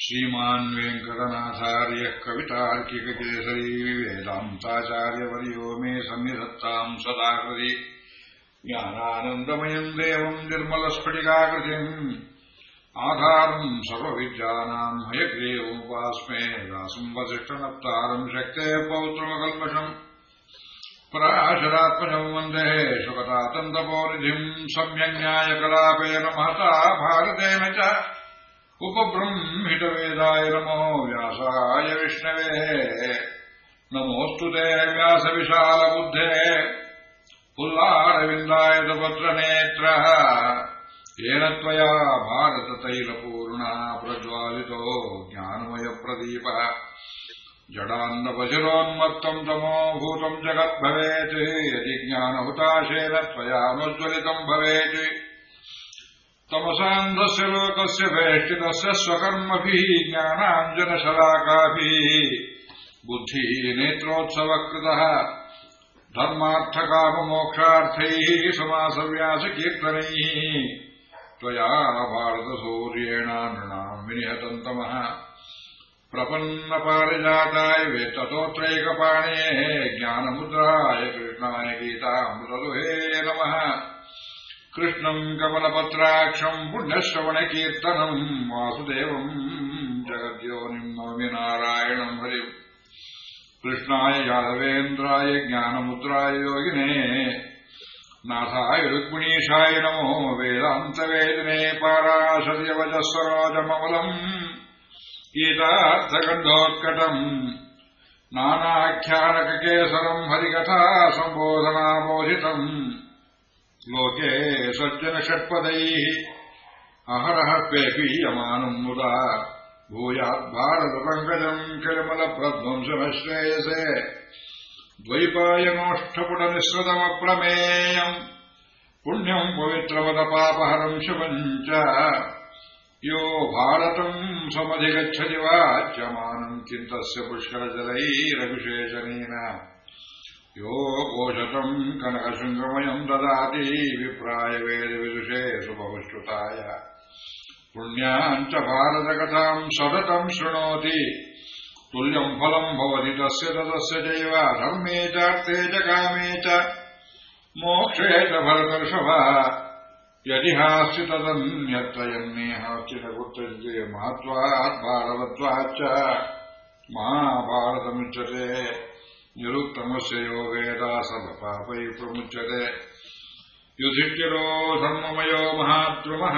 ಶ್ರೀಮಾನ್ ವೆಂಕಟನಾಥಾರ್ಯ ಕವಿತಾರ್ಕಿಕಕೇಸರಿ ವೇದಾಂತಾಚಾರ್ಯವರ್ಯೋ ಮೇ ಸನ್ನಿಧತ್ತಾಂ ಸದಾ ಹೃದಿ ಜ್ಞಾನಾನಂದಮಯಂ ದೇವಂ ನಿರ್ಮಲಸ್ಫಟಿಕಾಕೃತಿಂ ಆಧಾರಂ ಸರ್ವವಿದ್ಯಾನಾಂ ಹಯಗ್ರೀವೋಪಾಸ್ಮೇ ವ್ಯಾಸಂ ವಸಿಷ್ಠನಪ್ತಾರಂ ಶಕ್ತೇಃ ಪೌತ್ರಮಕಲ್ಮಷಂ ಪರಾಶರಾತ್ಮಜಂ ವಂದೇ ಶುಕತಾತಂತಪೋನಿಧಿಂ ಸಮ್ಯಜ್ಞಾಯಕಲಾಪೇನ ಮಹತಾ ಭಾರತೇನ ಚ ಉಪಬ್ರಹ್ಮಿತವೇದಾಯ ನಮೋ ವ್ಯಾಸಾಯ ವಿಷ್ಣವೇ ನಮೋಸ್ತುತೇ ವ್ಯಾಸವಿಶಾಲಬುದ್ಧೇ ಪುಲ್ಲಾರವಿಂದಾಯತಪತ್ರನೇತ್ರಃ ಯೇನ ತ್ವಯಾ ಭಾರತತೈಲಪೂರ್ಣಾ ಪ್ರಜ್ವಾಲಿತೋ ಜ್ಞಾನಮಯಪ್ರದೀಪಃ ಜಡಾನ್ನಪಶಿರೋನ್ಮತ್ತಂ ತಮೋಭೂತಂ ಜಗದ್ಭವೇತ್ ಯದಿ ಜ್ಞಾನಹುತಾಶೇನ ತ್ವಯಾನುಜ್ವಲಿತಂ ಭವೇತ್ ತಮಸಾಂಧಸ್ಯ ಲೋಕಸ್ಯ ಬೇಷ್ಟಿತಸ್ಯ ಸ್ವಕರ್ಮಭಿಃ ಜ್ಞಾನಾಂಜನಶಲಾಕಾಭಿಃ ಬುದ್ಧಿನೇತ್ರೋತ್ಸವಕೃತಃ ಧರ್ಮಾರ್ಥಕಾಮಮೋಕ್ಷಾರ್ಥೈಃ ಸಮಾಸವ್ಯಾಸಕೀರ್ತನೈಃ ತ್ವಯಾ ಭಾರತಸೂರ್ಯೇಣ ನೃಣಾಂ ವಿನಿಹತಂ ತಮಃ ಪ್ರಪನ್ನಪಾರಿಜಾತಾಯ ವೇತ್ತತೋತ್ರೈಕಪಾಣೇಃ ಜ್ಞಾನಮುದ್ರಾಯ ಕೃಷ್ಣಾಯ ಗೀತಾಮೃತದುಹೇ ನಮಃ ಕೃಷ್ಣಂ ಕಮಲಪತ್ರಾಕ್ಷಂ ಪುಣ್ಯಶ್ರವಣಕೀರ್ತನಂ ವಾಸುದೇವಂ ಜಗದ್ಯೋನಿಂ ನಮಾಮಿ ನಾರಾಯಣಂ ಹರಿಂ ಕೃಷ್ಣಾಯ ಯಾದವೇಂದ್ರಾಯ ಜ್ಞಾನಮುದ್ರಾಯ ಯೋಗಿನೇ ನಾಥಾಯ ರುಕ್ಮಿಣೀಶಾಯ ನಮೋ ವೇದಾಂತವೇದಿನೇ ಪಾರಾಶರ್ಯವಜಸ್ವರೋಜಮಮಲಂ ಗೀತಾರ್ಥಗಂಧೋತ್ಕಟಂ ನಾನಾಖ್ಯಾನಕಕೇಸರಂ ಹರಿಕಥಾ ಸಂಬೋಧನಾಬೋಧಿತಂ ಲೋಕೆ ಸಜ್ಜನ ಷಟ್ಪದೈಃ ಅಹರಹ ಪೇಪೀಯಮಾನಂ ಮುದಾ ಭೂಯಾತ್ ಭಾರತ ಪಂಕಜಂ ಕೆಳಮಲಪ್ರಧ್ವಂಸನ ಶ್ರೇಯಸೇ ದ್ವೈಪಾಯನೋಷ್ಠಪುಟ ನಿಸ್ಸೃತಮಪ್ರಮೇಯಂ ಪುಣ್ಯಂ ಪವಿತ್ರವದ ಪಾಪಹರಂ ಶುಭಂ ಚ ಯೋ ಭಾರತಂ ಸಮಧಿಗಚ್ಚತಿ ವಾಚ್ಯಮಾನಂ ಕಿಂತಸ್ಯ ಪುಷ್ಕರಜಲೈರಭಿಷೇಚನೇನ ಯೋ ಗೋಷತಂ ಕನಕಶೃಂಗಮಯಂ ದದಾತಿ ವಿಪ್ರಾಯ ವೇದವಿದುಷೇ ಶುಭವಶ್ರುತಾಯ ಪುಣ್ಯಾಂಚ ಭಾರತಕಥಾಂ ಸತತಂ ಶೃಣೋತಿ ತುಲ್ಯಂ ಫಲಂ ಭವತಿ ತಸ್ಯ ತದಸ್ಯ ಚೈವ ಧರ್ಮೇ ಚಾರ್ಥೇ ಚ ಕಾಮೇ ಚ ಮೋಕ್ಷೇ ಚ ಭರತರ್ಷಭ ಯದಿ ಹಾಸ್ತಿ ತದನ್ಯತ್ರ ಯನ್ನೇಹಾಸ್ತಿ ನ ಕುತ್ರಚಿತ್ ಮಹತ್ವಾತ್ ಭಾರವತ್ವಾಚ್ಚ ಮಹಾಭಾರತಮುಚ್ಯತೆ ನಿರುತ್ತಮಸ್ಯ ಯೋ ವೇದ ಸರ್ವಪಾಪೈ ಪ್ರಮುಚ್ಯತೆ ಯುಧಿಷ್ಠಿರೋ ಧರ್ಮಮಯೋ ಮಹಾದ್ರುಮಃ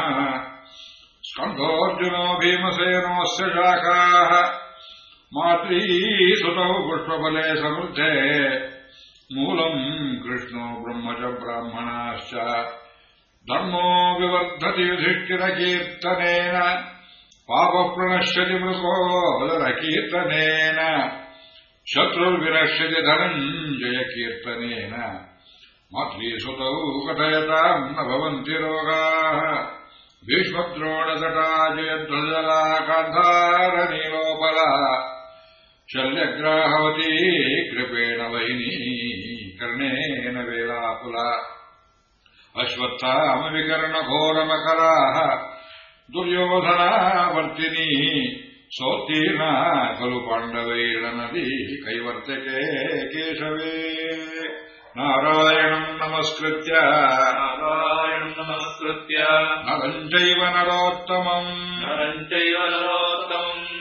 ಸ್ಕಂಧೋರ್ಜುನೋ ಭೀಮಸೇನೋಸ್ಯ ಶಾಖಾಃ ಮಾತ್ರೀ ಸುತೌ ಪುಷ್ಪಫಲೇ ಸಮೃದ್ಧೇ ಮೂಲಂ ಕೃಷ್ಣೋ ಬ್ರಹ್ಮ ಚ ಬ್ರಾಹ್ಮಣಾಶ್ಚ ಧರ್ಮೋ ವಿವರ್ಧತಿ ಯುಧಿಷ್ಠಿರಕೀರ್ತನೇನ ಪಾಪಃ ಪ್ರಣಶ್ಯತಿ ಮೃಕೋದರಕೀರ್ತನೇನ ಶತ್ರುರ್ವಿನಶ್ಯತಿ ಧನಂಜಯ ಕೀರ್ತನೇನ ಮಾತ್ರೀಸುತೌ ಕಥಯತಾಂ ನ ಭವಂತಿ ರೋಗಾಃ ಭೀಷ್ಮದ್ರೋಣತಟಾ ಜಯಧ್ವಜಲಾ ಕಾಂಧಾರ ನೀಲೋಪಲ ಶಲ್ಯಗ್ರಾಹವತೀ ಕೃಪೇಣ ವಹಿನೀ ಕರ್ಣೇನ ವೇಲಾಕುಲ ಅಶ್ವತ್ಥಾಮ ವಿಕರ್ಣ ಘೋರಮಕರಾಃ ದುರ್ಯೋಧನಾವರ್ತಿನಿ ಸೋತ್ತೀರ್ಣ ಖಲು ಪಾಂಡವೈರ್ನದಿ ಕೈವರ್ತಕೆ ಕೇಶವೇ ನಾರಾಯಣಂ ನಮಸ್ಕೃತ್ಯ ನರಂ ಚೈವ ನರೋತ್ತಮಂ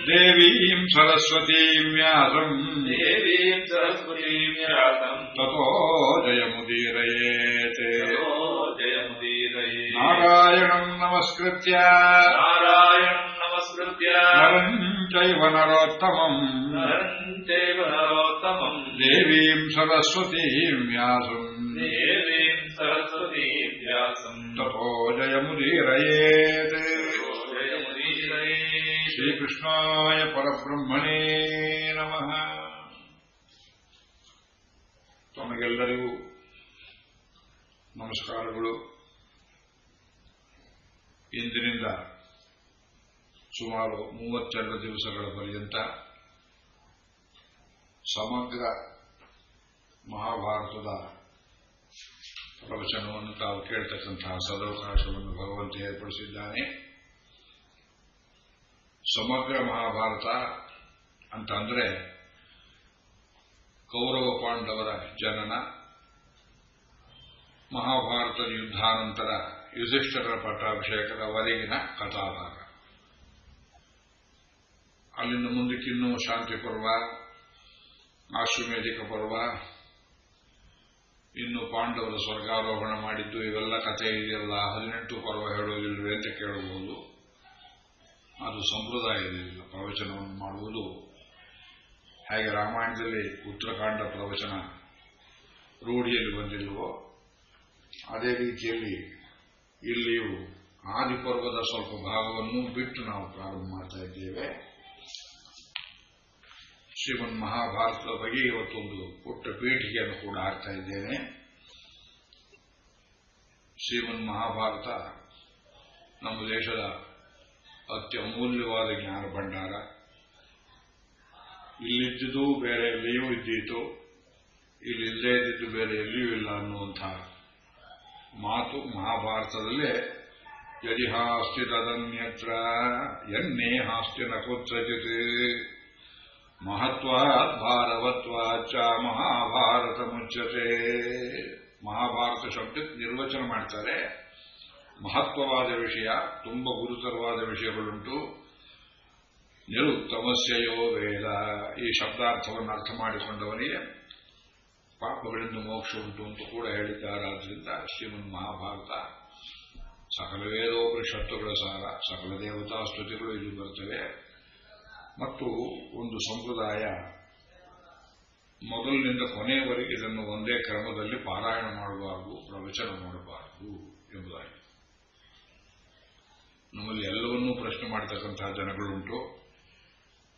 ದೇವೀಂ ಸರಸ್ವತೀಂ ವ್ಯಾಸಂ ತತೋ ಜಯಮುದೀರಯೇತ್ ನಾರಾಯಣಂ ನಮಸ್ಕೃತ್ಯ ನರಂ ಚೈವ ನರೋತ್ತಮಂ ದೇವೀಂ ಸರಸ್ವತೀಂ ವ್ಯಾಸಂ ತತೋ ಜಯಮುದೀರಯೇತ್ ಶ್ರೀಕೃಷ್ಣಾಯ ಪರಬ್ರಹ್ಮಣೇ ನಮಃ. ತಮಗೆಲ್ಲರಿಗೂ ನಮಸ್ಕಾರಗಳು. ಇಂದಿನಿಂದ ಸುಮಾರು 32 ದಿವಸಗಳ ಪರ್ಯಂತ ಸಮಗ್ರ ಮಹಾಭಾರತದ ಪ್ರವಚನವನ್ನು ತಾವು ಕೇಳ್ತಕ್ಕಂತಹ ಸದವಕಾಶವನ್ನು ಭಗವಂತ ಏರ್ಪಡಿಸಿದ್ದಾನೆ. ಸಮಗ್ರ ಮಹಾಭಾರತ ಅಂತಂದ್ರೆ ಕೌರವ ಪಾಂಡವರ ಜನನ, ಮಹಾಭಾರತದ ಯುದ್ಧಾನಂತರ ಯುಧಿಷ್ಠಿರರ ಪಟ್ಟಾಭಿಷೇಕದವರೆಗಿನ ಕಥಾಭಾಗ. ಅಲ್ಲಿಂದ ಮುಂದಕ್ಕಿನ್ನೂ ಶಾಂತಿ ಪರ್ವ, ಆಶ್ವಮೇಧಿಕ ಪರ್ವ, ಇನ್ನು ಪಾಂಡವರು ಸ್ವರ್ಗಾರೋಹಣ ಮಾಡಿದ್ದು, ಇವೆಲ್ಲ ಕಥೆ ಇದೆಯಲ್ಲ, 18 ಪರ್ವ ಹೇಳೋದಿಲ್ವೇ ಅಂತ ಕೇಳಬಹುದು. ಅದು ಸಂಪ್ರದಾಯದಿಲ್ಲ. ಪ್ರವಚನವನ್ನು ಮಾಡುವುದು ಹೇಗೆ ರಾಮಾಯಣದಲ್ಲಿ ಉತ್ತರಕಾಂಡ ಪ್ರವಚನ ರೂಢಿಯಲ್ಲಿ ಬಂದಿಲ್ವೋ ಅದೇ ರೀತಿಯಲ್ಲಿ ಇಲ್ಲಿಯೂ ಆದಿಪರ್ವದ ಸ್ವಲ್ಪ ಭಾಗವನ್ನು ಬಿಟ್ಟು ನಾವು ಪ್ರಾರಂಭ ಮಾಡ್ತಾ ಇದ್ದೇವೆ. ಶ್ರೀಮನ್ ಮಹಾಭಾರತದ ಬಗ್ಗೆ ಇವತ್ತೊಂದು ಪುಟ್ಟ ಪೀಠಿಗೆಯನ್ನು ಕೂಡ ಹಾಕ್ತಾ ಇದ್ದೇನೆ. ಶ್ರೀಮನ್ ಮಹಾಭಾರತ ನಮ್ಮ ದೇಶದ ಅತ್ಯಮೂಲ್ಯವಾದ ಜ್ಞಾನ ಭಂಡಾರ. ಇಲ್ಲಿದ್ದುದು ಬೇರೆ ಎಲ್ಲಿಯೂ ಇದ್ದೀತು, ಇಲ್ಲಿಲ್ಲದೇ ಇದ್ದಿದ್ದು ಬೇರೆ ಎಲ್ಲಿಯೂ ಇಲ್ಲ ಅನ್ನುವಂಥ ಮಾತು ಮಹಾಭಾರತದಲ್ಲೇ ಯದಿ ಹಾಸ್ತಿ ತದನ್ಯತ್ರ ಯನ್ನೇ ಹಾಸ್ತಿ ನ ಕುತ್ರಚಿತ್ ಮಹತ್ವಾತ್ ಭಾರವತ್ವಾಚ ಮಹಾಭಾರತ ಮುಚ್ಯತೆ. ಮಹಾಭಾರತ ಶಬ್ದಕ್ಕೆ ನಿರ್ವಚನ ಮಾಡ್ತಾರೆ. ಮಹತ್ವವಾದ ವಿಷಯ, ತುಂಬ ಗುರುತರವಾದ ವಿಷಯಗಳುಂಟು. ನಿರುತ್ತಮಸ್ಯಯೋ ವೇದ, ಈ ಶಬ್ದಾರ್ಥವನ್ನು ಅರ್ಥ ಮಾಡಿಕೊಂಡವನಿಗೆ ಪಾಪಗಳಿಂದ ಮೋಕ್ಷ ಉಂಟು ಅಂತ ಕೂಡ ಹೇಳಿದ್ದಾರಾದ್ರಿಂದ ಶ್ರೀಮನ್ ಮಹಾಭಾರತ ಸಕಲ ವೇದೋಪನಿಷತ್ತುಗಳ ಸಾರ, ಸಕಲ ದೇವತಾ ಸ್ತುತಿಗಳು ಇಲ್ಲಿ ಬರ್ತವೆ. ಮತ್ತು ಒಂದು ಸಂಪ್ರದಾಯ, ಮೊದಲಿನಿಂದ ಕೊನೆಯವರೆಗೆ ಇದನ್ನು ಒಂದೇ ಕ್ರಮದಲ್ಲಿ ಪಾರಾಯಣ ಮಾಡಬಾರದು, ಪ್ರವಚನ ಮಾಡಬಾರದು ಎಂಬುದಾಗಿ. ನಮ್ಮಲ್ಲಿ ಎಲ್ಲವನ್ನೂ ಪ್ರಶ್ನೆ ಮಾಡತಕ್ಕಂತಹ ಜನಗಳುಂಟು.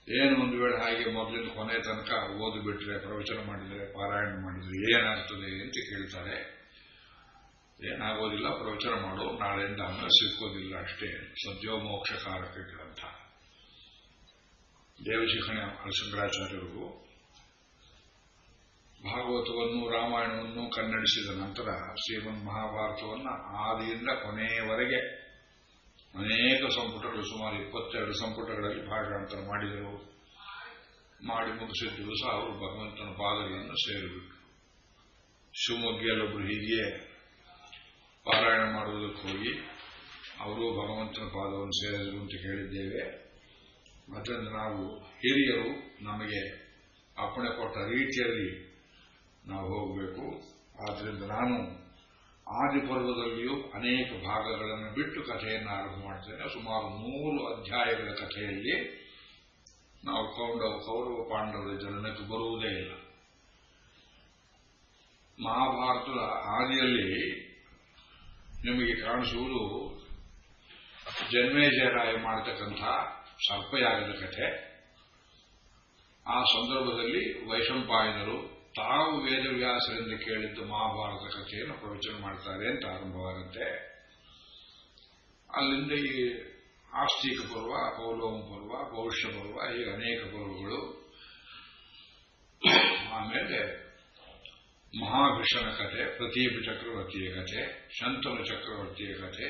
ಏನು ಒಂದು ವೇಳೆ ಹಾಗೆ ಮೊದಲಿಂದ ಕೊನೆ ತನಕ ಓದಿಬಿಟ್ರೆ, ಪ್ರವಚನ ಮಾಡಿದರೆ, ಪಾರಾಯಣ ಮಾಡಿದರೆ ಏನಾಗ್ತದೆ ಅಂತ ಕೇಳ್ತಾರೆ. ಏನಾಗೋದಿಲ್ಲ, ಪ್ರವಚನ ಮಾಡೋ, ನಾಳೆಯಿಂದ ಆಮೇಲೆ ಸಿಕ್ಕೋದಿಲ್ಲ ಅಷ್ಟೇ. ಸದ್ಯೋ ಮೋಕ್ಷಕಾರಕ ಗ್ರಂಥ. ದೇವಶಿಖಣೆ ಹರಶಂಕರಾಚಾರ್ಯರು ಭಾಗವತವನ್ನು, ರಾಮಾಯಣವನ್ನು ಕನ್ನಡಿಸಿದ ನಂತರ ಶ್ರೀಮನ್ ಮಹಾಭಾರತವನ್ನು ಆದಿಯಿಂದ ಕೊನೆಯವರೆಗೆ ಅನೇಕ ಸಂಪುಟಗಳು, ಸುಮಾರು 22 ಸಂಪುಟಗಳಲ್ಲಿ ಭಾಷಾಂತರ ಮಾಡಿದರು. ಮಾಡಿ ಮುಗಿಸಿದ ದಿವಸ ಅವರು ಭಗವಂತನ ಪಾದಗಳನ್ನು ಸೇರಿಬಿಟ್ರು. ಶಿವಮೊಗ್ಗೆಯಲ್ಲೊಬ್ಬರು ಹೀಗೆ ಪಾರಾಯಣ ಮಾಡುವುದಕ್ಕೆ ಹೋಗಿ ಅವರು ಭಗವಂತನ ಪಾದವನ್ನು ಸೇರಿದರು ಅಂತ ಕೇಳಿದ್ದೇವೆ. ಅದರಿಂದ ನಾವು ಹಿರಿಯರು ನಮಗೆ ಅಪ್ಪಣೆ ಕೊಟ್ಟ ರೀತಿಯಲ್ಲಿ ನಾವು ಹೋಗಬೇಕು. ಆದ್ದರಿಂದ ನಾನು ಆದಿಪರ್ವದಲ್ಲಿಯೂ ಅನೇಕ ಭಾಗಗಳನ್ನು ಬಿಟ್ಟು ಕಥೆಯನ್ನು ಆರಂಭ ಮಾಡ್ತೇನೆ. ಸುಮಾರು 3 ಅಧ್ಯಾಯಗಳ ಕಥೆಯಲ್ಲಿ ನಾವು ಕೌರವ ಪಾಂಡವರ ಜನನಕ್ಕೆ ಬರುವುದೇ ಇಲ್ಲ. ಮಹಾಭಾರತದ ಆದಿಯಲ್ಲಿ ನಿಮಗೆ ಕಾಣಿಸುವುದು ಜನ್ಮೇಜಯರಾಯ ಮಾಡತಕ್ಕಂಥ ಸರ್ಪಯಾಗದ ಕಥೆ. ಆ ಸಂದರ್ಭದಲ್ಲಿ ವೈಶಂಪಾಯನರು ತಾವು ವೇದವ್ಯಾಸರಿಂದ ಕೇಳಿದ್ದ ಮಹಾಭಾರತ ಕಥೆಯನ್ನು ಪ್ರವಚನ ಮಾಡ್ತಾರೆ ಅಂತ ಆರಂಭವಾಗುತ್ತೆ. ಅಲ್ಲಿಂದ ಈ ಆಸ್ತಿಕ ಪರ್ವ, ಪೌಲೋಮ ಪರ್ವ, ಪೌಷ್ಯ ಪರ್ವ, ಹೀಗೆ ಅನೇಕ ಪರ್ವಗಳು. ಆಮೇಲೆ ಮಹಾಭಿಷಣ ಕಥೆ, ಪ್ರತೀಪ ಚಕ್ರವರ್ತಿಯ ಕಥೆ, ಶಂತನು ಚಕ್ರವರ್ತಿಯ ಕಥೆ,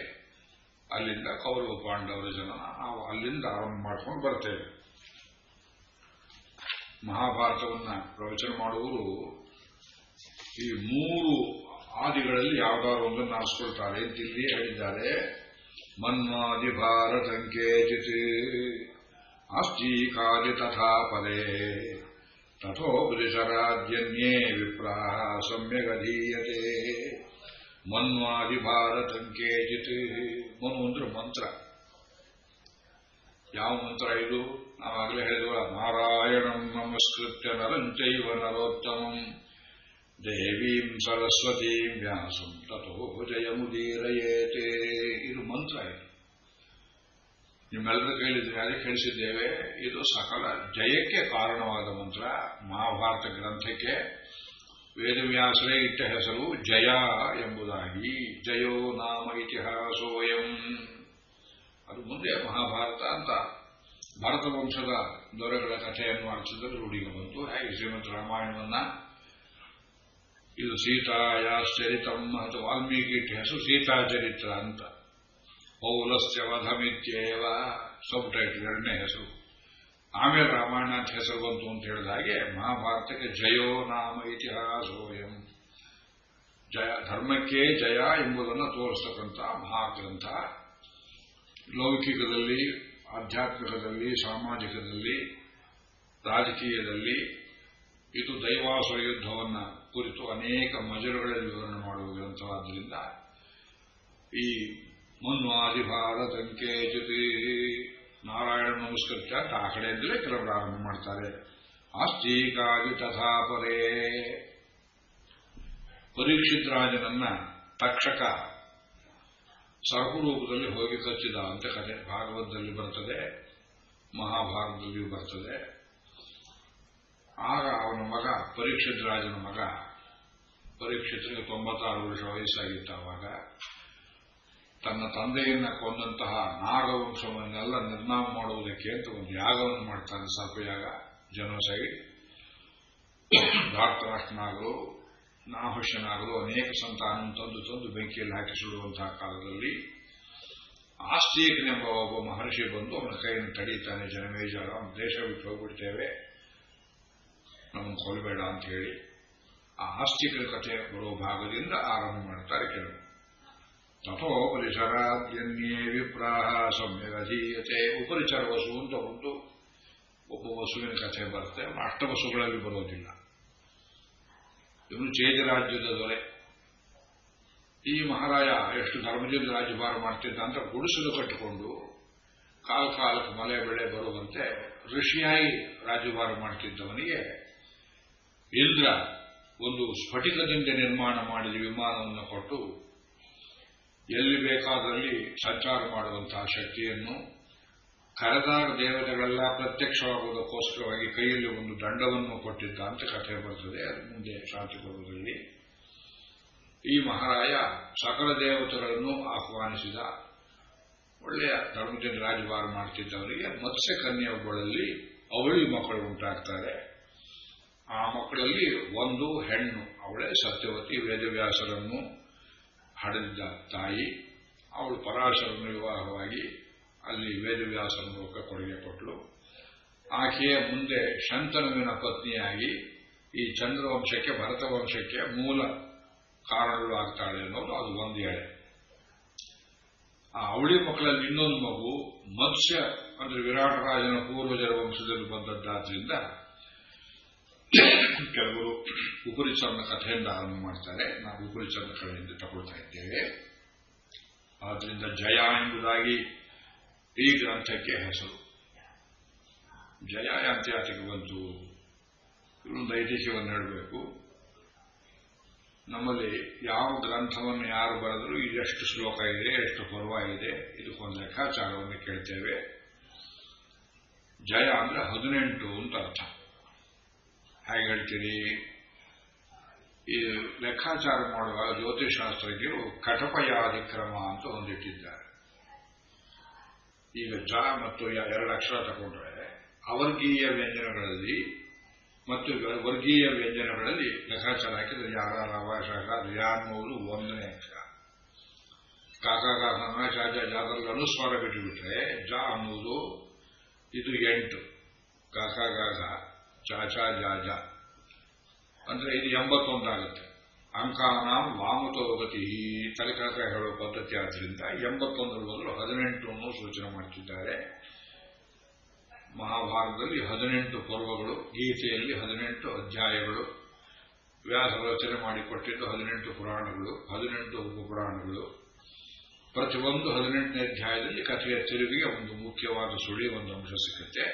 ಅಲ್ಲಿಂದ ಕೌರವ ಪಾಂಡವರ ಜನನ, ನಾವು ಅಲ್ಲಿಂದ ಆರಂಭ ಮಾಡ್ಕೊಂಡು ಬರ್ತೇವೆ. ಮಹಾಭಾರತವನ್ನ ಪ್ರವಚನ ಮಾಡುವರು ಈ 3 ಆದಿಗಳಲ್ಲಿ ಯಾವ್ದಾದ್ರು ಒಂದನ್ನು ಆರಿಸ್ಕೊಳ್ತಾರೆ ಅಂತ ಇಲ್ಲಿ ಹೇಳಿದ್ದಾರೆ. ಮನ್ವಾದಿ ಭಾರತಂಕೇಚಿತ್ ಆಸ್ತಿಕಾದಿ ತಥಾ ಪದೇ ತಥೋಪನಿಷರಾದ್ಯನ್ಯೇ ವಿಪ್ರಾಹ ಸಮ್ಯಗಧೀಯತೆ. ಮನ್ವಾದಿ ಭಾರತಂಕೇಚಿತ್. ಮನು ಅಂದ್ರೆ ಮಂತ್ರ. ಯಾವ ಮಂತ್ರ ಇದು? ನಾವಾಗಲೇ ಹೇಳಿದ್ವಲ್ಲ, ನಾರಾಯಣಂ ನಮಸ್ಕೃತ್ಯ ನರಂಚೈವ ನರೋತ್ತಮಂ ದೇವೀಂ ಸರಸ್ವತೀಂ ವ್ಯಾಸಂ ತಥೋ ಜಯಮುದೀರಯೇತೆ. ಇದು ಮಂತ್ರ. ಇದು ನಿಮ್ಮೆಲ್ಲರೂ ಕೇಳಿದ್ರೆ, ಅದಕ್ಕೆ ಹೇಳಿಸಿದ್ದೇವೆ. ಇದು ಸಕಲ ಜಯಕ್ಕೆ ಕಾರಣವಾದ ಮಂತ್ರ. ಮಹಾಭಾರತ ಗ್ರಂಥಕ್ಕೆ ವೇದವ್ಯಾಸರೇ ಇಟ್ಟ ಹೆಸರು ಜಯ ಎಂಬುದಾಗಿ. ಜಯೋ ನಾಮ ಇತಿಹಾಸೋಯಂ. ಅದು ಮುಂದೆ ಮಹಾಭಾರತ ಅಂತ ಭರತ ವಂಶದ ದೊರೆಗಳ ಕಥೆಯನ್ನು ಅರ್ಥದಲ್ಲಿ ರೂಢಿಗೆ ಬಂತು. ಹಾಗೆ ಶ್ರೀಮಂತ ರಾಮಾಯಣವನ್ನ ಇದು ಸೀತಾಯಾಶ್ಚರಿತಂ ಅಂತ ವಾಲ್ಮೀಕಿ ಇಟ್ಟ ಹೆಸರು ಸೀತಾಚರಿತ್ರ ಅಂತ. ಪೌಲಸ್ಯ ವಧಮಿತ್ಯೇವ. ಸಬ್ ಟೈಟಲ್ ಎರಡನೇ ಹೆಸರು. ಆಮೇಲೆ ರಾಮಾಯಣ ಅಂತ ಹೆಸರು ಬಂತು ಅಂತ ಹೇಳಿದ ಹಾಗೆ ಮಹಾಭಾರತಕ್ಕೆ ಜಯೋ ನಾಮ ಇತಿಹಾಸೋಯಂ, ಜಯ ಧರ್ಮಕ್ಕೆ ಜಯ ಎಂಬುದನ್ನು ತೋರಿಸ್ತಕ್ಕಂಥ ಮಹಾಗ್ರಂಥ. ಲೌಕಿಕದಲ್ಲಿ, ಆಧ್ಯಾತ್ಮಿಕದಲ್ಲಿ, ಸಾಮಾಜಿಕದಲ್ಲಿ, ರಾಜಕೀಯದಲ್ಲಿ ಇದು ದೈವಾಸುರ ಯುದ್ಧವನ್ನು ಕುರಿತು ಅನೇಕ ಮಜಲುಗಳಲ್ಲಿ ವಿವರಣೆ ಮಾಡುವ ಗ್ರಂಥವಾದ್ದರಿಂದ ಈ ಮನ್ವಾದಿ ಭಾರತಂಕೆ ಜೊತೆ ನಾರಾಯಣ ನಮಸ್ಕೃತ್ಯ ಅಂತ ಆ ಕಡೆಯಿಂದಲೇ ಕೆಲವರು ಆರಂಭ ಮಾಡ್ತಾರೆ. ಆಸ್ತಿಕಾಗಿ ತಥಾಪರೇ, ಪರೀಕ್ಷಿತ್ ರಾಜನನ್ನ ತಕ್ಷಕ ಸರ್ಪರೂಪದಲ್ಲಿ ಹೋಗಿ ಕಚ್ಚಿದ ಅಂತ ಕಥೆ ಭಾಗವತದಲ್ಲಿ ಬರ್ತದೆ, ಮಹಾಭಾರತದಲ್ಲಿಯೂ ಬರ್ತದೆ. ಆಗ ಅವನ ಮಗ ಪರೀಕ್ಷಿತ್ ರಾಜನ ಮಗ, ಪರೀಕ್ಷಿತನಿಗೆ 96 ವರ್ಷ ವಯಸ್ಸಾಗಿತ್ತು. ಆವಾಗ ತನ್ನ ತಂದೆಯನ್ನ ಕೊಂದಂತಹ ನಾಗವಂಶವನ್ನೆಲ್ಲ ನಿರ್ನಾಮ ಮಾಡುವುದಕ್ಕೆ ಅಂತ ಒಂದು ಯಾಗವನ್ನು ಮಾಡ್ತಾನೆ, ಸರ್ಪಯಾಗ, ಜನೋಸೈಡ್. ಧಾರ್ತರಾಷ್ಟ್ರನಾಗಲು, ನಾಹುಷ್ಯನಾಗಲು ಅನೇಕ ಸಂತಾನ ತಂದು ಬೆಂಕಿಯಲ್ಲಿ ಹಾಕಿ ಸುಡುವಂತಹ ಕಾಲದಲ್ಲಿ ಆಸ್ತಿಕನೆಂಬ ಒಬ್ಬ ಮಹರ್ಷಿ ಬಂದು ಅವನ ಕೈಯನ್ನು ತಡೀತಾನೆ. ಜನಮೇಜರ, ಅವನ ದೇಶ ಬಿಟ್ಟು ಹೋಗ್ಬಿಡ್ತೇವೆ, ನಮ್ಮನ್ನು ಕೊಲ್ಲಬೇಡ ಅಂತ ಹೇಳಿ ಆ ಆಸ್ತಿಕರ ಕಥೆ ಬರುವ ಭಾಗದಿಂದ ಆರಂಭ ಮಾಡ್ತಾರೆ ಕೆಲವು. ತಥೋ ಪರಿಸರಾದ್ಯನ್ಯೇ ವಿಪ್ರಾಹ ಸಮ್ಯಗಧೀಯತೆ. ಉಪರಿಚರ ವಸು ಅಂತ ಒಂದು ಒಬ್ಬ ವಸುವಿನ ಕಥೆ ಬರುತ್ತೆ. ಅವನು ಅಷ್ಟವಸುಗಳಲ್ಲಿ ಬರೋದಿಲ್ಲ. ಇವನು ಚೇಜ ರಾಜ್ಯದ ದೊರೆ. ಈ ಮಹಾರಾಜ ಎಷ್ಟು ಧರ್ಮದಿಂದ ರಾಜ್ಯಭಾರ ಮಾಡ್ತಿದ್ದ ಅಂತ ಗುಡಿಸಲು ಕಟ್ಟಿಕೊಂಡು ಕಾಲಕ್ಕೆ ಮಳೆ ಬೆಳೆ ಬರುವಂತೆ ಋಷಿಯಾಗಿ ರಾಜ್ಯಭಾರ ಮಾಡ್ತಿದ್ದವನಿಗೆ ಇಂದ್ರ ಒಂದು ಸ್ಫಟಿಕದಿಂದ ನಿರ್ಮಾಣ ಮಾಡಿದ ವಿಮಾನವನ್ನು ಕೊಟ್ಟು ಎಲ್ಲಿ ಬೇಕಾದಲ್ಲಿ ಸಂಚಾರ ಮಾಡುವಂತಹ ಶಕ್ತಿಯನ್ನು, ಕರೆದಾಗ ದೇವತೆಗಳೆಲ್ಲ ಪ್ರತ್ಯಕ್ಷವಾಗುವುದಕ್ಕೋಸ್ಕರವಾಗಿ ಕೈಯಲ್ಲಿ ಒಂದು ದಂಡವನ್ನು ಕೊಟ್ಟಿದ್ದ ಅಂತ ಕಥೆ ಬರ್ತದೆ. ಅದು ಮುಂದೆ ಶಾಂತಿ ಪರ್ವದಲ್ಲಿ ಈ ಮಹಾರಾಯ ಸಕಲ ದೇವತೆಗಳನ್ನು ಆಹ್ವಾನಿಸಿದ. ಒಳ್ಳೆಯ ಧರ್ಮದಿಂದ ರಾಜಭಾರ ಮಾಡ್ತಿದ್ದವರಿಗೆ ಮತ್ಸ್ಯ ಕನ್ಯೆಯೊಬ್ಬಳಲ್ಲಿ ಅವಳಿ ಮಕ್ಕಳು ಉಂಟಾಗ್ತಾರೆ. ಆ ಮಕ್ಕಳಲ್ಲಿ ಒಂದು ಹೆಣ್ಣು, ಅವಳೇ ಸತ್ಯವತಿ, ವೇದವ್ಯಾಸರನ್ನು ಹಡೆದಿದ್ದ ತಾಯಿ. ಅವಳು ಪರಾಶರನ್ನು ವಿವಾಹವಾಗಿ ಅಲ್ಲಿ ವೇದವ್ಯಾಸರ ಮೂಲಕ ಕೊಡುಗೆ ಕೊಟ್ಟಳು. ಆಕೆಯ ಮುಂದೆ ಶಂತನುವಿನ ಪತ್ನಿಯಾಗಿ ಈ ಚಂದ್ರವಂಶಕ್ಕೆ, ಭರತವಂಶಕ್ಕೆ ಮೂಲ ಕಾರಣಗಳು ಆಗ್ತಾಳೆ ಅನ್ನೋದು ಅದು ಒಂದು ಎಳೆ. ಆ ಅವಳಿ ಮಕ್ಕಳಲ್ಲಿ ಇನ್ನೊಂದು ಮಗು ಮತ್ಸ್ಯ, ಅಂದ್ರೆ ವಿರಾಟ ರಾಜನ ಪೂರ್ವಜರ ವಂಶದಲ್ಲಿ ಬಂದದ್ದಾದ್ರಿಂದ ಕೆಲವರು ಉಪರಿಚರನ ಕಥೆಯಿಂದ ಆರಂಭ ಮಾಡ್ತಾರೆ. ನಾವು ಉಪರಿಚರನ ಕಥೆಯಿಂದ ತಗೊಳ್ತಾ ಇದ್ದೇವೆ. ಆದ್ದರಿಂದ ಜಯ ಎಂಬುದಾಗಿ ಈ ಗ್ರಂಥಕ್ಕೆ ಹೆಸರು. ಜಯ ಯಾತ್ಯಾತಿಗೆ ಬಂತು. ಇಲ್ಲೊಂದು ಐತಿಹ್ಯವನ್ನು ಹೇಳಬೇಕು. ನಮ್ಮಲ್ಲಿ ಯಾವ ಗ್ರಂಥವನ್ನು ಯಾರು ಬರೆದರೂ ಇದೆಷ್ಟು ಶ್ಲೋಕ ಇದೆ, ಎಷ್ಟು ಪರ್ವ ಇದೆ, ಇದಕ್ಕೊಂದು ಲೆಕ್ಕಾಚಾರವನ್ನು ಕೇಳ್ತೇವೆ. ಜಯ ಅಂದ್ರೆ 18 ಅಂತ ಅರ್ಥ. ಹೇಗೆ ಹೇಳ್ತೀರಿ? ಈ ಲೆಕ್ಕಾಚಾರ ಮಾಡುವಾಗ ಜ್ಯೋತಿಷಾಸ್ತ್ರಜ್ಞರು ಕಟಪಯಾದಿಕ್ರಮ ಅಂತ ಒಂದಿಟ್ಟಿದ್ದಾರೆ. ಈಗ ಜ ಮತ್ತು 2 ಅಕ್ಷರ ತಗೊಂಡ್ರೆ ಅವರ್ಗೀಯ ವ್ಯಂಜನಗಳಲ್ಲಿ ಮತ್ತು ವರ್ಗೀಯ ವ್ಯಂಜನಗಳಲ್ಲಿ ಲೆಕ್ಕಾಚಾರ ಹಾಕಿದ್ರೆ ಯಾರ, ರವ, ಶಕ, ರಿಯಾನ್ಮೂರು 1ನೇ ಅಕ್ಷರ. ಕಾಕ ಕಾಕ ಜಾಜ ಜಾದಲ್ಲಿ ಅನುಸ್ವಾರ ಬಿಟ್ಟುಬಿಟ್ರೆ ಜ ಅನ್ನುವುದು ಇದು 8, ಕಾಕ ಗಾಗ ಚಾಚಾ ಜಾಜ ಅಂದ್ರೆ ಇದು 81 ಆಗುತ್ತೆ. ಅಂಕಾನಾಂ ವಾಮತೋಗತಿ ತಲೆಕಾಕ ಹೇಳುವ ಪದ್ಧತಿ ಆದ್ದರಿಂದ 81 ಬದಲು 18 ಅನ್ನು ಸೂಚನೆ ಮಾಡುತ್ತಿದ್ದಾರೆ. ಮಹಾಭಾರತದಲ್ಲಿ 18 ಪರ್ವಗಳು, ಗೀತೆಯಲ್ಲಿ 18 ಅಧ್ಯಾಯಗಳು, ವ್ಯಾಸ ರಚನೆ ಮಾಡಿಕೊಟ್ಟಿದ್ದು 18 ಪುರಾಣಗಳು, 18 ಉಪಪುರಾಣಗಳು. ಪ್ರತಿಯೊಂದು 18ನೇ ಅಧ್ಯಾಯದಲ್ಲಿ ಕಥೆಯ ತಿರುಗಿಗೆ ಒಂದು ಮುಖ್ಯವಾದ ಸುಳಿ, ಒಂದು ಅಂಶ ಸಿಗುತ್ತೆ.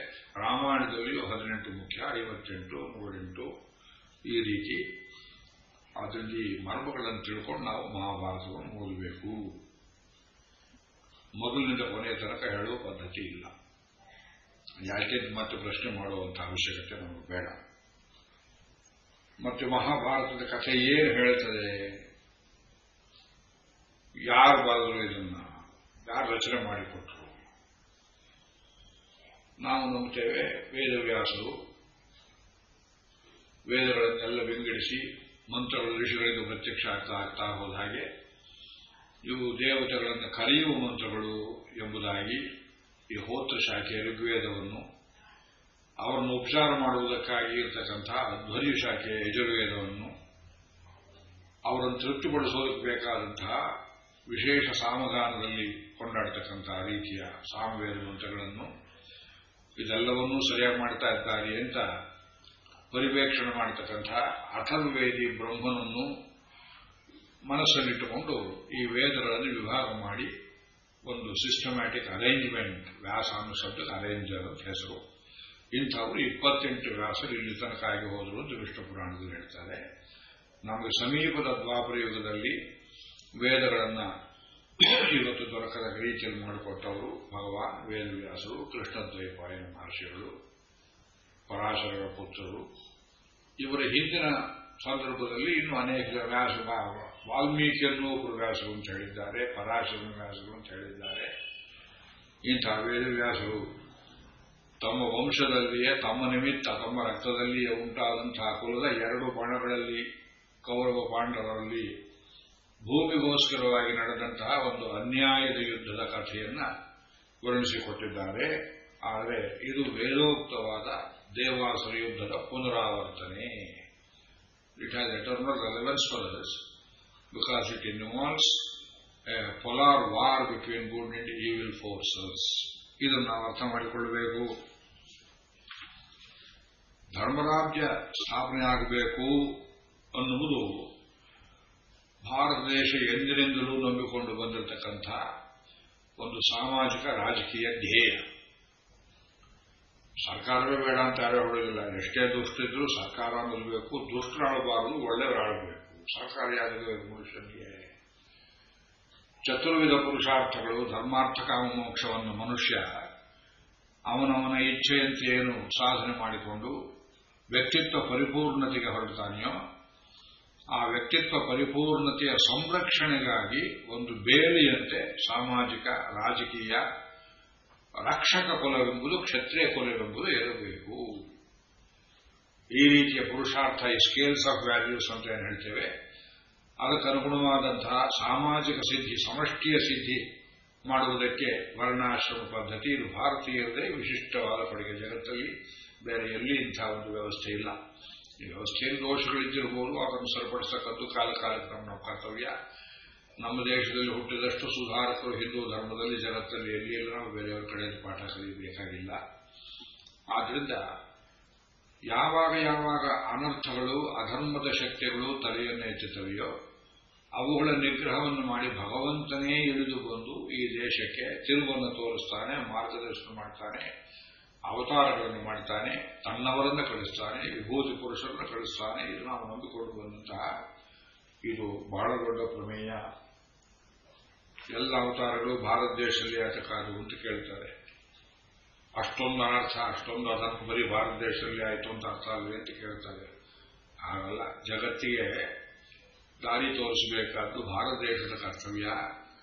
ರಾಮಾಯಣದಲ್ಲಿಯೂ 18 ಮುಖ್ಯ, 58, 108 ಈ ರೀತಿ. ಆದ್ದರಿಂದ ಈ ಮರ್ಮಗಳನ್ನು ತಿಳ್ಕೊಂಡು ನಾವು ಮಹಾಭಾರತವನ್ನು ಓದಬೇಕು. ಮೊದಲಿನಿಂದ ಕೊನೆಯ ತನಕ ಹೇಳುವ ಪದ್ಧತಿ ಇಲ್ಲ. ಯಾಕೆ ಮತ್ತೆ ಪ್ರಶ್ನೆ ಮಾಡುವಂತಹ ಅವಶ್ಯಕತೆ ನಮಗೆ ಬೇಡ. ಮತ್ತೆ ಮಹಾಭಾರತದ ಕಥೆ ಏನು ಹೇಳ್ತದೆ, ಯಾರು ಬರೆದರು, ಇದನ್ನ ಯಾರು ರಚನೆ ಮಾಡಿಕೊಟ್ರು? ನಾವು ನಂಬುತ್ತೇವೆ ವೇದವ್ಯಾಸರು ವೇದಗಳನ್ನೆಲ್ಲ ವಿಂಗಡಿಸಿ ಮಂತ್ರಗಳು ಋಷಿಗಳಿಂದ ಪ್ರತ್ಯಕ್ಷ ಆಗ್ತಾ ಹೋದ ಹಾಗೆ ಇವು ದೇವತೆಗಳನ್ನು ಕರೆಯುವ ಮಂತ್ರಗಳು ಎಂಬುದಾಗಿ ಈ ಹೋತ್ರ ಶಾಖೆ ಋಗ್ವೇದವನ್ನು, ಅವರನ್ನು ಉಪಚಾರ ಮಾಡುವುದಕ್ಕಾಗಿ ಇರತಕ್ಕಂತಹ ಧ್ವನಿ ಶಾಖೆ ಯಜುರ್ವೇದವನ್ನು, ಅವರನ್ನು ತೃಪ್ತಿಪಡಿಸೋದಕ್ಕೆ ಬೇಕಾದಂತಹ ವಿಶೇಷ ಸಾಮಗಾನದಲ್ಲಿ ಕೊಂಡಾಡ್ತಕ್ಕಂತಹ ರೀತಿಯ ಸಾಮವೇದ ಮಂತ್ರಗಳನ್ನು ಇದೆಲ್ಲವನ್ನೂ ಸರಿಯಾಗಿ ಮಾಡ್ತಾ ಇದ್ದಾರೆ ಅಂತ ಪರಿವೇಕ್ಷಣೆ ಮಾಡತಕ್ಕಂತಹ ಅಥರ್ವೇದಿ ಬ್ರಹ್ಮನನ್ನು ಮನಸ್ಸಲ್ಲಿಟ್ಟುಕೊಂಡು ಈ ವೇದಗಳನ್ನು ವಿಭಾಗ ಮಾಡಿ ಒಂದು ಸಿಸ್ಟಮ್ಯಾಟಿಕ್ ಅರೇಂಜ್ಮೆಂಟ್, ವ್ಯಾಸ ಅನ್ನೋ ಶಬ್ದಕ್ಕೆ ಅರೇಂಜರ್ ಅಂತ ಹೆಸರು. ಇಂಥವರು 28 ವ್ಯಾಸರು ಇಲ್ಲಿ ತನಕ ಆಗಿ ಹೋದರು ಅಂತ ವಿಷ್ಣು ಪುರಾಣದಲ್ಲಿ ಹೇಳ್ತಾರೆ. ನಮಗೆ ಸಮೀಪದ ದ್ವಾಪರ ಯುಗದಲ್ಲಿ ವೇದಗಳನ್ನು ಇವತ್ತು ದೊರಕದ ರೀತಿಯಲ್ಲಿ ಮಾಡಿಕೊಟ್ಟವರು ಭಗವಾನ್ ವೇದವ್ಯಾಸರು, ಕೃಷ್ಣದ್ವೈಪಾಯನ ಮಹರ್ಷಿಗಳು, ಪರಾಶರರ ಪುತ್ರರು. ಇವರ ಹಿಂದಿನ ಸಂದರ್ಭದಲ್ಲಿ ಇನ್ನೂ ಅನೇಕ ವ್ಯಾಸ, ವಾಲ್ಮೀಕಿಯನ್ನು ಒಬ್ಬರು ವ್ಯಾಸರು ಅಂತ ಹೇಳಿದ್ದಾರೆ, ಪರಾಶರನ ವ್ಯಾಸರು ಅಂತ ಹೇಳಿದ್ದಾರೆ. ಇಂಥ ವೇದವ್ಯಾಸರು ತಮ್ಮ ವಂಶದಲ್ಲಿಯೇ, ತಮ್ಮ ನಿಮಿತ್ತ, ತಮ್ಮ ರಕ್ತದಲ್ಲಿಯೇ ಉಂಟಾದಂತಹ ಕುಲದ 2 ಬಣಗಳಲ್ಲಿ, ಕೌರವ ಪಾಂಡವರಲ್ಲಿ ಭೂಮಿಗೋಸ್ಕರವಾಗಿ ನಡೆದಂತಹ ಒಂದು ಅನ್ಯಾಯದ ಯುದ್ಧದ ಕಥೆಯನ್ನ ವರ್ಣಿಸಿಕೊಟ್ಟಿದ್ದಾರೆ. ಆದರೆ ಇದು ವೇದೋಕ್ತವಾದ ದೇವಾಸುರ ಯುದ್ಧದ ಪುನರಾವರ್ತನೆ. It has eternal relevance for us because it involves A polar war between good and evil forces. ಇದನ್ನು ನಾವು ಅರ್ಥ ಮಾಡಿಕೊಳ್ಳಬೇಕು. ಧರ್ಮರಾಜ್ಯ ಸ್ಥಾಪನೆ ಆಗಬೇಕು ಅನ್ನುವುದು ಭಾರತ ದೇಶ ಎಂದಿನಿಂದಲೂ ನಂಬಿಕೊಂಡು ಬಂದಿರತಕ್ಕಂಥ ಒಂದು ಸಾಮಾಜಿಕ ರಾಜಕೀಯ ಧ್ಯೇಯ. ಸರ್ಕಾರವೇ ಬೇಡ ಅಂತ ಯಾರು ಹೇಳಲಿಲ್ಲ. ಎಷ್ಟೇ ದುಷ್ಟಿದ್ರು ಸರ್ಕಾರ ನಿಲ್ಲಬೇಕು, ದುಷ್ಟರಾಳಬಾರದು, ಒಳ್ಳೆಯವರಾಳಬೇಕು. ಸರ್ಕಾರ ಯಾರಿಗೆ ಮನುಷ್ಯನಿಗೆ ಚತುರ್ವಿಧ ಪುರುಷಾರ್ಥಗಳು, ಧರ್ಮಾರ್ಥ ಕಾಮ ಮೋಕ್ಷವನ್ನು ಮನುಷ್ಯ ಅವನವನ ಇಚ್ಛೆಯಂತೆ ಏನು ಸಾಧನೆ ಮಾಡಿಕೊಂಡು ವ್ಯಕ್ತಿತ್ವ ಪರಿಪೂರ್ಣತೆಗೆ ಹೊರಡ್ತಾನೆಯೋ ಆ ವ್ಯಕ್ತಿತ್ವ ಪರಿಪೂರ್ಣತೆಯ ಸಂರಕ್ಷಣೆಗಾಗಿ ಒಂದು ಬೇಲಿಯಂತೆ ಸಾಮಾಜಿಕ ರಾಜಕೀಯ ರಕ್ಷಕ ಕುಲವೆಂಬುದು, ಕ್ಷತ್ರಿಯ ಕುಲವೆಂಬುದು ಇರಬೇಕು. ಈ ರೀತಿಯ ಪುರುಷಾರ್ಥ, ಈ ಸ್ಕೇಲ್ಸ್ ಆಫ್ ವ್ಯಾಲ್ಯೂಸ್ ಅಂತ ಏನು ಹೇಳ್ತೇವೆ, ಅದಕ್ಕನುಗುಣವಾದಂತಹ ಸಾಮಾಜಿಕ ಸಿದ್ಧಿ, ಸಮಷ್ಟಿಯ ಸಿದ್ಧಿ ಮಾಡುವುದಕ್ಕೆ ವರ್ಣಾಶ್ರಮ ಪದ್ಧತಿ ಇದು ಭಾರತೀಯರದೇ ವಿಶಿಷ್ಟವಾದ ಕೊಡುಗೆ. ಜಗತ್ತಲ್ಲಿ ಬೇರೆ ಎಲ್ಲಿ ಇಂತಹ ಒಂದು ವ್ಯವಸ್ಥೆ ಇಲ್ಲ. ಈ ವ್ಯವಸ್ಥೆಯಲ್ಲಿ ದೋಷಗಳಿದ್ದಿರಬಹುದು, ಅದನ್ನು ಸರಿಪಡಿಸತಕ್ಕದ್ದು ಕಾಲಕಾಲಕ್ಕೆ ನಮ್ಮ ಕರ್ತವ್ಯ. ನಮ್ಮ ದೇಶದಲ್ಲಿ ಹುಟ್ಟಿದಷ್ಟು ಸುಧಾರಕರು ಹಿಂದೂ ಧರ್ಮದಲ್ಲಿ ಜಗತ್ತಲ್ಲಿ ಎಲ್ಲಿ ಎಲ್ಲ ನಾವು ಬೇರೆಯವರ ಕಡೆಯಲ್ಲಿ ಪಾಠ ಕಲಿಯಬೇಕಾಗಿಲ್ಲ. ಆದ್ದರಿಂದ ಯಾವಾಗ ಯಾವಾಗ ಅನರ್ಥಗಳು, ಅಧರ್ಮದ ಶಕ್ತಿಗಳು ತಲೆಯನ್ನು ಎತ್ತುತ್ತವೆಯೋ ಅವುಗಳ ನಿಗ್ರಹವನ್ನು ಮಾಡಿ ಭಗವಂತನೇ ಇಳಿದು ಬಂದು ಈ ದೇಶಕ್ಕೆ ತಿರುವನ್ನು ತೋರಿಸ್ತಾನೆ, ಮಾರ್ಗದರ್ಶನ ಮಾಡ್ತಾನೆ, ಅವತಾರಗಳನ್ನು ಮಾಡ್ತಾನೆ, ತನ್ನವರನ್ನು ಕಳಿಸ್ತಾನೆ, ವಿಭೂತಿ ಪುರುಷರನ್ನು ಕಳಿಸ್ತಾನೆ. ಇದು ನಾವು ನಂಬಿಕೊಂಡು ಬಂದಂತಹ ಇದು ಬಹಳ ದೊಡ್ಡ ಪ್ರಮೇಯ. ಎಲ್ಲ ಅವತಾರಗಳು ಭಾರತ ದೇಶದಲ್ಲಿ ಯಾತಕ್ಕಾದವು ಅಂತ ಕೇಳ್ತಾರೆ. ಅಷ್ಟೊಂದು ಅನರ್ಥ, ಅಷ್ಟೊಂದು ಅಧರ್ಮ ಬರೀ ಭಾರತ ದೇಶದಲ್ಲಿ ಆಯಿತು ಅಂತ ಅರ್ಥ ಅಲ್ವೇ ಅಂತ ಕೇಳ್ತಾರೆ. ಹಾಗಲ್ಲ, ಜಗತ್ತಿಗೆ ದಾರಿ ತೋರಿಸಬೇಕಾದ್ದು ಭಾರತ ದೇಶದ ಕರ್ತವ್ಯ.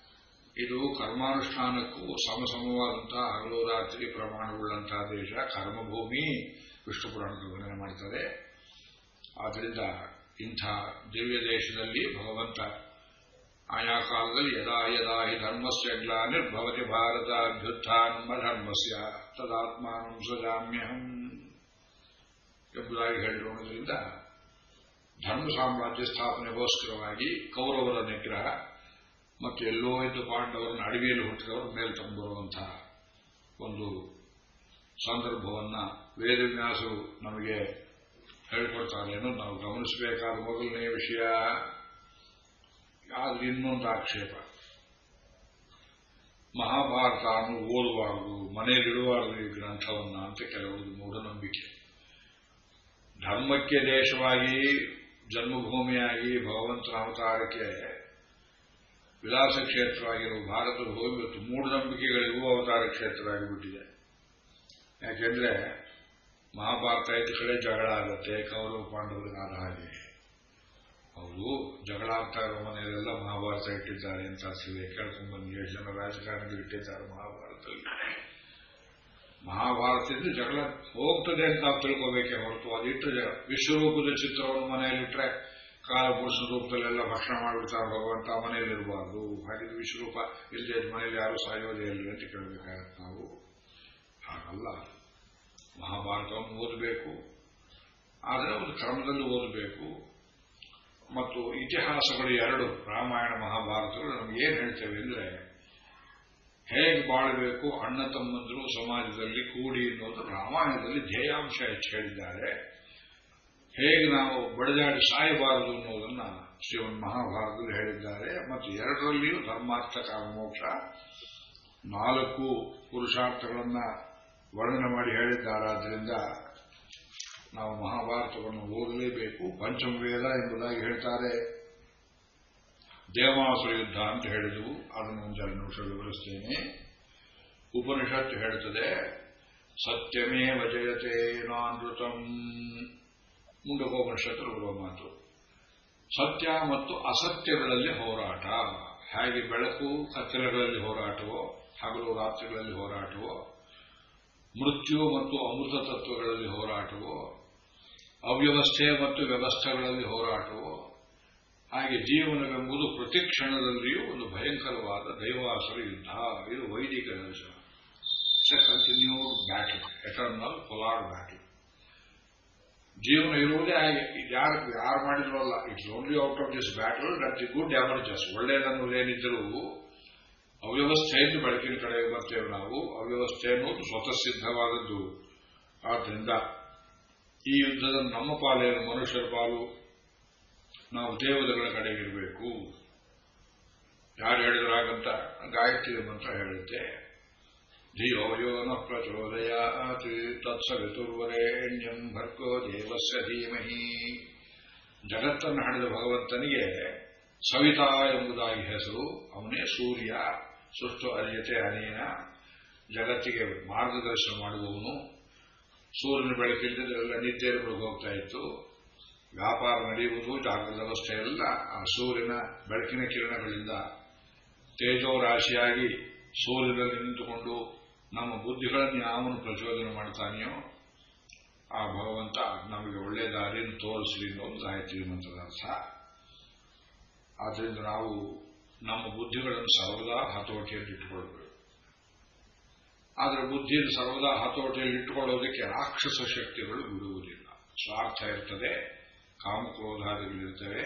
ಇದು ಕರ್ಮಾನುಷ್ಠಾನಕ್ಕೂ ಸಮಸಮವಾದಂತಹ ಹಗಲು ರಾತ್ರಿ ಪ್ರಮಾಣವುಳ್ಳಂತಹ ದೇಶ, ಕರ್ಮಭೂಮಿ. ವಿಷ್ಣು ಪುರಾಣಗಳು ವರ್ಣನೆ ಮಾಡ್ತಾರೆ. ಆದ್ದರಿಂದ ಇಂಥ ದಿವ್ಯ ದೇಶದಲ್ಲಿ ಭಗವಂತ ಆಯಾ ಕಾಲದಲ್ಲಿ ಯದಾ ಯದಾ ಹಿ ಧರ್ಮಸ್ಯ ಗ್ಲಾನಿರ್ಭವತಿ ಭಾರತ ಅಭ್ಯುತ್ಥಾನಂ ಧರ್ಮಸ್ಯ ತದಾತ್ಮಾನಂ ಸೃಜಾಮ್ಯಹಂ ಎಂಬುದಾಗಿ ಹೇಳಿರುವುದರಿಂದ ಧರ್ಮ ಸಾಮ್ರಾಜ್ಯ ಸ್ಥಾಪನೆಗೋಸ್ಕರವಾಗಿ ಕೌರವರ ನಿಗ್ರಹ ಮತ್ತು ಎಲ್ಲೋ ಇದ್ದು ಪಾಂಡವರನ್ನು ಅಡವಿಯಲ್ಲಿ ಹುಟ್ಟಿದವರು ಮೇಲೆ ತಂಬರುವಂತಹ ಒಂದು ಸಂದರ್ಭವನ್ನು ವೇದವ್ಯಾಸರು ನಮಗೆ ಹೇಳಿಕೊಡ್ತಾರೆ ಅನ್ನೋದು ನಾವು ಗಮನಿಸಬೇಕಾದ ಮೊದಲನೆಯ ವಿಷಯ. ಆದ್ರೆ ಇನ್ನೊಂದು ಆಕ್ಷೇಪ, ಮಹಾಭಾರತ ಅನ್ನು ಓದಬಾರದು, ಮನೆಯಲ್ಲಿಡಬಾರದು ಈ ಗ್ರಂಥವನ್ನ ಅಂತ ಕೆಲವೊಂದು ಮೂಢನಂಬಿಕೆ. ಧರ್ಮಕ್ಕೆ ದೇಶವಾಗಿ, ಜನ್ಮಭೂಮಿಯಾಗಿ, ಭಗವಂತನ ಅವತಾರಕ್ಕೆ ವಿಲಾಸ ಕ್ಷೇತ್ರವಾಗಿರುವ ಭಾರತದ ಹೋಗಿ ಇವತ್ತು ಮೂಢನಂಬಿಕೆಗಳಿಗೂ ಅವತಾರ ಕ್ಷೇತ್ರವಾಗಿಬಿಟ್ಟಿದೆ. ಯಾಕೆಂದ್ರೆ ಮಹಾಭಾರತ ಐದು ಕಡೆ ಜಗಳ ಆಗುತ್ತೆ, ಕೌರವ ಪಾಂಡವರಿಗಾದ ಹಾಗೆ. ಅವರು ಜಗಳ ಆಗ್ತಾ ಇರೋ ಮನೆಯಲ್ಲೆಲ್ಲ ಮಹಾಭಾರತ ಇಟ್ಟಿದ್ದಾರೆ ಅಂತ ಅರ್ಥವಿದೆ. ಕೇಳ್ಕೊಂಡ್ಬಂದು 7 ಜನ ರಾಜಕಾರಣಿಗಳು ಇಟ್ಟಿದ್ದಾರೆ ಮಹಾಭಾರತದಲ್ಲಿ. ಮಹಾಭಾರತದಿಂದ ಜಗಳ ಹೋಗ್ತದೆ ಅಂತ ನಾವು ತಿಳ್ಕೋಬೇಕೇ ಹೊರತು ಅದಿಟ್ಟರೆ ವಿಶ್ವರೂಪದ ಚಿತ್ರವನ್ನು ಮನೆಯಲ್ಲಿಟ್ಟರೆ ಕಾಲಪುರುಷ ರೂಪದಲ್ಲೆಲ್ಲ ಭಕ್ಷಣ ಮಾಡಿಬಿಡ್ತಾರೆ ಭಗವಂತ, ಮನೆಯಲ್ಲಿರಬಾರ್ದು. ಹಾಗಿದ್ರೆ ವಿಶ್ವರೂಪ ಇಲ್ಲದೆ ಮನೆಯಲ್ಲಿ ಯಾರು ಸಾಯೋದೇ ಇಲ್ಲ ಅಂತ ಕೇಳಬೇಕಾಗತ್ತೆ ನಾವು. ಹಾಗಲ್ಲ. ಮಹಾಭಾರತವನ್ನು ಓದಬೇಕು, ಆದರೆ ಒಂದು ಕ್ರಮದಲ್ಲಿ ಓದಬೇಕು. ಮತ್ತು ಇತಿಹಾಸಗಳು ಎರಡು, ರಾಮಾಯಣ ಮಹಾಭಾರತಗಳು ನಮ್ಗೆ ಏನ್ ಹೇಳ್ತೇವೆ ಅಂದ್ರೆ, ಹೇಗೆ ಬಾಳಬೇಕು ಅಣ್ಣ ತಮ್ಮಂದಿರು ಸಮಾಜದಲ್ಲಿ ಕೂಡಿ ಅನ್ನೋದು ರಾಮಾಯಣದಲ್ಲಿ ಧ್ಯೇಯಾಂಶ ಹೆಚ್ಚು ಹೇಳಿದ್ದಾರೆ. ಹೇಗೆ ನಾವು ಬಡಿದಾಡಿ ಸಾಯಬಾರದು ಅನ್ನೋದನ್ನ ಶ್ರೀಮನ್ ಮಹಾಭಾರತದಲ್ಲಿ ಹೇಳಿದ್ದಾರೆ. ಮತ್ತು ಎರಡರಲ್ಲಿಯೂ ಧರ್ಮಾರ್ಥ ಕಾಮ ಮೋಕ್ಷ 4 ಪುರುಷಾರ್ಥಗಳನ್ನ ವರ್ಣನೆ ಮಾಡಿ ಹೇಳಿದ್ದಾರಾದ್ರಿಂದ ನಾವು ಮಹಾಭಾರತವನ್ನು ಓದಲೇಬೇಕು. ಪಂಚಮವೇದ ಎಂಬುದಾಗಿ ಹೇಳ್ತಾರೆ. ದೇವಾಸುರ ಯುದ್ಧ ಅಂತ ಹೇಳಿದವು, ಅದನ್ನು ಒಂದು 2 ನಿಮಿಷ ವಿವರಿಸ್ತೇನೆ. ಉಪನಿಷತ್ತು ಹೇಳುತ್ತದೆ, ಸತ್ಯಮೇವ ಜಯತೆ ನಾನೃತಂ. ಮುಂಡಕೋಪನಿಷತ್ತು ಬರುವ ಮಾತು. ಸತ್ಯ ಮತ್ತು ಅಸತ್ಯಗಳಲ್ಲಿ ಹೋರಾಟ. ಹೇಗೆ ಬೆಳಕು ಕತ್ತಲೆಗಳಲ್ಲಿ ಹೋರಾಟವೋ, ಹಗಲು ರಾತ್ರಿಗಳಲ್ಲಿ ಹೋರಾಟವೋ, ಮೃತ್ಯು ಮತ್ತು ಅಮೃತ ತತ್ವಗಳಲ್ಲಿ ಹೋರಾಟವೋ, ಅವ್ಯವಸ್ಥೆ ಮತ್ತು ವ್ಯವಸ್ಥೆಗಳಲ್ಲಿ ಹೋರಾಟವೋ, ಹಾಗೆ ಜೀವನವೆಂಬುದು ಪ್ರತಿ ಕ್ಷಣದಲ್ಲಿಯೂ ಒಂದು ಭಯಂಕರವಾದ ದೈವಾಸುರ ಯುದ್ಧ. ಇದು ವೈದಿಕ ದರ್ಶನ. It's a continued battle, eternal polar battle. ಜೀವನ ಇರುವುದೇ ಹಾಗೆ. ಯಾರು ಮಾಡಿದ್ರು ಅಲ್ಲ. It's only out of this battle that the good emerges. ಒಳ್ಳೆಯದನ್ನುವುದೇನಿದ್ದರೂ ಅವ್ಯವಸ್ಥೆಯಿಂದ ಬೆಳಕಿನ ಕಡೆಗೆ ಬರ್ತೇವೆ ನಾವು. ಅವ್ಯವಸ್ಥೆ ಅನ್ನೋದು ಸ್ವತಃ ಸಿದ್ಧವಾದದ್ದು. ಆದ್ದರಿಂದ ಈ ಯುದ್ಧದ ನಮ್ಮ ಪಾಲೇನು, ಮನುಷ್ಯರ ಪಾಲು. ನಾವು ದೇವತೆಗಳ ಕಡೆಗಿರಬೇಕು. ಯಾರು ಹೇಳಿದ್ರಾಗಂತ ಗಾಯತ್ರಿ ಮಂತ್ರ ಹೇಳುತ್ತೆ. ಧಿಯೋ ಯೋ ನ ಪ್ರಚೋದಯಾತ್ ತತ್ಸವಿತುರ್ವರೆಣ್ಯಂ ಭರ್ಗೋ ದೇವಸ್ಯ ಧೀಮಹಿ. ಜಗತ್ತನ್ನು ಹಡೆದ ಭಗವಂತನಿಗೆ ಸವಿತಾ ಎಂಬುದಾಗಿ ಹೆಸರು. ಅವನೇ ಸೂರ್ಯ. ಸುಷ್ಟು ಅರ್ಯತೆ ಅನೇನ, ಜಗತ್ತಿಗೆ ಮಾರ್ಗದರ್ಶನ ಮಾಡುವವನು. ಸೂರ್ಯನ ಬೆಳಕಿಲ್ಲದೆಲ್ಲ ನಿದ್ದೆಯಲ್ಲಿ ಹೋಗ್ತಾ ಇತ್ತು. ವ್ಯಾಪಾರ ನಡೆಯುವುದು, ಜಾಗೃತ ವ್ಯವಸ್ಥೆ ಎಲ್ಲ ಆ ಸೂರ್ಯನ ಬೆಳಕಿನ ಕಿರಣಗಳಿಂದ ತೇಜೋರಾಶಿಯಾಗಿ ಸೂರ್ಯನಲ್ಲಿ ನಿಂತುಕೊಂಡು ನಮ್ಮ ಬುದ್ಧಿಗಳನ್ನು ಯಾವನು ಪ್ರಚೋದನೆ ಮಾಡ್ತಾನೆಯೋ ಆ ಭಗವಂತ ನಮಗೆ ಒಳ್ಳೆಯ ದಾರಿಯನ್ನು ತೋರಿಸಲಿ ಅನ್ನೋದು ಗಾಯತ್ರಿ ಮಂತ್ರದ ಅರ್ಥ. ಆದ್ದರಿಂದ ನಾವು ನಮ್ಮ ಬುದ್ಧಿಗಳನ್ನು ಸರ್ವದಾ ಹತೋಟಿಯಲ್ಲಿ ಇಟ್ಟುಕೊಳ್ಳಬೇಕು. ಆದರೆ ಬುದ್ಧಿಯನ್ನು ಸರ್ವದಾ ಹತೋಟಿಯಲ್ಲಿ ಇಟ್ಟುಕೊಳ್ಳೋದಕ್ಕೆ ರಾಕ್ಷಸ ಶಕ್ತಿಗಳು ಬಿಡುವುದಿಲ್ಲ. ಸ್ವಾರ್ಥ ಇರ್ತದೆ, ಕಾಮಕ್ರೋಧಾದಿಗಳಿರ್ತವೆ.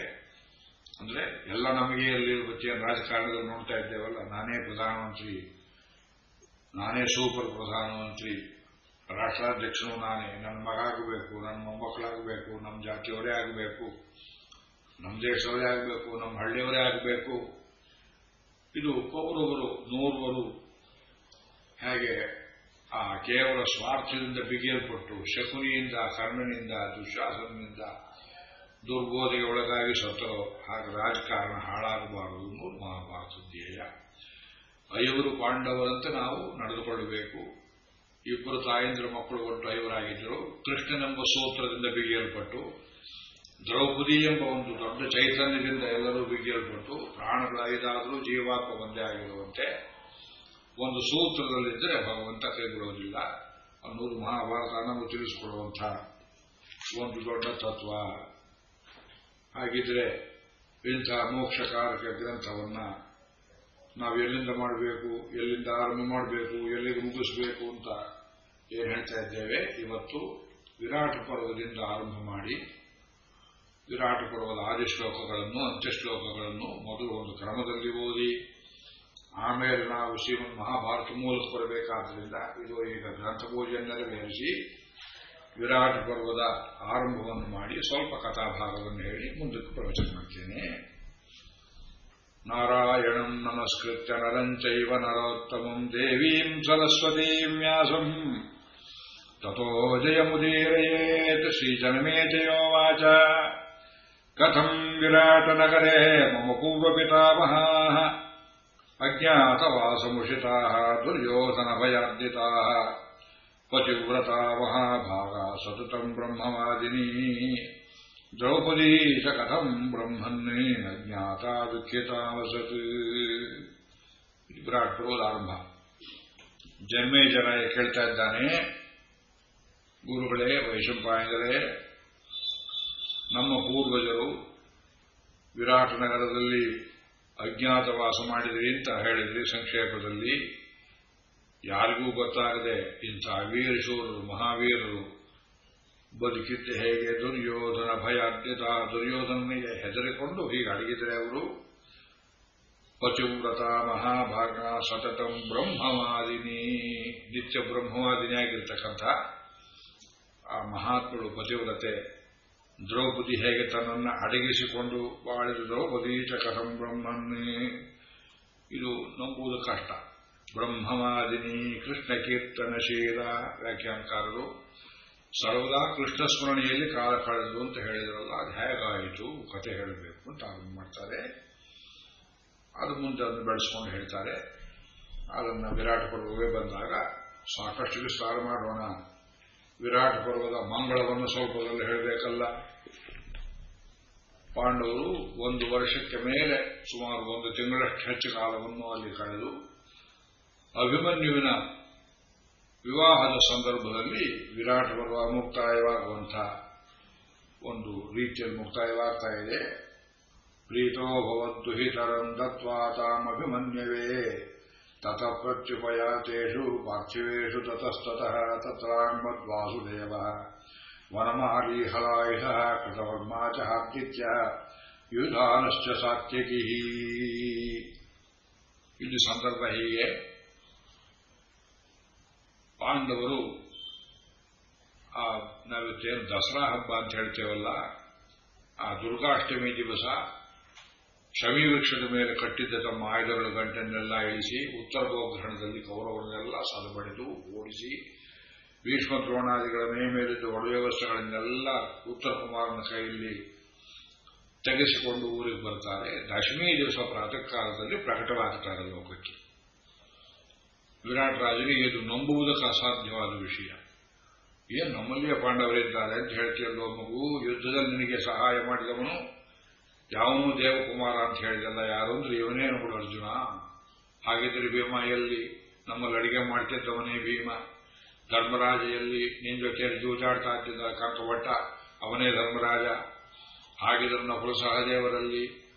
ಅಂದ್ರೆ ಎಲ್ಲ ನಮಗೆ ಎಲ್ಲಿರುತ್ತೆ. ರಾಜಕಾರಣದಲ್ಲಿ ನೋಡ್ತಾ ಇದ್ದೇವಲ್ಲ, ನಾನೇ ಪ್ರಧಾನಮಂತ್ರಿ, ನಾನೇ ಸೂಪರ್ ಪ್ರಧಾನಮಂತ್ರಿ, ರಾಷ್ಟ್ರಾಧ್ಯಕ್ಷನು ನಾನೇ, ನನ್ನ ಮಗ ಆಗಬೇಕು, ನನ್ನ ಮೊಮ್ಮಕ್ಕಳಾಗಬೇಕು, ನಮ್ಮ ಜಾತಿಯವರೇ ಆಗಬೇಕು, ನಮ್ಮ ದೇಶವರೇ ಆಗಬೇಕು, ನಮ್ಮ ಹಳ್ಳಿಯವರೇ ಆಗಬೇಕು. ಇದು ಕೌರವರು ನೂರ್ವರು ಹೇಗೆ ಆ ಕೇವಲ ಸ್ವಾರ್ಥದಿಂದ ಬಿಗಿಯಲ್ಪಟ್ಟು ಶಕುನಿಯಿಂದ, ಕರ್ಣನಿಂದ, ದುಶ್ಯಾಸನಿಂದ ದುರ್ಬೋಧೆಗೆ ಒಳಗಾಗಿ ಸತ್ತರೋ ಹಾಗೆ ರಾಜಕಾರಣ ಹಾಳಾಗಬಾರದು ಅನ್ನೋದು ಮಹಾಭಾರತ ಧ್ಯೇಯ. 5 ಪಾಂಡವರಂತೆ ನಾವು ನಡೆದುಕೊಳ್ಳಬೇಕು. 2 ತಾಯಂದ್ರ ಮಕ್ಕಳು ಒಟ್ಟು 5 ಕೃಷ್ಣನೆಂಬ ಸೂತ್ರದಿಂದ ಬಿಗಿಯಲ್ಪಟ್ಟು, ದ್ರೌಪದಿ ಎಂಬ ಒಂದು ದೊಡ್ಡ ಚೈತನ್ಯದಿಂದ ಎಲ್ಲರೂ ಬಿಗಿಯಲ್ಪಟ್ಟು, ಪ್ರಾಣಗಳ 5 ಜೀವಾತ್ಮ ಒಂದೇ ಆಗಿರುವಂತೆ ಒಂದು ಸೂತ್ರದಲ್ಲಿದ್ದರೆ ಭಗವಂತ ಕೈಬಿಡುವುದಿಲ್ಲ ಅನ್ನೋದು ಮಹಾಭಾರತ ನಮಗೆ ತಿಳಿಸಿಕೊಡುವಂತಹ ಒಂದು ದೊಡ್ಡ ತತ್ವ. ಹಾಗಿದ್ರೆ ಇಂಥ ಮೋಕ್ಷಕಾರಕ ಗ್ರಂಥವನ್ನ ನಾವು ಎಲ್ಲಿಂದ ಮಾಡಬೇಕು, ಎಲ್ಲಿಂದ ಆರಂಭ ಮಾಡಬೇಕು, ಎಲ್ಲಿಗೆ ಮುಗಿಸಬೇಕು ಅಂತ ಏನ್ ಹೇಳ್ತಾ ಇದ್ದೇವೆ. ಇವತ್ತು ವಿರಾಟ ಪರ್ವದಿಂದ ಆರಂಭ ಮಾಡಿ ವಿರಾಟ ಪರ್ವದ ಆದಿ ಶ್ಲೋಕಗಳನ್ನು, ಅಂತ್ಯಶ್ಲೋಕಗಳನ್ನು ಮೊದಲು ಒಂದು ಕ್ರಮದಲ್ಲಿ ಓದಿ ಆಮೇಲೆ ನಾವು ಶ್ರೀಮನ್ ಮಹಾಭಾರತ ಮೂಲಕ ಬರಬೇಕಾದ್ರಿಂದ ಇದು ಈಗ ಗ್ರಂಥ ಪೂಜೆಯನ್ನು ನೆರವೇರಿಸಿ ವಿರಾಟ ಪರ್ವದ ಆರಂಭವನ್ನು ಮಾಡಿ ಸ್ವಲ್ಪ ಕಥಾಭಾಗವನ್ನು ಹೇಳಿ ಮುಂದಕ್ಕೆ ಪ್ರವಚನ ಮಾಡ್ತೇನೆ. ನಾರಾಯಣಂ ನಮಸ್ಕೃತ್ಯ ನರಂ ಚೈವ ನರೋತ್ತಮಂ ದೇವೀಂ ಸರಸ್ವತೀಂ ವ್ಯಾಸಂ ತತೋ ಜಯಮುದೀರಯೇತ್. ಶ್ರೀಜನಮೇಜಯೋವಾಚ ಕಥಂ ವಿರಾಟನಗರೆ ಮಮ ಪೂರ್ವಪಿತಾಮಹಾಃ ಅಜ್ಞಾತವಾಸಮುಷಿತಾಃ ದುರ್ಯೋಧನಭಯಾರ್ದಿತಾಃ ಪತಿವ್ರತಾ ಮಹಾಭಾಗಾ ಸತತಂ ಬ್ರಹ್ಮವಾದಿನಿ ದ್ರೌಪದಿ ಚ ಕಥಂ ಬ್ರಹ್ಮನ್ನೇ ನ ಜ್ಞಾತಾ ದುಃಖಿತಾವಸತ್. ವಿರಾಟ್ ಪರ್ವದ ಆರಂಭ. ಜನ್ಮೇಜಯ ಕೇಳ್ತಾ ಇದ್ದಾನೆ, ಗುರುಗಳೇ, ವೈಶಂಪಾಯನರೇ, ನಮ್ಮ ಪೂರ್ವಜರು ವಿರಾಟ ನಗರದಲ್ಲಿ ಅಜ್ಞಾತವಾಸ ಮಾಡಿದ್ರಿ ಅಂತ ಹೇಳಿದ್ರಿ ಸಂಕ್ಷೇಪದಲ್ಲಿ. ಯಾರಿಗೂ ಗೊತ್ತಾಗದೆ ಇಂಥ ವೀರಶೂರರು ಮಹಾವೀರರು ಬದುಕಿದ್ದ ಹೇಗೆ ದುರ್ಯೋಧನ ಭಯ ಅದ್ಯತ ದುರ್ಯೋಧನಿಗೆ ಹೆದರಿಕೊಂಡು ಹೀಗೆ ಅಡಗಿದ್ರೆ ಅವರು ಪತಿವ್ರತ ಮಹಾಭಾಗ ಸತತಂ ಬ್ರಹ್ಮವಾದಿನಿ ನಿತ್ಯ ಬ್ರಹ್ಮವಾದಿನಿಯಾಗಿರ್ತಕ್ಕಂಥ ಆ ಮಹಾತ್ಮಳು ಪತಿವ್ರತೆ ದ್ರೌಪದಿ ಹೇಗೆ ತನ್ನನ್ನು ಅಡಗಿಸಿಕೊಂಡು ಬಾಳಿದ ದ್ರೌಪದಿ ಚ ಕಥಂ ಬ್ರಹ್ಮನ್ನೇ ಇದು ನಂಬುವುದು ಕಷ್ಟ. ಬ್ರಹ್ಮವಾದಿನಿ ಕೃಷ್ಣ ಕೀರ್ತನಶೀಲ ವ್ಯಾಖ್ಯಾನಕಾರರು ಸರ್ವದಾ ಕೃಷ್ಣ ಸ್ಮರಣೆಯಲ್ಲಿ ಕಾಲ ಕಳೆದು ಅಂತ ಹೇಳಿದ್ರಲ್ಲ, ಅದು ಹೇಗಾಯಿತು ಕಥೆ ಹೇಳಬೇಕು ಅಂತ ಆರಂಭ ಮಾಡ್ತಾರೆ. ಅದು ಮುಂದೆ ಅದನ್ನು ಬೆಳೆಸ್ಕೊಂಡು ಹೇಳ್ತಾರೆ. ಅದನ್ನು ವಿರಾಟ ಪರ್ವವೇ ಬಂದಾಗ ಸಾಕಷ್ಟು ವಿಸ್ತಾರ ಮಾಡೋಣ. ವಿರಾಟ ಪರ್ವದ ಮಂಗಳವನ್ನು ಸ್ವಲ್ಪದಲ್ಲಿ ಹೇಳಬೇಕಲ್ಲ. ಪಾಂಡವರು 1 ವರ್ಷಕ್ಕೆ ಮೇಲೆ ಸುಮಾರು 1 ತಿಂಗಳಷ್ಟು ಹೆಚ್ಚು ಕಾಲವನ್ನು ಅಲ್ಲಿ ಕಳೆದು ಅಭಿಮನ್ಯುವಿನ ವಿವಾಹದ ಸಂದರ್ಭದಲ್ಲಿ ವಿರಾಟ ಪರ್ವ ಮುಕ್ತಾಯವಾಗುವಂಥ ಒಂದು ರೀತಿಯಲ್ಲಿ ಮುಕ್ತಾಯವಾಗ್ತಾ ಇದೆ. ಪ್ರೀತೋ ಭವದ್ದುಹಿತರಂ ದತ್ವಾ ತಾಮಭಿಮನ್ಯವೇ ತತಃ ಪ್ರತ್ಯುಪಯಾತೇಷು ಪಾರ್ಥಿವೇಷು ತತಸ್ತತಃ ತತ್ರಾಂಗದ್ವಾಸುದೇವ ವನಮಾಲೀಹಲಾಯುಧಃ ಕೃತವರ್ಮಾ ಚ ಹಾರ್ದಿತ್ಯ ಯುಧಾನಶ್ಚ ಸಾತ್ಯಕಿಃ. ಇಲ್ಲಿ ಸಂದರ್ಭ ಹೀಗೆ. ಪಾಂಡವರು ನಾವಿತ್ತೇನು ದಸರಾ ಹಬ್ಬ ಅಂತ ಹೇಳ್ತೇವಲ್ಲ, ಆ ದುರ್ಗಾಷ್ಟಮಿ ದಿವಸ ಶಮಿ ವೃಕ್ಷದ ಮೇಲೆ ಕಟ್ಟಿದ್ದ ತಮ್ಮ ಆಯುಧಗಳ ಗಂಟನ್ನೆಲ್ಲ ಇಳಿಸಿ ಉತ್ತರ ಗೋಗ್ರಹಣದಲ್ಲಿ ಕೌರವರನ್ನೆಲ್ಲ ಸದಬಡಿದು ಓಡಿಸಿ ಭೀಷ್ಮ ದ್ರೋಣಾದಿಗಳ ಮೇಲಿದ್ದ ಒಡವೆ ವಸ್ತ್ರಗಳನ್ನೆಲ್ಲ ಉತ್ತರ ಕುಮಾರನ ಕೈಯಲ್ಲಿ ತೆಗೆಸಿಕೊಂಡು ಊರಿಗೆ ಬರ್ತಾರೆ. ದಶಮಿ ದಿವಸ ಪ್ರಾತಃ ಕಾಲದಲ್ಲಿ ಪ್ರಕಟವಾಗುತ್ತಾರೆ ಲೋಕಕ್ಕೆ. ವಿರಾಟ್ ರಾಜನಿಗೆ ಇದು ನಂಬುವುದಕ್ಕೆ ಅಸಾಧ್ಯವಾದ ವಿಷಯ. ಏನು ನಮ್ಮಲ್ಲಿಯೇ ಪಾಂಡವರಿದ್ದಾರೆ ಅಂತ ಹೇಳ್ತೀಯಲ್ಲೋ ಮಗು, ಯುದ್ಧದಲ್ಲಿ ನಿನಗೆ ಸಹಾಯ ಮಾಡಿದವನು ಯಾವನೂ ದೇವಕುಮಾರ ಅಂತ ಹೇಳಿದಲ್ಲ, ಯಾರು ಅಂದ್ರೆ ಇವನೇ ನೋಡು ಅರ್ಜುನ. ಹಾಗಿದ್ರೆ ಭೀಮ ಎಲ್ಲಿ? ನಮ್ಮಲ್ಲಿ ಅಡಿಗೆ ಮಾಡ್ತಿದ್ದವನೇ ಭೀಮ. ಧರ್ಮರಾಜ ಎಲ್ಲಿ? ನಿನ್ ಜೊತೆಯಲ್ಲಿ ಜೂಜಾಡ್ತಾ ಇದ್ದಿದ್ದ ಕಂಕವಟ್ಟ, ಅವನೇ ಧರ್ಮರಾಜ. ಹಾಗಿದ್ರೆ ನಕುಲ ಸಹದೇವರಲ್ಲಿ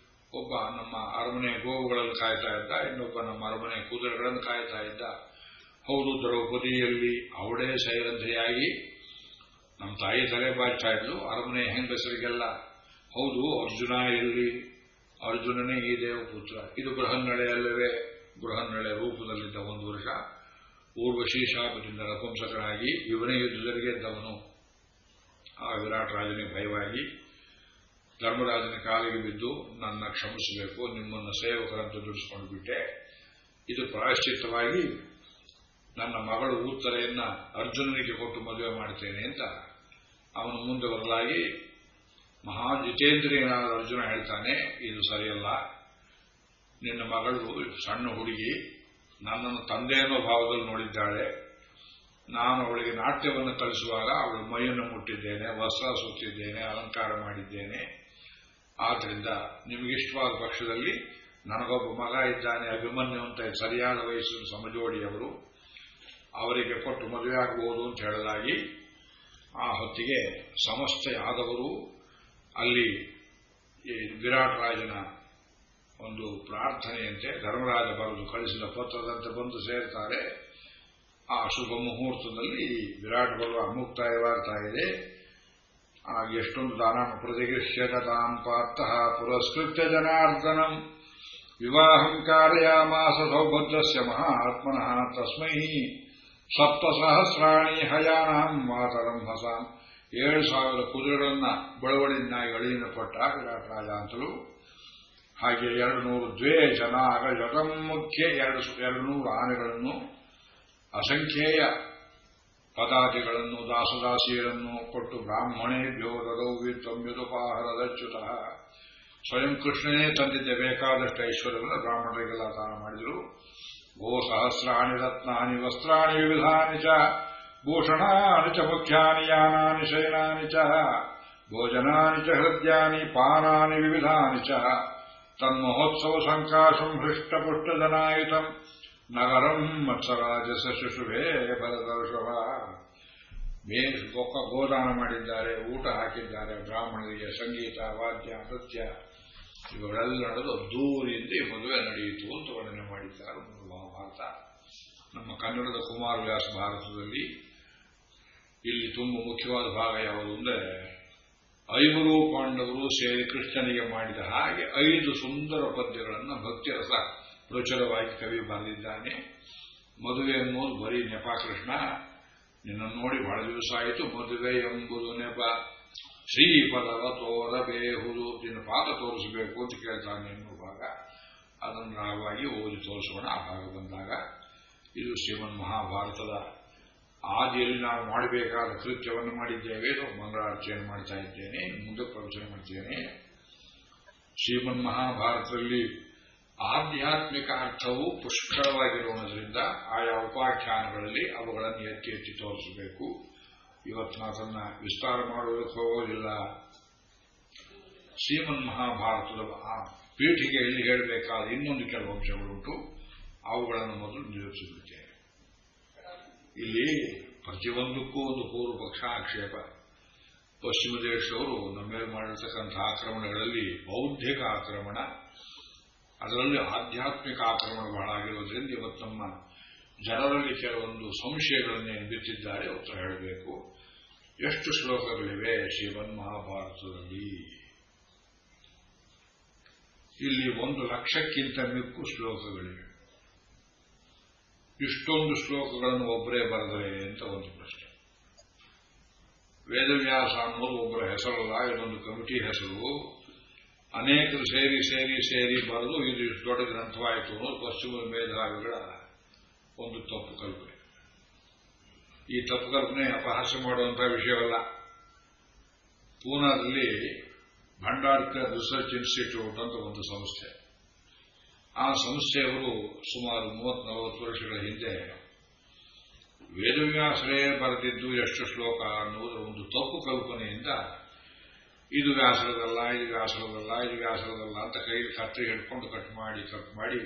ಒಬ್ಬ ನಮ್ಮ ಅರಮನೆ ಗೋವುಗಳನ್ನು ಕಾಯ್ತಾ ಇದ್ದ, ಇನ್ನೊಬ್ಬ ನಮ್ಮ ಅರಮನೆ ಕುದುರೆಗಳನ್ನು ಕಾಯ್ತಾ ಇದ್ದ. ಹೌದು, ದ್ರೌಪದಿಯಲ್ಲಿ ಅವಳೇ ಸೈರಂಧ್ರಿಯಾಗಿ ನಮ್ಮ ತಾಯಿ ತಲೆ ಬಾಚ್ತಾ ಇದ್ಲು ಅರಮನೆ ಹೆಂಗಸರಿಗೆಲ್ಲ. ಹೌದು, ಅರ್ಜುನ ಎಲ್ಲಿ? ಅರ್ಜುನನೇ ಈ ದೇವಪುತ್ರ. ಇದು ಬೃಹನ್ನಳೆ ಅಲ್ಲವೇ? ಬೃಹನ್ನಳೆ ರೂಪದಲ್ಲಿದ್ದ 1 ವರ್ಷ ಊರ್ವಶಿ ಶಾಪದಿಂದ ನಪುಂಸಕನಾಗಿ ಇವನೇ ಯುದ್ಧದಲ್ಲಿ ಗೆದ್ದವನು. ಆ ವಿರಾಟ್ ರಾಜನಿಗೆ ಭಯವಾಗಿ ಧರ್ಮರಾಜನ ಕಾಲಿಗೆ ಬಿದ್ದು ನನ್ನ ಕ್ಷಮಿಸಬೇಕು, ನಿಮ್ಮನ್ನು ಸೇವಕರಂತೆ ದುಡಿಸಿಕೊಂಡು ಬಿಟ್ಟೆ. ಇದು ಪ್ರಾಯಶ್ಚಿತ್ತವಾಗಿ ನನ್ನ ಮಗಳು ಉತ್ತರೆಯನ್ನ ಅರ್ಜುನನಿಗೆ ಕೊಟ್ಟು ಮದುವೆ ಮಾಡ್ತೇನೆ ಅಂತ ಅವನು ಮುಂದೆ ಬರಲಾಗಿ ಮಹಾ ಜಿತೇಂದ್ರಿಯನಾದ ಅರ್ಜುನ ಹೇಳ್ತಾನೆ, ಇದು ಸರಿಯಲ್ಲ. ನಿನ್ನ ಮಗಳು ಸಣ್ಣ ಹುಡುಗಿ, ನನ್ನನ್ನು ತಂದೆ ಅನ್ನೋ ಭಾವದಲ್ಲಿ ನೋಡಿದ್ದಾಳೆ. ನಾನು ಅವಳಿಗೆ ನಾಟ್ಯವನ್ನು ಕಲಿಸುವಾಗ ಅವಳ ಮೈಯನ್ನು ಮುಟ್ಟಿದ್ದೇನೆ, ವಸ್ತ್ರ ಸುತ್ತಿದ್ದೇನೆ, ಅಲಂಕಾರ ಮಾಡಿದ್ದೇನೆ. ಆದ್ದರಿಂದ ನಿಮಗಿಷ್ಟವಾದ ಪಕ್ಷದಲ್ಲಿ ನನಗೊಬ್ಬ ಮಗ ಇದ್ದಾನೆ ಅಭಿಮನ್ಯು ಅಂತ, ಸರಿಯಾದ ವಯಸ್ಸಿನ ಸಮಜೋಡಿಯವರು, ಅವರಿಗೆ ಕೊಟ್ಟು ಮದುವೆ ಆಗಬಹುದು ಅಂತ ಹೇಳಲಾಗಿ ಆ ಹೊತ್ತಿಗೆ ಸಮಸ್ತ ಯಾದವರು ಅಲ್ಲಿ ವಿರಾಟ್ ರಾಜನ ಒಂದು ಪ್ರಾರ್ಥನೆಯಂತೆ ಧರ್ಮರಾಜ ಬರೆದು ಕಳಿಸಿದ ಪತ್ರದಂತೆ ಬಂದು ಸೇರ್ತಾರೆ. ಆ ಶುಭ ಮುಹೂರ್ತದಲ್ಲಿ ವಿರಾಟ್ ಪರ್ವ ಮುಕ್ತಾಯವಾಗ್ತಾ ಇದೆ. ಎಷ್ಟೊಂದು ದಾನಾಮ ಪ್ರತಿಗೃಹ್ಯತ ತಾಂ ಪಾರ್ಥಃ ಪುರಸ್ಕೃತ್ಯ ಜನಾರ್ದನಂ ವಿವಾಹಂ ಕಾರಯಾಮಾಸ ಸೌಭದ್ರಸ್ಯ ಮಹಾತ್ಮನಃ ತಸ್ಮೈ 7,000 ಹಯಾನಾಂ ಮಾತರಂ ಹಸಾಂ. 7,000 ಕುದುರೆಗಳನ್ನ ಬಳವಳಿನ ಗಳಿಯನ್ನು ಕೊಟ್ಟ ವಿರಾಟ್ ರಾಜ ಅಂತಲೂ. ಹಾಗೆ 200 ದ್ವೇಷ ನಾಗ ಜಗಂ ಮುಖ್ಯ 200 ಆನೆಗಳನ್ನು, ಅಸಂಖ್ಯೇಯ ಪದಾತಿಗಳನ್ನು, ದಾಸದಾಸಿಯರನ್ನು ಕೊಟ್ಟು ಬ್ರಾಹ್ಮಣೇಭ್ಯೋ ದದೌ ವಿತ್ವಮ್ಯುದುಪಾಹರದಚ್ಯುತಃ. ಸ್ವಯಂ ಕೃಷ್ಣನೇ ತಂದಿದ್ದ ಬೇಕಾದಷ್ಟು ಐಶ್ವರ್ಯವನ್ನು ಬ್ರಾಹ್ಮಣರಿಗೆಲ್ಲ ದಾನ ಮಾಡಿದರು. ಗೋಸಹಸ್ರಾಣಿ ರತ್ನಾನಿ ವಸ್ತ್ರಾಣಿ ವಿವಿಧಾನಿ ಚ ಭೂಷಣಾನಿ ಚ ಮುಖ್ಯಾನಿ ಯಾನಾನಿ ಶಯನಾನಿ ಚ ಭೋಜನಾನಿ ಚ ಹೃದ್ಯಾನಿ ಪಾನಾನಿ ವಿವಿಧಾನಿ ಚ ತನ್ಮಹೋತ್ಸವ ಸಂಕಾಶಂ ಹೃಷ್ಟಪುಷ್ಟಜನಾಯುತಂ ನಗರಂ ಮತ್ಸರಾಜಸ ಶಿಶುಭೇ ಭರತರ್ಷಭ. ಗೋದಾನ ಮಾಡಿದ್ದಾರೆ, ಊಟ ಹಾಕಿದ್ದಾರೆ ಬ್ರಾಹ್ಮಣರಿಗೆ. ಸಂಗೀತ, ವಾದ್ಯ, ನೃತ್ಯ ಇವುಗಳೆಲ್ಲ ನಡೆದು ಅದ್ದೂರಿಯಿಂದ ಮದುವೆ ನಡೆಯಿತು ಅಂತ ವರ್ಣನೆ ಮಾಡಿದ್ದಾರೆ ಮಹಾಭಾರತ. ನಮ್ಮ ಕನ್ನಡದ ಕುಮಾರವ್ಯಾಸ ಭಾರತದಲ್ಲಿ ಇಲ್ಲಿ ತುಂಬ ಮುಖ್ಯವಾದ ಭಾಗ ಯಾವುದು ಅಂದರೆ 5 ಪಾಂಡವರು ಸೇರಿ ಕೃಷ್ಣನಿಗೆ ಮಾಡಿದ ಹಾಗೆ 5 ಸುಂದರ ಪದ್ಯಗಳನ್ನು ಭಕ್ತಿರಸ ಪ್ರಚುರವಾಗಿ ಕವಿ ಬರೆದಿದ್ದಾನೆ. ಮದುವೆ ಅನ್ನೋದು ಬರೀ ನೆಪ. ಕೃಷ್ಣ ನಿನ್ನನ್ನು ನೋಡಿ ಬಹಳ ದಿವಸ ಆಯಿತು, ಮದುವೆ ಎಂಬುದು ನೆಪ, ಶ್ರೀಪದವ ತೋರಬೇಹುದು, ನಿನ್ನ ಪಾದ ತೋರಿಸಬೇಕು ಅಂತ ಕೇಳ್ತಾನೆ ಎನ್ನುವ ಭಾಗ. ಅದನ್ನು ರಾಗವಾಗಿ ಓದಿ ತೋರಿಸೋಣ. ಆ ಭಾಗ ಬಂದಾಗ ಇದು ಶ್ರೀಮನ್ ಮಹಾಭಾರತದ ಆದಿಯಲ್ಲಿ ನಾವು ಮಾಡಬೇಕಾದ ಕೃತ್ಯವನ್ನು ಮಾಡಿದ್ದೇವೆ. ಮಂಗಳಾರ್ಚನೆ ಮಾಡ್ತಾ ಇದ್ದೇನೆ, ಮುಂದೆ ಪ್ರವಚನ ಮಾಡ್ತೇನೆ. ಶ್ರೀಮನ್ ಮಹಾಭಾರತದಲ್ಲಿ ಆಧ್ಯಾತ್ಮಿಕ ಅರ್ಥವು ಪುಷ್ಕಳವಾಗಿರುವುದರಿಂದ ಆಯಾ ಉಪಾಖ್ಯಾನಗಳಲ್ಲಿ ಅವುಗಳನ್ನು ಎತ್ತಿ ಎತ್ತಿ ತೋರಿಸಬೇಕು. ಇವತ್ತು ಅದನ್ನು ವಿಸ್ತಾರ ಮಾಡುವುದಕ್ಕೆ ಹೋಗೋದಿಲ್ಲ. ಶ್ರೀಮನ್ ಮಹಾಭಾರತದ ಆ ಪೀಠಿಗೆಯಲ್ಲಿ ಹೇಳಬೇಕಾದ ಇನ್ನೊಂದು ಕೆಲವು ಅಂಶಗಳುಂಟು, ಅವುಗಳನ್ನು ಮೊದಲು ನಿರೂಪಿಸಿಬಿಡ್ತೇನೆ. ಇಲ್ಲಿ ಪ್ರತಿಯೊಂದಕ್ಕೂ ಒಂದು ಪೂರ್ವ ಪಕ್ಷ ಆಕ್ಷೇಪ. ಪಶ್ಚಿಮ ದೇಶದವರು ನಮ್ಮ ಮೇಲೆ ಮಾಡಿರ್ತಕ್ಕಂಥ ಆಕ್ರಮಣಗಳಲ್ಲಿ ಬೌದ್ಧಿಕ ಆಕ್ರಮಣ, ಅದರಲ್ಲಿ ಆಧ್ಯಾತ್ಮಿಕ ಆಕ್ರಮಣ ಬಹಳ ಆಗಿರುವುದರಿಂದ ಇವತ್ತು ನಮ್ಮ ಜನರಲ್ಲಿ ಕೆಲವೊಂದು ಸಂಶಯಗಳನ್ನೇನು ಬಿತ್ತಿದ್ದಾರೆ, ಉತ್ತರ ಹೇಳಬೇಕು. ಎಷ್ಟು ಶ್ಲೋಕಗಳಿವೆ ಶ್ರೀಮನ್ ಮಹಾಭಾರತದಲ್ಲಿ? ಇಲ್ಲಿ 1,00,000ಕ್ಕಿಂತ ಮಿಕ್ಕು ಶ್ಲೋಕಗಳಿವೆ. ಇಷ್ಟೊಂದು ಶ್ಲೋಕಗಳನ್ನು ಒಬ್ಬರೇ ಬರೆದರೆ ಅಂತ ಒಂದು ಪ್ರಶ್ನೆ. ವೇದವ್ಯಾಸ ಅನ್ನೋದು ಒಬ್ಬರ ಹೆಸರಲ್ಲ, ಇದೊಂದು ಕಮಿಟಿ ಹೆಸರು. ಅನೇಕರು ಸೇರಿ ಸೇರಿ ಸೇರಿ ಬರೆದು ಇದು ಇಷ್ಟು ದೊಡ್ಡ ಗ್ರಂಥವಾಯಿತು ಅನ್ನೋದು ಪಶ್ಚಿಮದ ಮೇಧಾವಿಗಳ ಒಂದು ತಪ್ಪು ಕಲ್ಪನೆ. ಈ ತಪ್ಪು ಕಲ್ಪನೆ ಅಪಹಾಸ್ಯ ಮಾಡುವಂತಹ ವಿಷಯವಲ್ಲ. ಪೂನಾದಲ್ಲಿ ಭಂಡಾರ್ಕರ್ ರಿಸರ್ಚ್ ಇನ್ಸ್ಟಿಟ್ಯೂಟ್ ಅಂತ ಒಂದು ಸಂಸ್ಥೆ. ಆ ಸಂಸ್ಥೆಯವರು ಸುಮಾರು 30-40 ವರ್ಷಗಳ ಹಿಂದೆ ವೇದವ್ಯಾಸರೇ ಬರೆದಿದ್ದು ಎಷ್ಟು ಶ್ಲೋಕ ಅನ್ನುವುದರ ಒಂದು ತಪ್ಪು ಕಲ್ಪನೆಯಿಂದ ಇದು ವ್ಯಾಸರದಲ್ಲ, ಇದು ವ್ಯಾಸರದಲ್ಲ, ಇದು ವ್ಯಾಸರದಲ್ಲ ಅಂತ ಕೈಲಿ ಕತ್ತಿ ಹಿಡ್ಕೊಂಡು ಕಟ್ ಮಾಡಿ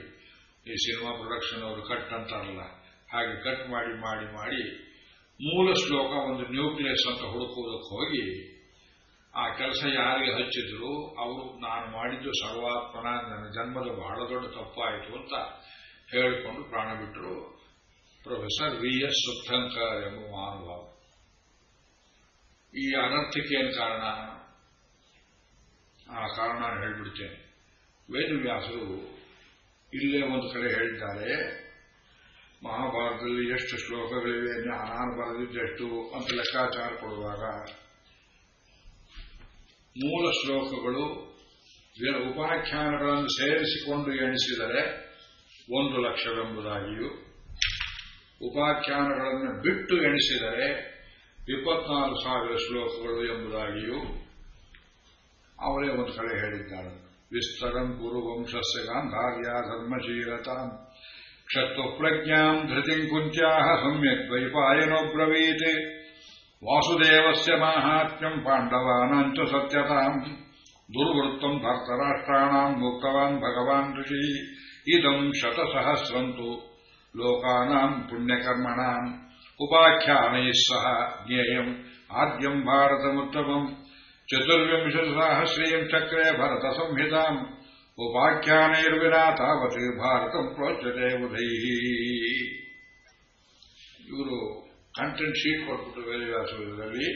ಈ ಸಿನಿಮಾ ಪ್ರೊಡಕ್ಷನ್ ಅವರು ಕಟ್ ಅಂತಾರಲ್ಲ ಹಾಗೆ ಕಟ್ ಮಾಡಿ ಮೂಲ ಶ್ಲೋಕ ಒಂದು ನ್ಯೂಕ್ಲಿಯಸ್ ಅಂತ ಹುಡುಕುವುದಕ್ಕೆ ಹೋಗಿ ಆ ಕೆಲಸ ಯಾರಿಗೆ ಹಚ್ಚಿದ್ರು ಅವರು ನಾನು ಮಾಡಿದ್ದು ಸರ್ವಾತ್ಮನ, ನನ್ನ ಜನ್ಮದ ಬಹಳ ದೊಡ್ಡ ತಪ್ಪಾಯಿತು ಅಂತ ಹೇಳಿಕೊಂಡು ಪ್ರಾಣ ಬಿಟ್ಟರು. Professor V.S. ಸುಬ್ಧಂಕರ್ ಎಂಬ ಮಹಾನುಭಾವ. ಈ ಅನರ್ಥಕ್ಕೆ ಏನು ಕಾರಣ? ಆ ಕಾರಣ ನಾನು ಹೇಳಿಬಿಡ್ತೇನೆ. ವೇದವ್ಯಾಸರು ಇಲ್ಲೇ ಒಂದು ಕಡೆ ಹೇಳಿದ್ದಾರೆ, ಮಹಾಭಾರತದಲ್ಲಿ ಎಷ್ಟು ಶ್ಲೋಕಗಳಿವೆ, ನಾನು ಬರೆದಿದ್ದೆಷ್ಟು ಅಂತ ಲೆಕ್ಕಾಚಾರ ಕೊಡುವಾಗ ಮೂಲ ಶ್ಲೋಕಗಳು ಉಪಾಖ್ಯಾನಗಳನ್ನು ಸೇರಿಸಿಕೊಂಡು ಎಣಿಸಿದರೆ 1,00,000 ಉಪಾಖ್ಯಾನಗಳನ್ನು ಬಿಟ್ಟು ಎಣಿಸಿದರೆ 24,000 ಶ್ಲೋಕಗಳು ಎಂಬುದಾಗಿಯೂ ಅವರೇ ಒಂದು ಕಡೆ ಹೇಳಿದ್ದಾರೆ. ವಿಸ್ತರಂ ಕುರುವಂಶಸ್ಯ ಗಾಂಧಾರ್ಯ ಧರ್ಮಶೀಲತಾಂ ಕ್ಷತ್ವ ಪ್ರಜ್ಞಾಂ ಧೃತಿಂ ಕುಂತ್ಯಾಹ ಸಮ್ಯಕ್ ದ್ವೈಪಾಯನೋಬ್ರವೀತ್ ವಾಸುದೇವಸ್ಯ ಮಾಹಾತ್ಮ್ಯಂ ಪಾಂಡವಾನಾಂಚ ಸತ್ಯತಾಂ ದುರ್ವೃತ್ತಂ ಧರ್ತರಾಷ್ಟ್ರಾಣಾಂ ಮುಕ್ತವಾನ್ ಭಗವಾನ್ ಋಷಿ ಇದಂ ಶತಸಹಸ್ರಂತು ಲೋಕಾನಾಂ ಪುಣ್ಯಕರ್ಮಣಾಂ ಉಪಾಖ್ಯಾನೈಃ ಸಹ ಜ್ಞೇಯಂ ಆದ್ಯಂ ಭಾರತಮುತ್ತಮಂ 24,000 ಚಕ್ರೇ ಭರತ ಸಂಹಿತಾಂ ಉಪಾಖ್ಯಾನೈರ್ವಿನಾ ತಾವತ್ ಭಾರತಂ ಪ್ರೋಚ್ಯತೆ ಬುಧೈಃ. ಇವರು ಕಂಟೆಂಟ್ ಶೀಟ್ ಕೊಟ್ಬಿಟ್ಟು ವೇದವ್ಯಾಸದಲ್ಲಿ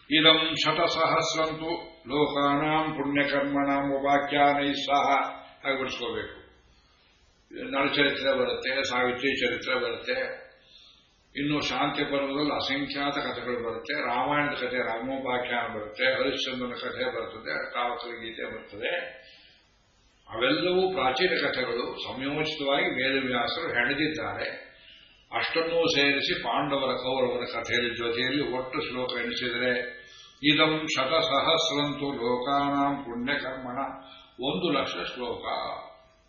ಇದಂ ಶತಸಹಸ್ರಂತು ಲೋಕಾನಾಂ ಪುಣ್ಯಕರ್ಮಣಾಂ ಉಪಾಖ್ಯಾನೈಃ ಸಹ ಹಾಗೆ ಬಿಡಿಸ್ಕೋಬೇಕು. ನಳಚರಿತ್ರೆ ಬರುತ್ತೆ, ಸಾವಿತ್ರಿ ಚರಿತ್ರೆ ಬರುತ್ತೆ, ಇನ್ನು ಶಾಂತಿ ಪರ್ವದಲ್ಲಿ ಅಸಂಖ್ಯಾತ ಕಥೆಗಳು ಬರುತ್ತೆ, ರಾಮಾಯಣದ ಕಥೆ ರಾಮೋಪಾಖ್ಯಾನ ಬರುತ್ತೆ, ಹರಿಶ್ಚಂದ್ರನ ಕಥೆ ಬರುತ್ತದೆ, ಕಾವಕರ ಗೀತೆ ಬರ್ತದೆ. ಅವೆಲ್ಲವೂ ಪ್ರಾಚೀನ ಕಥೆಗಳು ಸಂಯೋಜಿತವಾಗಿ ವೇದವ್ಯಾಸರು ಹೆಣೆದಿದ್ದಾರೆ. ಅಷ್ಟನ್ನೂ ಸೇರಿಸಿ ಪಾಂಡವರ ಕೌರವರ ಕಥೆಯ ಜೊತೆಯಲ್ಲಿ ಒಟ್ಟು ಶ್ಲೋಕ ಎಣಿಸಿದರೆ ಇದಂ ಶತಸಹಸ್ರಂತು ಲೋಕಾನಾಂ ಪುಣ್ಯಕರ್ಮಣ 1,00,000 ಶ್ಲೋಕ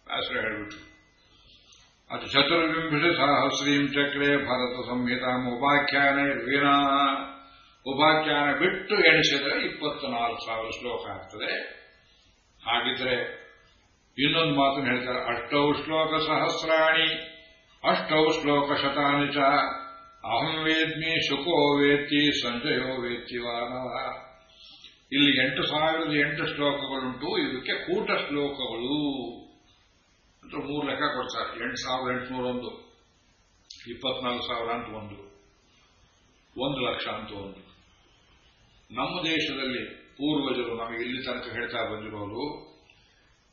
ವ್ಯಾಸರು ಹೇಳಿಬಿಟ್ರು. ಅದು 24,000 ಚಕ್ರೇ ಭರತ ಸಂಹಿತಾಂ ಉಪಾಖ್ಯಾನೈರ್ವಿನಾ ಉಪಾಖ್ಯಾನ ಬಿಟ್ಟು ಎಣಿಸಿದರೆ 24,000 ಶ್ಲೋಕ ಆಗ್ತದೆ. ಹಾಗಿದ್ರೆ ಇನ್ನೊಂದು ಮಾತನ್ನು ಹೇಳ್ತಾರೆ, 8 ಶ್ಲೋಕ ಸಹಸ್ರಾಣಿ 8 ಶ್ಲೋಕ ಶತಾನಿ ಚ ಅಹಂ ವೇದ್ಮಿ ಶುಕೋ ವೇತ್ತಿ ಸಂಜಯೋ ವೇತ್ತಿ ವಾನವ. ಇಲ್ಲಿ 8,008 ಶ್ಲೋಕಗಳುಂಟು, ಇದಕ್ಕೆ ಕೂಟ ಶ್ಲೋಕಗಳು ಅಂತ 3 ಲೆಕ್ಕ ಕೊಡ್ತಾರೆ. 8,801 24,000 ಅಂತ ಒಂದು, 1,00,000 ಅಂತ ಒಂದು. ನಮ್ಮ ದೇಶದಲ್ಲಿ ಪೂರ್ವಜರು ನಮಗೆ ಇಲ್ಲಿ ತನಕ ಹೇಳ್ತಾ ಬಂದಿರೋದು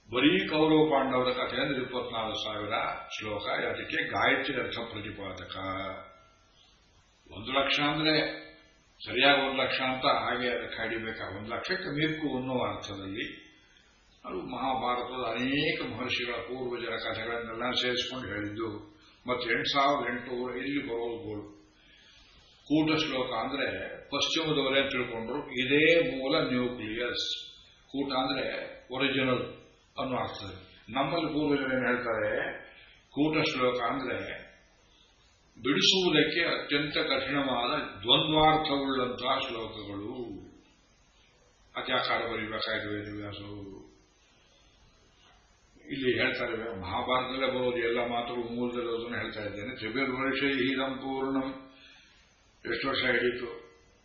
ಬರೀ ಕೌರವ ಪಾಂಡವರ ಕಥೆ ಅಂದ್ರೆ 24,000 ಶ್ಲೋಕ. ಅದಕ್ಕೆ ಗಾಯತ್ರಿ ಅರ್ಥ ಪ್ರತಿಪಾದಕ. 1,00,000 ಅಂದ್ರೆ ಸರಿಯಾಗಿ 1,00,000 ಅಂತ ಹಾಗೆ ಅದಕ್ಕೆ ಹಿಡಿಬೇಕಾ? 1,00,000ಕ್ಕೆ ಮೀರ್ಕು ಅನ್ನುವ ಅರ್ಥದಲ್ಲಿ ಅದು ಮಹಾಭಾರತದ ಅನೇಕ ಮಹರ್ಷಿಗಳ ಪೂರ್ವಜರ ಕಥೆಗಳನ್ನೆಲ್ಲ ಸೇರಿಸಿಕೊಂಡು ಹೇಳಿದ್ದು. ಮತ್ತೆ 8,800 ಇಲ್ಲಿ ಬರೋದು. ಕೂಟ ಶ್ಲೋಕ ಅಂದ್ರೆ ಪಶ್ಚಿಮದವರೇ ತಿಳ್ಕೊಂಡ್ರು ಇದೇ ಮೂಲ ನ್ಯೂಕ್ಲಿಯಸ್. ಕೂಟ ಅಂದ್ರೆ ಒರಿಜಿನಲ್ ಅನ್ನೋ ಅರ್ಥದಲ್ಲಿ. ನಮ್ಮಲ್ಲಿ ಪೂರ್ವಜರೇನು ಹೇಳ್ತಾರೆ, ಕೂಟ ಶ್ಲೋಕ ಅಂದ್ರೆ ಬಿಡಿಸುವುದಕ್ಕೆ ಅತ್ಯಂತ ಕಠಿಣವಾದ ದ್ವಂದ್ವಾರ್ಥವುಳ್ಳಂತಹ ಶ್ಲೋಕಗಳು. ಅತ್ಯಾಕಾರ ಬರೀಬೇಕಾಗಿದೆ ವೇದವ್ಯಾಸರು. ಇಲ್ಲಿ ಹೇಳ್ತಾರೆ, ಮಹಾಭಾರತದಲ್ಲೇ ಬರೋದು ಎಲ್ಲ ಮಾತುಗಳು ಮೂಲದಲ್ಲೋದನ್ನು ಹೇಳ್ತಾ ಇದ್ದೇನೆ. ತ್ರಿಭಿರ್ವರ್ಷ ಹೀರಂ ಪೂರ್ಣಂ. ಎಷ್ಟು ವರ್ಷ ಹಿಡೀತು?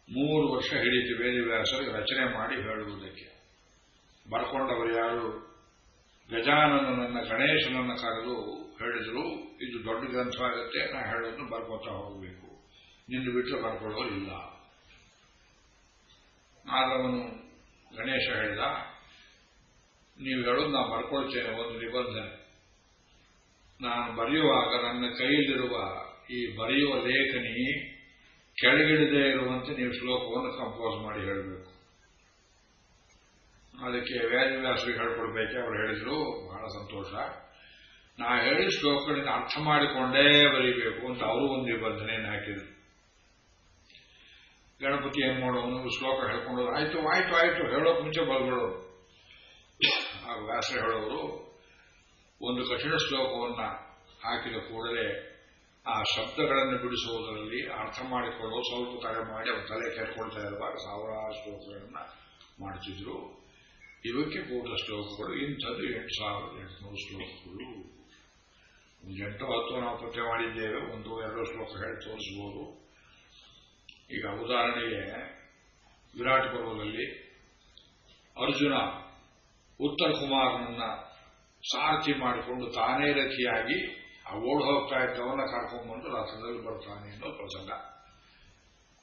3 ವರ್ಷ ಹಿಡೀತು ವೇದವ್ಯಾಸರು ರಚನೆ ಮಾಡಿ ಹೇಳುವುದಕ್ಕೆ. ಬರ್ಕೊಂಡವರು ಯಾರು? ಗಜಾನನನ್ನ ಗಣೇಶನನ್ನ ಕರೆದು ಹೇಳಿದ್ರು, ಇದು ದೊಡ್ಡ ಗ್ರಂಥವಾಗುತ್ತೆ, ನಾ ಹೇಳೋದನ್ನು ಬರ್ಕೋತಾ ಹೋಗಬೇಕು, ನಿಂದು ಬಿಟ್ಟರೆ ಬರ್ಕೊಳ್ಳೋದಿಲ್ಲ. ಆದವನು ಗಣೇಶ ಹೇಳಿದ, ನೀವು ಹೇಳೋದು ನಾ ಬರ್ಕೊಳ್ತೇನೆ, ಒಂದು ನಿಬಂಧನೆ. ನಾನು ಬರೆಯುವಾಗ ನನ್ನ ಕೈಯಲ್ಲಿರುವ ಈ ಬರೆಯುವ ಲೇಖನಿ ಕೆಳಗಿಡದೇ ಇರುವಂತೆ ನೀವು ಶ್ಲೋಕವನ್ನು ಕಂಪೋಸ್ ಮಾಡಿ ಹೇಳಬೇಕು. ಅದಕ್ಕೆ ವೇದವ್ಯಾಸರಿಗೆ ಹೇಳ್ಕೊಡ್ಬೇಕೆ. ಅವರು ಹೇಳಿದ್ರು, ಬಹಳ ಸಂತೋಷ, ನಾ ಹೇಳಿ ಶ್ಲೋಕಗಳಿಂದ ಅರ್ಥ ಮಾಡಿಕೊಂಡೇ ಬರೀಬೇಕು ಅಂತ ಅವರು ಒಂದು ನಿಬಂಧನೆಯನ್ನು ಹಾಕಿದ್ರು. ಗಣಪತಿ ಏನ್ ಮಾಡೋನು, ಶ್ಲೋಕ ಹೇಳ್ಕೊಂಡು ಆಯ್ತು ಆಯ್ತು ಆಯ್ತು ಹೇಳೋಕ್ ಮುಂಚೆ ಬಲ್ಬಿಡೋರು. ಆ ವ್ಯಾಸರು ಹೇಳೋರು, ಒಂದು ಕಠಿಣ ಶ್ಲೋಕವನ್ನ ಹಾಕಿದ ಕೂಡಲೇ ಆ ಶಬ್ದಗಳನ್ನು ಬಿಡಿಸುವುದರಲ್ಲಿ ಅರ್ಥ ಮಾಡಿಕೊಳ್ಳೋ ಸ್ವಲ್ಪ ತಡೆ ಮಾಡಿ ಅವ್ರ ತಲೆ ಕೆರ್ಕೊಳ್ತಾ ಇರುವಾಗ ಸಾವಿರಾರು ಶ್ಲೋಕಗಳನ್ನ ಮಾಡ್ತಿದ್ರು. ಇವಕ್ಕೆ ಕೂಟ ಶ್ಲೋಕಗಳು ಇಂಥದ್ದು 8,800 ಶ್ಲೋಕಗಳು. 8-10 ನಾವು ಪತ್ತೆ ಮಾಡಿದ್ದೇವೆ. 1-2 ಶ್ಲೋಕ ಹೇಳಿ ತೋರಿಸಬಹುದು. ಈಗ ಉದಾಹರಣೆಗೆ ವಿರಾಟ ಪರ್ವದಲ್ಲಿ ಅರ್ಜುನ ಉತ್ತರ ಕುಮಾರನನ್ನ ಸಾರಥಿ ಮಾಡಿಕೊಂಡು ತಾನೇ ರಥಿಯಾಗಿ ಆ ಓಡ್ ಹೋಗ್ತಾ ಇದ್ದವನ್ನ ಕರ್ಕೊಂಡ್ಬಂದು ರಥದಲ್ಲಿ ಬರ್ತಾನೆ ಅನ್ನೋ ಪ್ರಸಂಗ.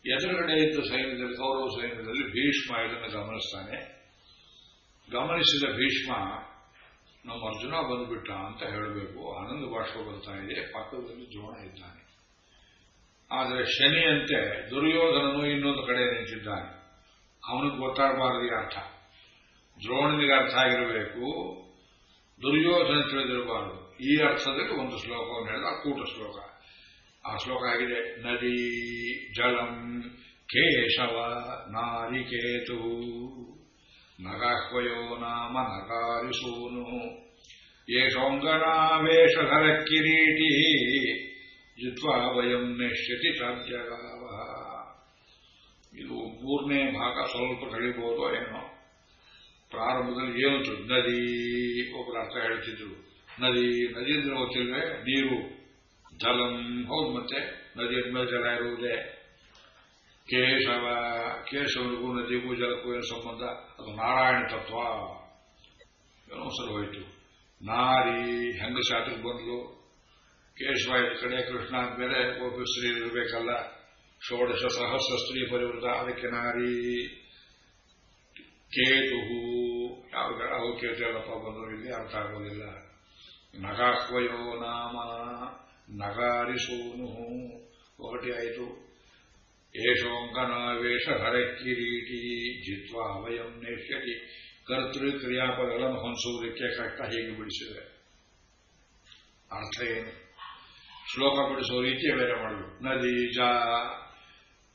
ಎದುರುಗಡೆ ಇದ್ದ ಸೈನ್ಯದಲ್ಲಿ, ಕೌರವ ಸೈನ್ಯದಲ್ಲಿ ಭೀಷ್ಮ ಇದನ್ನು ಗಮನಿಸ್ತಾನೆ. ಗಮನಿಸಿದ ಭೀಷ್ಮ, ನಮ್ಮ ಅರ್ಜುನ ಬಂದುಬಿಟ್ಟ ಅಂತ ಹೇಳಬೇಕು. ಆನಂದ ಬಾಷ್ಪ ಬರ್ತಾ ಇದೆ, ಪಕ್ಕದಲ್ಲಿ ದ್ರೋಣ ಇದ್ದಾನೆ. ಆದರೆ ಶನಿಯಂತೆ ದುರ್ಯೋಧನನು ಇನ್ನೊಂದು ಕಡೆ ನಿಂತಿದ್ದಾನೆ. ಅವನಿಗೆ ಗೊತ್ತಾಗಬಾರದು ಅರ್ಥ. ದ್ರೋಣನಿಗೆ ಅರ್ಥ ಆಗಿರಬೇಕು, ದುರ್ಯೋಧನ ತಿಳಿದಿರಬಾರದು. ಈ ಅರ್ಥದಲ್ಲಿ ಒಂದು ಶ್ಲೋಕವನ್ನು ಹೇಳಿದ ಕೂಟ ಶ್ಲೋಕ. ಆ ಶ್ಲೋಕ ಆಗಿದೆ, ನದಿ ಜಲಂ ಕೇಶವ ನಾರಿಕೇತು ನಗಾಹ್ವಯೋ ನಾಮ ನಗಾರಿಸೂನು ಯೇಷೋಂಗನಾವೇಶಧರ ಕಿರೀಟಿ ಜಿತ್ವಾ ವಯಂ ನಿಶ್ಯತಿ ತರ್ಜಗಾವ. ಇದು 3ನೇ ಭಾಗ, ಸ್ವಲ್ಪ ಕಳಿಬಹುದೋ ಏನೋ. ಪ್ರಾರಂಭದಲ್ಲಿ ಏನು ನದಿ, ಒಬ್ಬರು ಅರ್ಥ ಹೇಳ್ತಿದ್ರು. ನದಿ ನದಿ ಅಂದ್ರೆ ಗೊತ್ತಿಲ್ವೇ? ನೀರು. ಜಲಂ, ಹೌದು, ಮತ್ತೆ ನದಿ ಅಂದ್ಮೇಲೆ ಜಲ ಇರುವುದೇ. ಕೇಶವ, ಕೇಶವನಿಗೂ ನದಿಗೂ ಜಲಕ್ಕೂ ಏನು ಸಂಬಂಧ? ಅದು ನಾರಾಯಣ ತತ್ವ. ಏನೋ ಸರಿ ಹೋಯಿತು. ನಾರಿ, ಹೆಂಗಸಾಟಕ್ಕೆ ಬಂದ್ಲು. ಕೇಶವ ಇದ್ದ ಕಡೆ, ಕೃಷ್ಣ ಅಂದ್ಮೇಲೆ ಒಬ್ಬ ಸ್ತ್ರೀ ಇರಬೇಕಲ್ಲ. ಷೋಡಶ ಸಹಸ್ರ ಸ್ತ್ರೀ ಪರಿವೃತ, ಅದಕ್ಕೆ ನಾರಿ. ಕೇತು, ಯಾವ ಅವು ಕೇತು ಎಲ್ಲಪ್ಪ ಬಂದರು, ಇಲ್ಲಿ ಅರ್ಥ ಆಗೋದಿಲ್ಲ. ನಗಾಹ್ವಯೋ ನಾಮ ನಗಾರಿಸೂನು, ఒకటి ಆಯಿತು. ಏಷೋಂಕನಾವೇಶ ಹರ ಕಿರೀಟಿ ಜಿತ್ವಾ ವಯಂ ನೇಷ್ಯತಿ. ಕರ್ತೃ ಕ್ರಿಯಾಪದಗಳನ್ನು ಹೊಂದಿಸುವುದಕ್ಕೆ ಕಷ್ಟ ಹೀಗೆ ಬಿಡಿಸಿದೆ. ಅರ್ಥ ಏನು? ಶ್ಲೋಕ ಬಿಡಿಸುವ ರೀತಿಯ ಬೇರೆ ಮಾಡಲು. ನದಿ ಜ,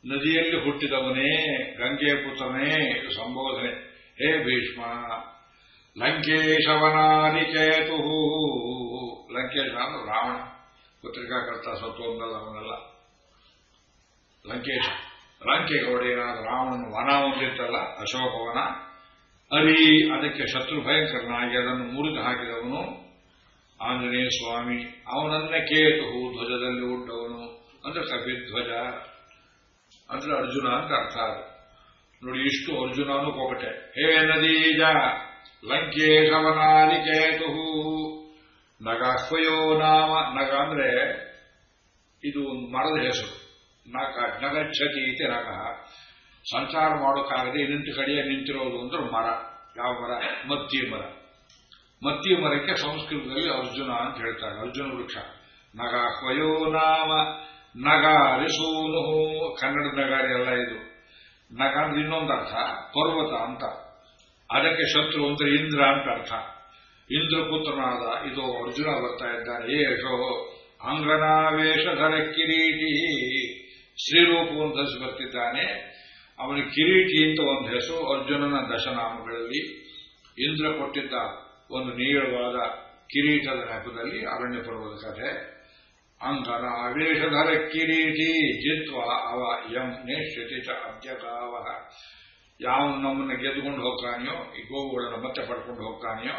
ನದಿಯಲ್ಲಿ ಹುಟ್ಟಿದವನೇ, ಗಂಗೆ ಪುತ್ರನೇ, ಇದು ಸಂಬೋಧನೆ. ಹೇ ಭೀಷ್ಮ, ಲಂಕೇಶವನಾರಿಕೇತು. ಲಂಕೇಶ ಅಂದ್ರೆ ರಾವಣ, ಪತ್ರಿಕಾಕರ್ತ ಸತ್ತೋದ್ನಲ್ಲ ಅವನಲ್ಲ. ಲಂಕೇಶ, ಲಂಕೆಗೆ ಒಡೆಯನಾದ ರಾವಣನ ವನ ಒಂದಿತ್ತಲ್ಲ, ಅಶೋಕವನ. ಅರಿ, ಅದಕ್ಕೆ ಶತ್ರು ಭಯಂಕರನಾಗಿ ಅದನ್ನು ಮುರಿದು ಹಾಕಿದವನು ಆಂಜನೇಯ ಸ್ವಾಮಿ. ಅವನನ್ನೇ ಕೇತು, ಧ್ವಜದಲ್ಲಿ ಉಂಟವನು ಅಂದ್ರೆ ಕಪಿಧ್ವಜ ಅಂದ್ರೆ ಅರ್ಜುನ ಅಂತ ಅರ್ಥ. ನೋಡಿ, ಇಷ್ಟು ಅರ್ಜುನನು ಕೊಕಟೆ. ಹೇ ನದೀಜ ಲಂಕೇಶವನಾಲಿ ಕೇತು ನಗಾಹ್ವಯೋ ನಾಮ. ನಗ ಅಂದ್ರೆ ಇದು ಒಂದು ಮರದ ಹೆಸರು. ನಗಚ್ಛತಿ ಇತಿ ನಗ, ಸಂಚಾರ ಮಾಡೋಕ್ಕಾಗದೆ ನಿಂತು ಕಡೆಯ ನಿಂತಿರೋದು ಅಂದ್ರೆ ಮರ. ಯಾವ ಮರ? ಮತ್ತಿ ಮರ. ಮತ್ತಿ ಮರಕ್ಕೆ ಸಂಸ್ಕೃತದಲ್ಲಿ ಅರ್ಜುನ ಅಂತ ಹೇಳ್ತಾರೆ, ಅರ್ಜುನ ವೃಕ್ಷ. ನಗ ಕ್ವಯೋ ನಾಮ ನಗಾರಿ ಸೂನು, ಕನ್ನಡದ ನಗಾರಿ ಅಲ್ಲ ಇದು. ನಗ ಅಂದ್ರೆ ಇನ್ನೊಂದು ಅರ್ಥ, ಪರ್ವತ ಅಂತ. ಅದಕ್ಕೆ ಶತ್ರು ಅಂದ್ರೆ ಇಂದ್ರ ಅಂತ ಅರ್ಥ. ಇಂದ್ರಪುತ್ರನಾದ ಇದು ಅರ್ಜುನ ಬರ್ತಾ ಇದ್ದಾನೆ. ಯೇಷೋ ಅಂಗನಾವೇಶಧರ ಕಿರೀಟಿ, ಶ್ರೀರೂಪವನ್ನು ಧರಿಸಿ ಬರ್ತಿದ್ದಾನೆ. ಅವನಿಗೆ ಕಿರೀಟಿ ಅಂತ ಒಂದು ಹೆಸರು ಅರ್ಜುನನ ದಶನಾಮಗಳಲ್ಲಿ. ಇಂದ್ರ ಕೊಟ್ಟಿದ್ದ ಒಂದು ನೀಳವಾದ ಕಿರೀಟದ ನೆಪದಲ್ಲಿ ಅರಣ್ಯ ಪರ್ವದ ಕಥೆ. ಅಂಗನ ಆವೇಶಧರ ಕಿರೀಟಿ ಜಿತ್ವ ಅವ ಯಂ ನೇಷ್ಯತಿ ಚ ಅದ್ಯಗಾವ. ಯಾವನು ನಮ್ಮನ್ನು ಗೆದ್ದುಕೊಂಡು ಹೋಗ್ತಾನೆಯೋ, ಈ ಗೋವುಗಳನ್ನು ಮತ್ತೆ ಪಡ್ಕೊಂಡು ಹೋಗ್ತಾನೆಯೋ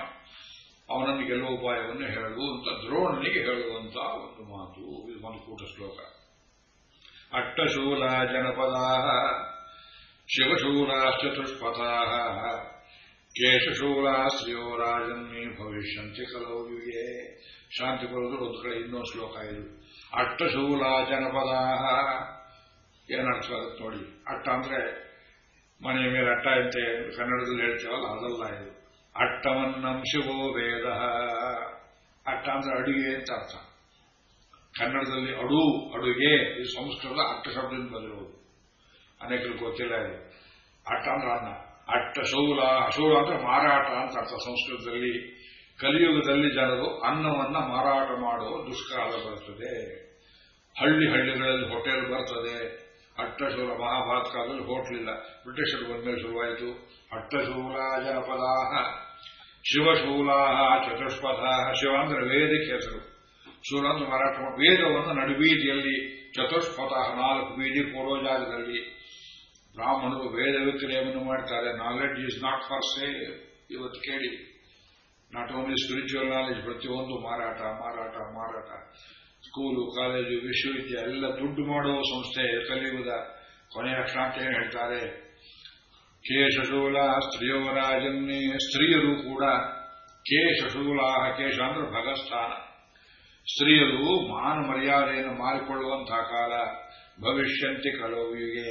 ಅವನನ್ನು ಗೆಲ್ಲುವ ಉಪಾಯವನ್ನು ಹೇಳು ಅಂತ ದ್ರೋಣನಿಗೆ ಹೇಳುವಂತ ಒಂದು ಮಾತು. ಇದು ಒಂದು ಕೂಟ ಶ್ಲೋಕ. ಅಟ್ಟಶೂಲ ಜನಪದಾ ಶಿವಶೂಲಾಶ್ಚತುಷ್ಪಥಾ ಕೇಶಶೂಲ ಶ್ರಿಯೋ ರಾಜನ್ಮಿ ಭವಿಷ್ಯಂತಿ ಕಲೋ ಯುಗೆ. ಶಾಂತಿ ಬರೋದು ಒಂದು ಕಡೆ ಇನ್ನೊಂದು ಶ್ಲೋಕ ಇದು. ಅಟ್ಟಶೂಲ ಜನಪದಾ ಏನರ್ಥ ಆಗುತ್ತೆ ನೋಡಿ. ಅಟ್ಟ ಅಂದ್ರೆ ಮನೆಯ ಮೇಲೆ ಅಟ್ಟ ಅಂತ ಕನ್ನಡದಲ್ಲಿ ಹೇಳ್ತೇವಲ್ಲ, ಅದಲ್ಲ ಇದು. ಅಟ್ಟವನ್ನಂ ಶಿವೋ ವೇದ. ಅಟ್ಟ ಅಂದ್ರೆ ಅಡುಗೆ ಅಂತ ಅರ್ಥ. ಕನ್ನಡದಲ್ಲಿ ಅಡುಗೆ, ಇದು ಸಂಸ್ಕೃತದ ಅಟ್ಟ ಶಬ್ದದಿಂದ ಬಂದಿರುವುದು. ಅನೇಕರಿಗೆ ಗೊತ್ತಿಲ್ಲ ಇದು. ಅಟ್ಟ ಅಂದ್ರೆ ಅನ್ನ. ಅಟ್ಟ ಶೂಲ, ಶೂಲ ಅಂದ್ರೆ ಮಾರಾಟ ಅಂತ ಅರ್ಥ ಸಂಸ್ಕೃತದಲ್ಲಿ. ಕಲಿಯುಗದಲ್ಲಿ ಜನರು ಅನ್ನವನ್ನ ಮಾರಾಟ ಮಾಡುವ ದುಷ್ಕಾಲ ಬರುತ್ತದೆ. ಹಳ್ಳಿಗಳಲ್ಲಿ ಹೋಟೆಲ್ ಬರ್ತದೆ. ಅಟ್ಟಶೂಲ ಮಹಾಭಾರತ ಕಾಲದಲ್ಲಿ ಹೋಟ್ಲಿಲ್ಲ, ಬ್ರಿಟಿಷರು ಬಂದ್ಮೇಲೆ ಶುರುವಾಯಿತು. ಅಟ್ಟಶೂಲ ಜನಪದಾ ಶಿವಶೂಲಾ ಚತುಷ್ಪಥಾ. ಶಿವ ಅಂದ್ರೆ ವೇದಕ್ಕೆ ಹೆಸರು, ಶೂಲ ಅಂದ್ರೆ ಮಾರಾಟ ಮಾಡಿ. ವೇದವನ್ನು ನಡುಬೀದಿಯಲ್ಲಿ ಚತುಷ್ಪಥ 4 ಬೀದಿ ಕೊಡೋ ಜಾಗದಲ್ಲಿ ಬ್ರಾಹ್ಮಣರು ವೇದ ವಿಕ್ರಯವನ್ನು ಮಾಡ್ತಾರೆ. Knowledge is not for sale. ಇವತ್ತು ಕೇಳಿ, ನಾಟ್ ಓನ್ಲಿ ಸ್ಪಿರಿಚುವಲ್ ನಾಲೆಜ್, ಪ್ರತಿಯೊಂದು ಮಾರಾಟ ಮಾರಾಟ ಮಾರಾಟ. ಸ್ಕೂಲು, ಕಾಲೇಜು, ವಿಶ್ವವಿದ್ಯಾಲಯ ಎಲ್ಲ ದುಡ್ಡು ಮಾಡುವ ಸಂಸ್ಥೆ. ಕಲಿಯುಗದ ಕೊನೆಯ ಅಕ್ಷಾಂತ ಏನು ಹೇಳ್ತಾರೆ? ಕೇಶಶೂಲ ಸ್ತ್ರೀಯೋ ರಾಜನ್ನೇ. ಸ್ತ್ರೀಯರು ಕೂಡ ಕೇಶಶೂಲ, ಕೇಶ ಅಂದ್ರೆ ಭಗಸ್ಥಾನ. ಸ್ತ್ರೀಯರು ಮಾನ ಮರ್ಯಾದೆಯನ್ನು ಮಾರಿಕೊಳ್ಳುವಂತಹ ಕಾಲ. ಭವಿಷ್ಯಂತಿ ಕಲೋವಿಗೆ.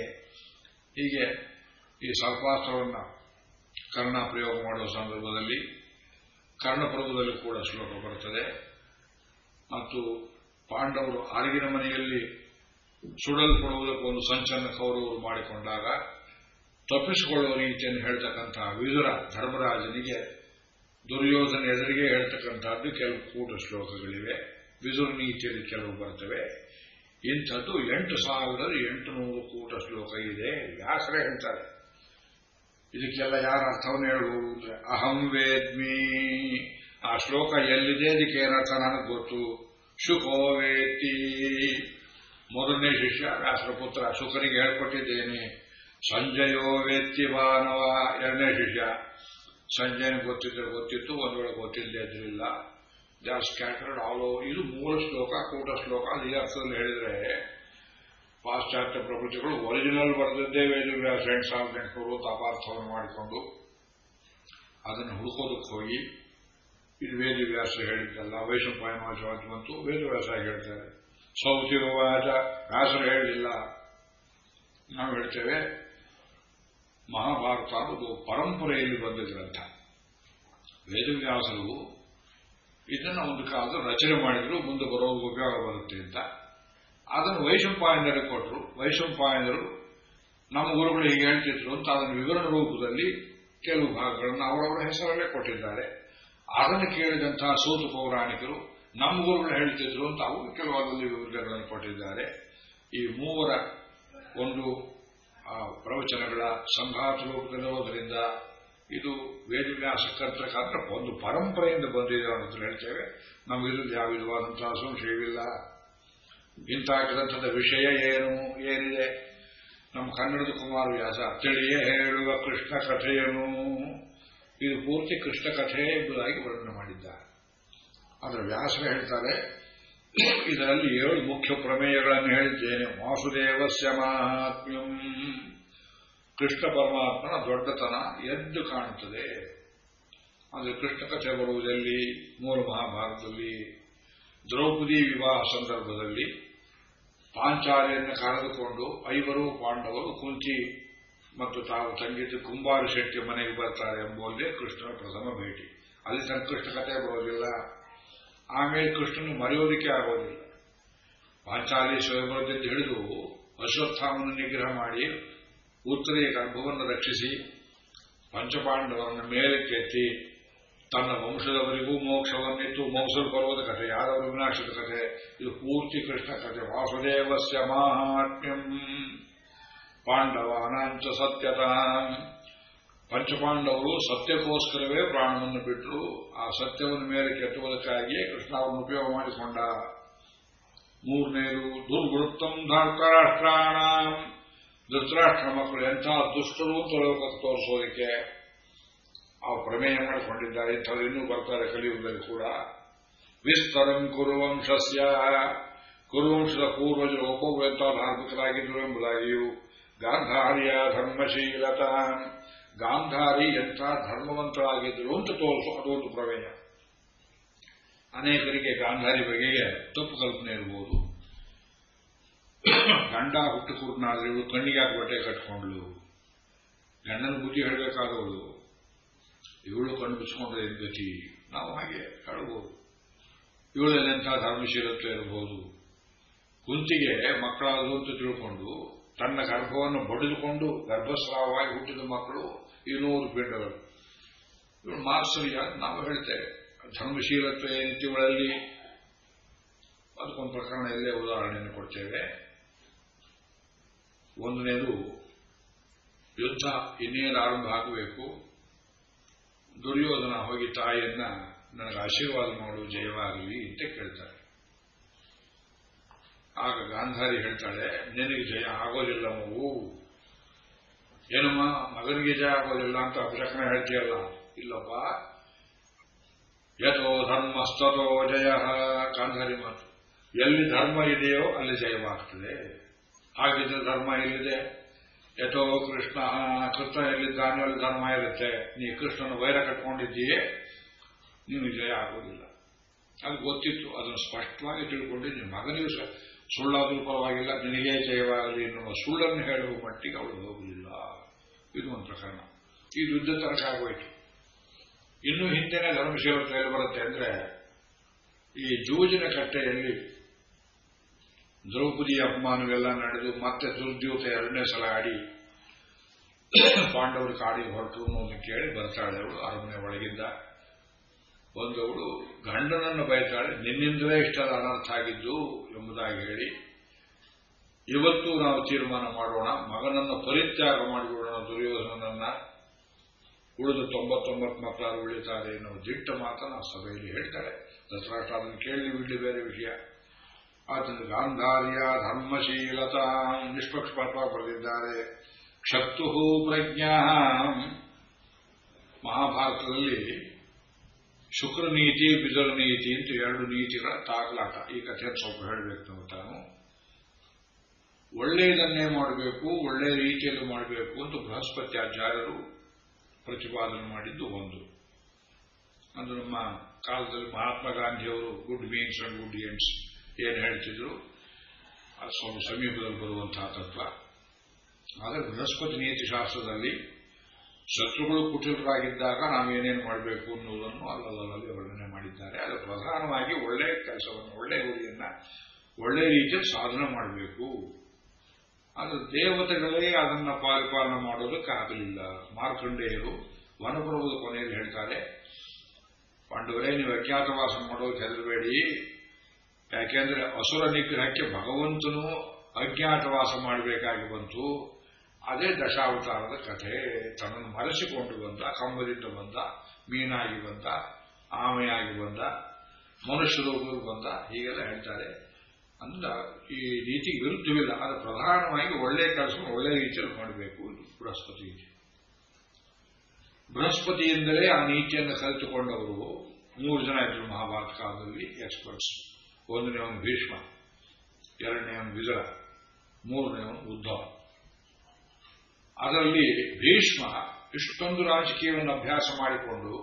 ಹೀಗೆ ಈ ಸರ್ಪಾಸ್ತ್ರವನ್ನು ಕರ್ಣ ಪ್ರಯೋಗ ಮಾಡುವ ಸಂದರ್ಭದಲ್ಲಿ ಕರ್ಣಪರ್ವದಲ್ಲಿ ಕೂಡ ಶ್ಲೋಕ ಬರುತ್ತದೆ. ಮತ್ತು ಪಾಂಡವರು ಅರಗಿನ ಮನೆಯಲ್ಲಿ ಸುಡಲ್ಪಡುವುದಕ್ಕೆ ಒಂದು ಸಂಚನ್ನು ಕೌರವರು ಮಾಡಿಕೊಂಡಾಗ ತಪ್ಪಿಸಿಕೊಳ್ಳುವ ರೀತಿಯನ್ನು ಹೇಳ್ತಕ್ಕಂತಹ ವಿದುರ ಧರ್ಮರಾಜನಿಗೆ ದುರ್ಯೋಧನ ಎದುರಿಗೆ ಹೇಳ್ತಕ್ಕಂಥದ್ದು ಕೆಲವು ಕೂಟ ಶ್ಲೋಕಗಳಿವೆ. ವಿದುರ ನೀತಿಯಲ್ಲಿ ಕೆಲವು ಬರ್ತವೆ. ಇಂಥದ್ದು 8,800 ಕೂಟ ಶ್ಲೋಕ ಇದೆ. ವ್ಯಾಸರೇ ಹೇಳ್ತಾರೆ. ಇದಕ್ಕೆಲ್ಲ ಯಾರ ಅರ್ಥವನ್ನು ಹೇಳ್ಬೋದು ಅಂದ್ರೆ, ಅಹಂ ವೇದ್ಮಿ. ಆ ಶ್ಲೋಕ ಎಲ್ಲಿದೆ, ಅದಕ್ಕೆ ಏನರ್ಥ ನನಗೆ ಗೊತ್ತು. ಶುಕೋ ವೇತ್ತಿ. ಮೊದಲನೇ ಶಿಷ್ಯ ವ್ಯಾಸರ ಪುತ್ರ ಶುಕನಿಗೆ ಹೇಳ್ಕೊಟ್ಟಿದ್ದೇನೆ. ಸಂಜಯೋ ವೇತ್ತಿ ವಾನವ. ಎರಡನೇ ಶಿಷ್ಯ ಸಂಜಯನ ಗೊತ್ತಿತ್ತು, ಒಂದು ವೇಳೆ ಗೊತ್ತಿಲ್ಲದೆ ಇದ್ರಿಲ್ಲ. They are scattered all over. ಇದು ಮೂಲ ಶ್ಲೋಕ, ಕೂಟ ಶ್ಲೋಕ. ಅದು ಈ ಅರ್ಥದಲ್ಲಿ ಹೇಳಿದ್ರೆ ಪಾಶ್ಚಾತ್ಯ ಪ್ರಕೃತಿಗಳು ಒರಿಜಿನಲ್ ಬರೆದದ್ದೇ ವೇದವ್ಯಾಸ 8,800 ಅಪಾರ್ಥವನ್ನು ಮಾಡಿಕೊಂಡು ಅದನ್ನು ಹುಡುಕೋದಕ್ಕೆ ಹೋಗಿ ಇದು ವೇದವ್ಯಾಸ ಹೇಳಿದ್ದಲ್ಲ, ವೈಶಂಪಾಯನವಾಚ ಬಂತು, ವೇದವ್ಯಾಸ ಹೇಳ್ತಾರೆ. ಸೌತಿವಾಚ ವ್ಯಾಸರು ಹೇಳಲಿಲ್ಲ. ನಾವು ಹೇಳ್ತೇವೆ ಮಹಾಭಾರತ ಅನ್ನೋದು ಪರಂಪರೆಯಲ್ಲಿ ಬಂದ ಗ್ರಂಥ. ವೇದವ್ಯಾಸರು ಇದನ್ನು ಒಂದು ಕಾಲದ ರಚನೆ ಮಾಡಿದ್ರು, ಮುಂದೆ ಬರೋ ಉಪಯೋಗ ಬರುತ್ತೆ ಅಂತ. ಅದನ್ನು ವೈಶಂಪಾಯನರಿಗೆ ಕೊಟ್ಟರು. ವೈಶಂಪಾಯನರು ನಮ್ಮ ಗುರುಗಳು ಹೀಗೆ ಹೇಳ್ತಿದ್ರು ಅಂತ ಅದನ್ನು ವಿವರಣ ರೂಪದಲ್ಲಿ ಕೆಲವು ಭಾಗಗಳನ್ನು ಅವರವರ ಹೆಸರಲ್ಲೇ ಕೊಟ್ಟಿದ್ದಾರೆ. ಅದನ್ನು ಕೇಳಿದಂತಹ ಸೂತ ಪೌರಾಣಿಕರು ನಮ್ಮ ಗುರುಗಳು ಹೇಳ್ತಿದ್ರು ಅಂತ ಅವರು ಕೆಲವಾದಲ್ಲಿ ವಿವರಣೆಗಳನ್ನು ಕೊಟ್ಟಿದ್ದಾರೆ. ಈ ಮೂವರ ಒಂದು ಪ್ರವಚನಗಳ ಸಂಘಾತ ರೂಪದಲ್ಲಿರೋದ್ರಿಂದ ಇದು ವೇದವ್ಯಾಸ ಕರ್ತೃಕಾದ್ರೆ ಒಂದು ಪರಂಪರೆಯಿಂದ ಬಂದಿದೆ ಅಂತ ಹೇಳ್ತೇವೆ. ನಮಗಿದ್ರಲ್ಲಿ ಯಾವ ವಿಧವಾದಂತಹ ಸಂಶಯವಿಲ್ಲ. ಇಂಥ ಗ್ರಂಥದ ವಿಷಯ ಏನಿದೆ? ನಮ್ಮ ಕನ್ನಡದ ಕುಮಾರವ್ಯಾಸ ತಿಳಿಯೇ ಹೇಳುವ ಕೃಷ್ಣ ಕಥೆಯನ್ನು, ಇದು ಪೂರ್ತಿ ಕೃಷ್ಣ ಕಥೆ ಎಂಬುದಾಗಿ ವರ್ಣನೆ ಮಾಡಿದ್ದಾರೆ. ಆದರೆ ವ್ಯಾಸರು ಹೇಳ್ತಾರೆ, ಇದರಲ್ಲಿ 7 ಮುಖ್ಯ ಪ್ರಮೇಯಗಳನ್ನು ಹೇಳಿದ್ದೇನೆ. ವಾಸುದೇವಸ್ಯ ಮಾಹಾತ್ಮ್ಯಂ. ಕೃಷ್ಣ ಪರಮಾತ್ಮನ ದೊಡ್ಡತನ ಎದ್ದು ಕಾಣುತ್ತದೆ. ಅಂದರೆ ಕೃಷ್ಣ ಕಥೆ ಬರುವುದಲ್ಲಿ ಮೂಲ ಮಹಾಭಾರತದಲ್ಲಿ ದ್ರೌಪದಿ ವಿವಾಹ ಸಂದರ್ಭದಲ್ಲಿ ಪಾಂಚಾಲಿಯನ್ನು ಕರೆದುಕೊಂಡು 5 ಪಾಂಡವರು ಕುಂತಿ ಮತ್ತು ತಾವು ತಂಗಿದ್ದು ಕುಂಬಾರ ಶೆಟ್ಟಿ ಮನೆಗೆ ಬರ್ತಾರೆ ಎಂಬುದೇ ಕೃಷ್ಣನ ಪ್ರಥಮ ಭೇಟಿ. ಅಲ್ಲಿ ತನ್ನ ಕೃಷ್ಣ ಕಥೆ ಬರೋದಿಲ್ಲ. ಆಮೇಲೆ ಕೃಷ್ಣನು ಮರೆಯೋದಿಕ್ಕೆ ಆಗೋದಿಲ್ಲ. ಪಾಂಚಾಲಿ ಸ್ವಯಂವರದಿಂದ ಹಿಡಿದು ಅಶ್ವತ್ಥಾಮನ ನಿಗ್ರಹ ಮಾಡಿ ಉತ್ತರೆಯ ಗರ್ಭವನ್ನು ರಕ್ಷಿಸಿ ಪಂಚಪಾಂಡವರನ್ನು ಮೇಲಕ್ಕೆತ್ತಿ ತನ್ನ ವಂಶದವರಿಗೂ ಮೋಕ್ಷವನ್ನಿತ್ತು ಮೌಸಲ್ ಪರ್ವದ ಕಥೆ, ಯಾದವ ವಿನಾಶದ ಕಥೆ. ಇದು ಪೂರ್ತಿ ಕೃಷ್ಣ ಕಥೆ. ವಾಸುದೇವಸ್ಯ ಮಾಹಾತ್ಮ್ಯಂ ಪಾಂಡವಾನಾಂಚ ಸತ್ಯತಾಂ. ಪಂಚಪಾಂಡವರು ಸತ್ಯಕ್ಕೋಸ್ಕರವೇ ಪ್ರಾಣವನ್ನು ಬಿಟ್ಟರು. ಆ ಸತ್ಯವನ್ನು ಮೇಲೆ ಕೆತ್ತುವುದಕ್ಕಾಗಿಯೇ ಕೃಷ್ಣ ಅವರನ್ನು ಉಪಯೋಗ ಮಾಡಿಕೊಂಡ. 3ನೇದು ದುರ್ವೃತ್ತಂ ಧೃತರಾಷ್ಟ್ರಾಣ. ಧೃತರಾಷ್ಟ್ರ ಮಕ್ಕಳು ಎಂಥ ದುಷ್ಟರು ಅಂತ ಲೋಕಕ್ಕೆ ತೋರಿಸೋದಕ್ಕೆ ಆ ಪ್ರಮೇಯ ಮಾಡಿಕೊಂಡಿದ್ದಾರೆ. ಇಂಥವ್ರು ಇನ್ನೂ ಬರ್ತಾರೆ ಕಲಿಯುಗದಲ್ಲಿ ಕೂಡ. ವಿಸ್ತರಂ ಕುರುವಂಶಸ್ಯ. ಕುರುವಂಶದ ಪೂರ್ವಜರು ಒಬ್ಬೊಬ್ಬರು ಎಂಥ ಧಾರ್ಮಿಕರಾಗಿದ್ದರು ಎಂಬುದಾಗಿಯೂ ಗಾಂಧಾರಿಯ ಧರ್ಮಶೀಲತ. ಗಾಂಧಾರಿ ಎಂಥ ಧರ್ಮವಂತರಾಗಿದ್ದರು ಅಂತ ತೋರಿಸು, ಅದೊಂದು ಪ್ರಮೇಯ. ಅನೇಕರಿಗೆ ಗಾಂಧಾರಿ ಬಗೆಗೆ ತಪ್ಪು ಕಲ್ಪನೆ ಇರಬಹುದು. ಗಂಡ ಹುಟ್ಟು ಕುರುನಾದ್ರೆ ಇವಳು ಕಣ್ಣಿಗೆ ಬಟ್ಟೆ ಕಟ್ಕೊಂಡ್ಲು, ಗಂಡನ ಬುದ್ಧಿ ಹೇಳಬೇಕಾದವಳು, ಇವಳು ಕಣ್ಣು ಬಿಚ್ಕೊಂಡ್ರೆ ಏನ್ ಗತಿ, ನಾವು ಹಾಗೆ ಹೇಳಬಹುದು. ಇವಳಲ್ಲೆಂಥ ಧರ್ಮಶೀಲತ್ವ ಇರಬಹುದು. ಕುಂತಿಗೆ ಮಕ್ಕಳಾದ್ರು ಅಂತ ತಿಳ್ಕೊಂಡು ತನ್ನ ಗರ್ಭವನ್ನು ಬಡಿದುಕೊಂಡು ಗರ್ಭಸ್ರಾವವಾಗಿ ಹುಟ್ಟಿದ ಮಕ್ಕಳು 200 ಪಿಂಡಗಳು. ಇವಳು ಮಾತ್ಸರ್ಯ ನಾವು ಹೇಳ್ತೇವೆ. ಧರ್ಮಶೀಲತ್ವ ಏನಿತ್ತು ಇವಳಲ್ಲಿ, ಅದಕ್ಕೊಂದು ಪ್ರಕರಣ ಇಲ್ಲೇ ಉದಾಹರಣೆಯನ್ನು ಕೊಡ್ತೇವೆ. 1ನೇದು ಯುದ್ಧ ಇನ್ನೇನು ಆರಂಭ ಆಗಬೇಕು. ದುರ್ಯೋಧನ ಹೋಗಿ ತಾಯಿಯನ್ನ ನನಗೆ ಆಶೀರ್ವಾದ ಮಾಡು, ಜಯವಾಗಲಿ ಅಂತ ಕೇಳ್ತಾರೆ. ಆಗ ಗಾಂಧಾರಿ ಹೇಳ್ತಾಳೆ, ನಿನಗೆ ಜಯ ಆಗೋದಿಲ್ಲ ಮಗು. ಏನಮ್ಮ ಮಗನಿಗೆ ಜಯ ಆಗೋದಿಲ್ಲ ಅಂತ ಅಪಶಕನ ಹೇಳ್ತೀಯಲ್ಲ. ಇಲ್ಲಪ್ಪ, ಯಥೋ ಧರ್ಮಸ್ತೋ ಜಯ. ಗಾಂಧಾರಿ ಮಾತು. ಎಲ್ಲಿ ಧರ್ಮ ಇದೆಯೋ ಅಲ್ಲಿ ಜಯವಾಗ್ತದೆ. ಹಾಗಿದ್ರೆ ಧರ್ಮ ಎಲ್ಲಿದೆ? ಯಥೋ ಕೃಷ್ಣ. ಕೃಷ್ಣ ಎಲ್ಲಿದ್ದಾನೋ ಅಲ್ಲಿ ಧರ್ಮ ಇರುತ್ತೆ. ನೀ ಕೃಷ್ಣನ ವೈರ ಕಟ್ಕೊಂಡಿದ್ದೀಯೇ, ನಿಮಗೆ ಜಯ ಆಗೋದಿಲ್ಲ. ಅದು ಗೊತ್ತಿತ್ತು. ಅದನ್ನು ಸ್ಪಷ್ಟವಾಗಿ ತಿಳ್ಕೊಂಡು ನಿಮ್ಮ ಮಗನಿಗೂ ಸುಳ್ಳಾದರೂ ಪರವಾಗಿಲ್ಲ, ನಿನಗೇ ಜಯವಾಗಲಿ ಎನ್ನುವ ಸುಳ್ಳನ್ನು ಹೇಳುವ ಮಟ್ಟಿಗೆ ಅವಳು ಹೋಗಲಿಲ್ಲ. ಇದು ಒಂದು ಪ್ರಕರಣ. ಈ ಯುದ್ಧ ತನಕ ಆಗೋಯ್ತು. ಇನ್ನು ಹಿಂದೆನೇ ಧರ್ಮಶೀಲತ್ವ ಎಲ್ಲಿ ಬರುತ್ತೆ ಅಂದ್ರೆ, ಈ ಜೂಜಿನ ಕಟ್ಟೆಯಲ್ಲಿ ದ್ರೌಪದಿ ಅಪಮಾನವೆಲ್ಲ ನಡೆದು ಮತ್ತೆ ದುರ್ದ್ಯೂತ 2ನೇ ಸಲ ಆಡಿ ಪಾಂಡವರು ಕಾಡಿಗೆ ಹೊರಟರು ಅನ್ನೋದನ್ನು ಕೇಳಿ ಬರ್ತಾಳೆ ಅವಳು ಅರಮನೆ ಒಳಗಿಂದ. ಬಂದವಳು ಗಂಡನನ್ನು ಬೈತಾಳೆ, ನಿನ್ನಿಂದಲೇ ಇಷ್ಟದ ಅನರ್ಥ ಆಗಿದ್ದು ಎಂಬುದಾಗಿ ಹೇಳಿ, ಇವತ್ತು ನಾವು ತೀರ್ಮಾನ ಮಾಡೋಣ, ಮಗನನ್ನು ಪರಿತ್ಯಾಗ ಮಾಡಿಬಿಡೋಣ ದುರ್ಯೋಧನನ್ನ, ಉಳಿದು 99 ಮಕ್ಕಳು ಉಳಿತಾರೆ ಎನ್ನುವ ದಿಟ್ಟ ಮಾತನ್ನು ಆ ಸಭೆಯಲ್ಲಿ ಹೇಳ್ತಾಳೆ. ಧೃತರಾಷ್ಟ್ರ ಅದನ್ನು ಕೇಳಿ ಬಿಡ್ಲಿ ಬೇರೆ ವಿಷಯ. ಆದ್ದರಿಂದ ಗಾಂಧಾರ್ಯ ಧರ್ಮಶೀಲತಾ ನಿಷ್ಪಕ್ಷಪಾತವಾಗಿ ಬರೆದಿದ್ದಾರೆ. ಕ್ಷತ್ತು ಪ್ರಜ್ಞಾ. ಮಹಾಭಾರತದಲ್ಲಿ ಶುಕ್ರ ನೀತಿ ಬಿದುರ ನೀತಿ ಅಂತ 2 ನೀತಿಗಳ ತಾಕಲಾಟ. ಈ ಕಥೆಯನ್ನು ಸ್ವಲ್ಪ ಹೇಳಬೇಕು ನಾವು. ತಾನು ಒಳ್ಳೆಯದನ್ನೇ ಮಾಡಬೇಕು, ಒಳ್ಳೆಯ ರೀತಿಯಲ್ಲಿ ಮಾಡಬೇಕು ಅಂತ ಬೃಹಸ್ಪತಿ ಆಚಾರ್ಯರು ಪ್ರತಿಪಾದನೆ ಮಾಡಿದ್ದು ಒಂದು. ಅದು ನಮ್ಮ ಕಾಲದಲ್ಲಿ ಮಹಾತ್ಮ ಗಾಂಧಿಯವರು good means and good ends ಏನು ಹೇಳ್ತಿದ್ರು, ಅದು ಸ್ವಲ್ಪ ಸಮೀಪದಲ್ಲಿ ಬರುವಂತಹ ತತ್ವ. ಆದರೆ ಬೃಹಸ್ಪತಿ ನೀತಿ ಶಾಸ್ತ್ರದಲ್ಲಿ ಶತ್ರುಗಳು ಕುಟಿಲರಾಗಿದ್ದಾಗ ನಾವೇನೇನು ಮಾಡಬೇಕು ಅನ್ನೋದನ್ನು ಅಲ್ಲಲ್ಲಿ ವರ್ಣನೆ ಮಾಡಿದ್ದಾರೆ. ಅದು ಪ್ರಧಾನವಾಗಿ ಒಳ್ಳೆಯ ಕೆಲಸವನ್ನು, ಒಳ್ಳೆಯ ಗುರಿಯನ್ನ ಒಳ್ಳೆಯ ರೀತಿಯಲ್ಲಿ ಸಾಧನೆ ಮಾಡಬೇಕು. ಆದರೆ ದೇವತೆಗಳೇ ಅದನ್ನ ಪಾಲನೆ ಮಾಡೋದಕ್ಕೆ ಆಗಲಿಲ್ಲ. ಮಾರ್ಕಂಡೇಯರು ವನಪರ್ವದ ಕೊನೆಯಲ್ಲಿ ಹೇಳ್ತಾರೆ, ಪಾಂಡವರೇ ನೀವು ಅಜ್ಞಾತವಾಸ ಮಾಡೋದಕ್ಕೆ ಹೆದರಬೇಡಿ, ಯಾಕೆಂದ್ರೆ ಅಸುರ ನಿಗ್ರಹಕ್ಕೆ ಭಗವಂತನು ಅಜ್ಞಾತವಾಸ ಮಾಡಬೇಕಾಗಿ ಬಂತು. ಅದೇ ದಶಾವತಾರದ ಕಥೆ. ತನ್ನನ್ನು ಮರೆಸಿಕೊಂಡು ಬಂದ, ಕಂಬದಿಂದ ಬಂದ, ಮೀನಾಗಿ ಬಂದ, ಆಮೆಯಾಗಿ ಬಂದ, ಮನುಷ್ಯ ರೂಪದಲ್ಲಿ ಬಂದ, ಹೀಗೆಲ್ಲ ಹೇಳ್ತಾರೆ. ಅಂದ ಈ ನೀತಿಗೆ ವಿರುದ್ಧವಿಲ್ಲ. ಅದು ಪ್ರಧಾನವಾಗಿ ಒಳ್ಳೆಯ ಕೆಲಸ ಒಳ್ಳೆಯ ರೀತಿಯಲ್ಲಿ ಮಾಡಬೇಕು. ಬೃಹಸ್ಪತಿ ಬೃಹಸ್ಪತಿಯಿಂದಲೇ ಆ ನೀತಿಯನ್ನು ಕಲಿತುಕೊಂಡವರು 3 ಜನ ಇದ್ರು ಮಹಾಭಾರತ ಕಾಲದಲ್ಲಿ ಎಕ್ಸ್ಪರ್ಟ್ಸ್. 1ನೇವನು ಭೀಷ್ಮ, 2ನೇವನು ವಿದುರ, 3ನೇವನು ಉದ್ಧವ. ಅದರಲ್ಲಿ ಭೀಷ್ಮ ಇಷ್ಟೊಂದು ರಾಜಕೀಯವನ್ನು ಅಭ್ಯಾಸ ಮಾಡಿಕೊಂಡು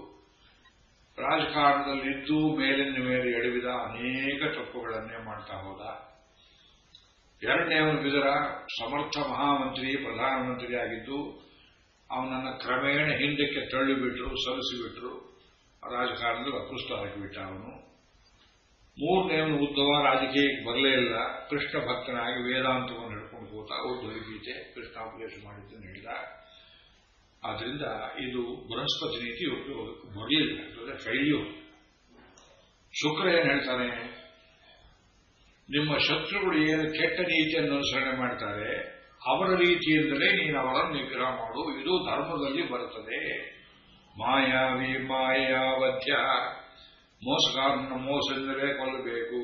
ರಾಜಕಾರಣದಲ್ಲಿದ್ದು ಮೇಲಿನ ಮೇಲೆ ಎಡವಿದ, ಅನೇಕ ತಪ್ಪುಗಳನ್ನೇ ಮಾಡ್ತಾ ಹೋದ. ಎರಡನೇವನು ವಿದುರ ಸಮರ್ಥ ಮಹಾಮಂತ್ರಿ, ಪ್ರಧಾನಮಂತ್ರಿ ಆಗಿದ್ದು ಅವನನ್ನು ಕ್ರಮೇಣ ಹಿಂದಕ್ಕೆ ತಳ್ಳಿಬಿಟ್ರು, ಸರಿಸಿಬಿಟ್ರು. ರಾಜಕಾರಣದಲ್ಲಿ ಅಪೃಷ್ಟ ಹಾಕಿಬಿಟ್ಟ ಅವನು. ಮೂರನೇವನು ಉದ್ಧವ, ರಾಜಕೀಯಕ್ಕೆ ಬರಲೇ ಇಲ್ಲ, ಕೃಷ್ಣ ಭಕ್ತನಾಗಿ ವೇದಾಂತವನ್ನು ಹಿಡ್ಕೊಂಡು ಕೂತ. ಉದ್ಧವ ಗೀತೆ ಕೃಷ್ಣೋಪದೇಶ ಮಾಡಿದ್ದನ್ನು ಹೇಳಿದ. ಆದ್ರಿಂದ ಇದು ಬೃಹಸ್ಪತಿ ನೀತಿ ಉಪಯೋಗಕ್ಕೆ ಬರಲಿಲ್ಲ, ಫೈಲ್ಯೂರ್. ಶುಕ್ರ ಏನ್ ಹೇಳ್ತಾನೆ, ನಿಮ್ಮ ಶತ್ರುಗಳು ಏನು ಕೆಟ್ಟ ನೀತಿಯನ್ನು ಅನುಸರಣೆ ಮಾಡ್ತಾರೆ ಅವರ ರೀತಿಯಿಂದಲೇ ನೀನು ಅವರನ್ನು ನಿಗ್ರಹ ಮಾಡು, ಇದು ಧರ್ಮದಲ್ಲಿ ಬರುತ್ತದೆ. ಮಾಯಾವಿ ಮಾಯಾವಧ್ಯ, ಮೋಸಗಾರನ ಮೋಸದಿಂದಲೇ ಕೊಲ್ಲಬೇಕು.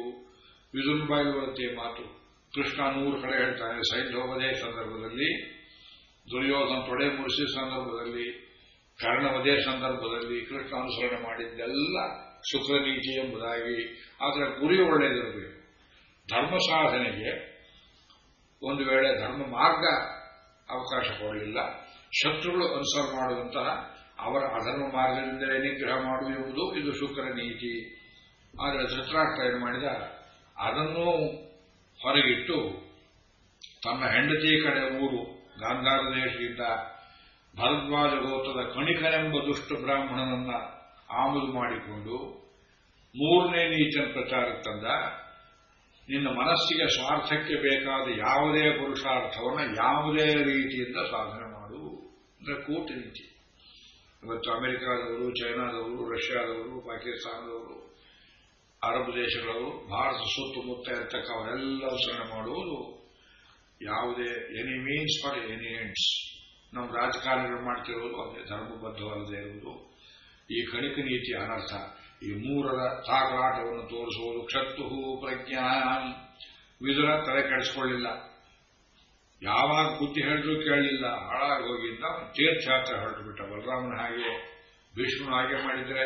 ವಿದುರನ ಬಾಯಲ್ಲಿ ಬರುತ್ತೆ ಮಾತು. ಕೃಷ್ಣ 100 ಕಡೆ ಹೇಳ್ತಾನೆ. ಸೈಂಧವವಧೆ ಸಂದರ್ಭದಲ್ಲಿ, ದುರ್ಯೋಧನ ತೊಡೆ ಮುರಿಸಿದ ಸಂದರ್ಭದಲ್ಲಿ, ಕರ್ಣವಧೆ ಸಂದರ್ಭದಲ್ಲಿ ಕೃಷ್ಣ ಅನುಸರಣೆ ಮಾಡಿದ್ದೆಲ್ಲ ಶುಕ್ರ ನೀತಿ ಎಂಬುದಾಗಿ. ಆದರೆ ಗುರಿ ಒಳ್ಳೆಯದಿರಬೇಕು. ಧರ್ಮ ಸಾಧನೆಗೆ ಒಂದು ವೇಳೆ ಧರ್ಮ ಮಾರ್ಗ ಅವಕಾಶ ಕೊಡಲಿಲ್ಲ, ಶತ್ರುಗಳು ಅನುಸರಣೆ ಮಾಡುವಂತಹ ಅವರ ಅಧರ್ಮ ಮಾರ್ಗದಿಂದಲೇ ನಿಗ್ರಹ ಮಾಡುವುದು ಇದು ಶುಕ್ರ ನೀತಿ. ಆದರೆ ಧೃತರಾಷ್ಟ್ರ ಏನು ಮಾಡಿದ, ಅದನ್ನೂ ಹೊರಗಿಟ್ಟು ತನ್ನ ಹೆಂಡತಿ ಕಡೆ ಊರು ಗಾಂಧಾರ ದೇಶದಿಂದ ಭರದ್ವಾಜ ಗೋತ್ರದ ಕಣಿಕನೆಂಬ ದುಷ್ಟ ಬ್ರಾಹ್ಮಣನನ್ನ ಆಮದು ಮಾಡಿಕೊಂಡು 3ನೇ ನೀತಿಯನ್ನು ಪ್ರಚಾರಕ್ಕೆ ತಂದ. ನಿನ್ನ ಮನಸ್ಸಿಗೆ ಸ್ವಾರ್ಥಕ್ಕೆ ಬೇಕಾದ ಯಾವುದೇ ಪುರುಷಾರ್ಥವನ್ನು ಯಾವುದೇ ರೀತಿಯಿಂದ ಸಾಧನೆ ಮಾಡು ಅಂದ್ರೆ ಕೂಟು ನೀತಿ. ಇವತ್ತು ಅಮೆರಿಕಾದವರು, ಚೈನಾದವರು, ರಷ್ಯಾದವರು, ಪಾಕಿಸ್ತಾನದವರು, ಅರಬ್ ದೇಶಗಳವರು, ಭಾರತ ಸುತ್ತಮುತ್ತ ಇರತಕ್ಕ ಅವರೆಲ್ಲ ಅನುಸರಣೆ ಮಾಡುವುದು ಯಾವುದೇ any means for any ends. ನಮ್ಮ ರಾಜಕಾರಣಿಗಳು ಮಾಡ್ತಿರೋದು ಅದೇ, ಧರ್ಮಬದ್ಧವಲ್ಲದೆ ಇರುವುದು. ಈ ಕಣಿಕ ನೀತಿ ಅನರ್ಥ. ಈ 3ರ ತಾಕಲಾಟವನ್ನು ತೋರಿಸುವುದು. ಕ್ಷತ್ತು ಪ್ರಜ್ಞಾ. ವಿದುರ ತಲೆ ಕೆಡಿಸಿಕೊಳ್ಳಿಲ್ಲ, ಯಾವಾಗ ಬುದ್ಧಿ ಹೇಳಿದ್ರು ಕೇಳಲಿಲ್ಲ, ಹಾಳಾಗಿ ಹೋಗಿದ್ದ. ತೀರ್ಥಯಾತ್ರೆ ಹೊರಟು ಬಿಟ್ಟ. ಬಲರಾಮನ ಹಾಗೆ, ಭೀಷ್ಮನ ಹಾಗೆ ಮಾಡಿದ್ರೆ,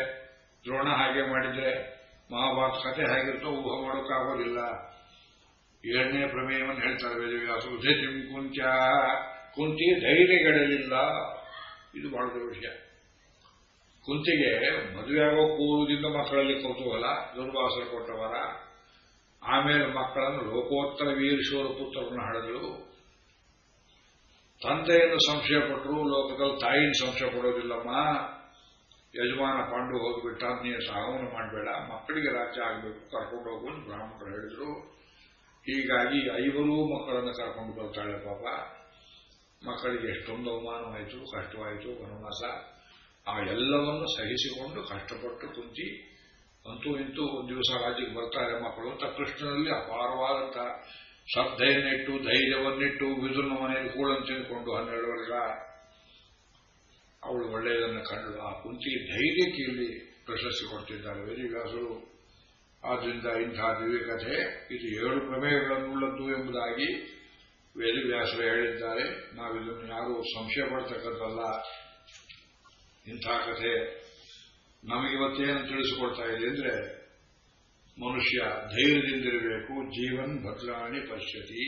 ದ್ರೋಣ ಹಾಗೆ ಮಾಡಿದ್ರೆ ಮಹಾಭಾರತ ಕಥೆ ಹೇಗಿರ್ತೋ ಊಹ ಮಾಡೋಕ್ಕಾಗೋದಿಲ್ಲ. 7ನೇ ಪ್ರಮೇಯವನ್ನು ಹೇಳ್ತಾರೆ ವೇದವ್ಯಾಸರು. ಧೈರ್ಯಂ ಕುಂತ್ಯ, ಕುಂತಿ ಧೈರ್ಯಗೆಡಲಿಲ್ಲ. ಇದು ಬಹಳ ದೊಡ್ಡ ವಿಷಯ. ಕುಂತಿಗೆ ಮದುವೆಯಾಗೋ ಪೂರ್ವದಿಂದ ಮಕ್ಕಳಲ್ಲಿ ಕೌತೂಹಲ, ದುರ್ವಾಸರ ಕೊಟ್ಟವರ. ಆಮೇಲೆ ಮಕ್ಕಳನ್ನು ಲೋಕೋತ್ತರ ವೀರಶೂರ ಪುತ್ರರನ್ನು ಹಡೆದಳು. ತಂದೆಯನ್ನು ಸಂಶಯ ಪಟ್ಟರು, ಲೋಕದಲ್ಲಿ ತಾಯಿನ ಸಂಶಯ ಪಡೋದಿಲ್ಲಮ್ಮ. ಯಜಮಾನ ಪಾಂಡು ಹೋಗ್ಬಿಟ್ಟ, ನೀನು ಸಾಗವನ್ನು ಮಾಡಬೇಡ, ಮಕ್ಕಳಿಗೆ ರಾಜ್ಯ ಆಗಬೇಕು, ಕರ್ಕೊಂಡು ಹೋಗುವುದು ಬ್ರಾಹ್ಮಣರು ಹೇಳಿದ್ರು. ಹೀಗಾಗಿ 5 ಮಕ್ಕಳನ್ನು ಕರ್ಕೊಂಡು ಬರ್ತಾಳೆ. ಪಾಪ ಮಕ್ಕಳಿಗೆ ಎಷ್ಟೊಂದು ಅವಮಾನವಾಯಿತು, ಕಷ್ಟವಾಯಿತು, ವನವಾಸ. ಆ ಎಲ್ಲವನ್ನು ಸಹಿಸಿಕೊಂಡು ಕಷ್ಟಪಟ್ಟು ಕುಂತಿ ಅಂತೂ ಇಂತೂ ಒಂದು ದಿವಸ ರಾಜ್ಯಕ್ಕೆ ಬರ್ತಾರೆ ಮಕ್ಕಳು ಅಂತ. ಕೃಷ್ಣನಲ್ಲಿ ಅಪಾರವಾದಂತಹ ಶ್ರದ್ಧೆಯನ್ನಿಟ್ಟು, ಧೈರ್ಯವನ್ನಿಟ್ಟು, ವಿದುರನ ಮನೆಯಲ್ಲಿ ಕೂಳನ್ನು ತಿಂದುಕೊಂಡು 12 ವರ್ಷ ಅವಳು ಒಳ್ಳೆಯದನ್ನು ಕಂಡು ಆ ಕುಂತಿ ಧೈರ್ಯಕ್ಕೆ ಇಲ್ಲಿ ಪ್ರಶಸ್ತಿ ಕೊಡ್ತಿದ್ದಾರೆ ವೇದವ್ಯಾಸರು. ಆದ್ದರಿಂದ ಇಂತಹ ದಿವ್ಯ ಕಥೆ ಇದು 7 ಪ್ರಮೇಯಗಳನ್ನುಳ್ಳದ್ದು ಎಂಬುದಾಗಿ ವೇದವ್ಯಾಸರು ಹೇಳಿದ್ದಾರೆ. ನಾವಿದನ್ನು ಯಾರೂ ಸಂಶಯ ಪಡ್ತಕ್ಕಂಥಲ್ಲ. ಇಂಥ ಕಥೆ ನಮಗಿವತ್ತೇನು ತಿಳಿಸಿಕೊಡ್ತಾ ಇದೆ ಅಂದ್ರೆ, ಮನುಷ್ಯ ಧೈರ್ಯದಿಂದಿರಬೇಕು. ಜೀವನ್ ಭದ್ರಾಣಿ ಪಶ್ಯತಿ.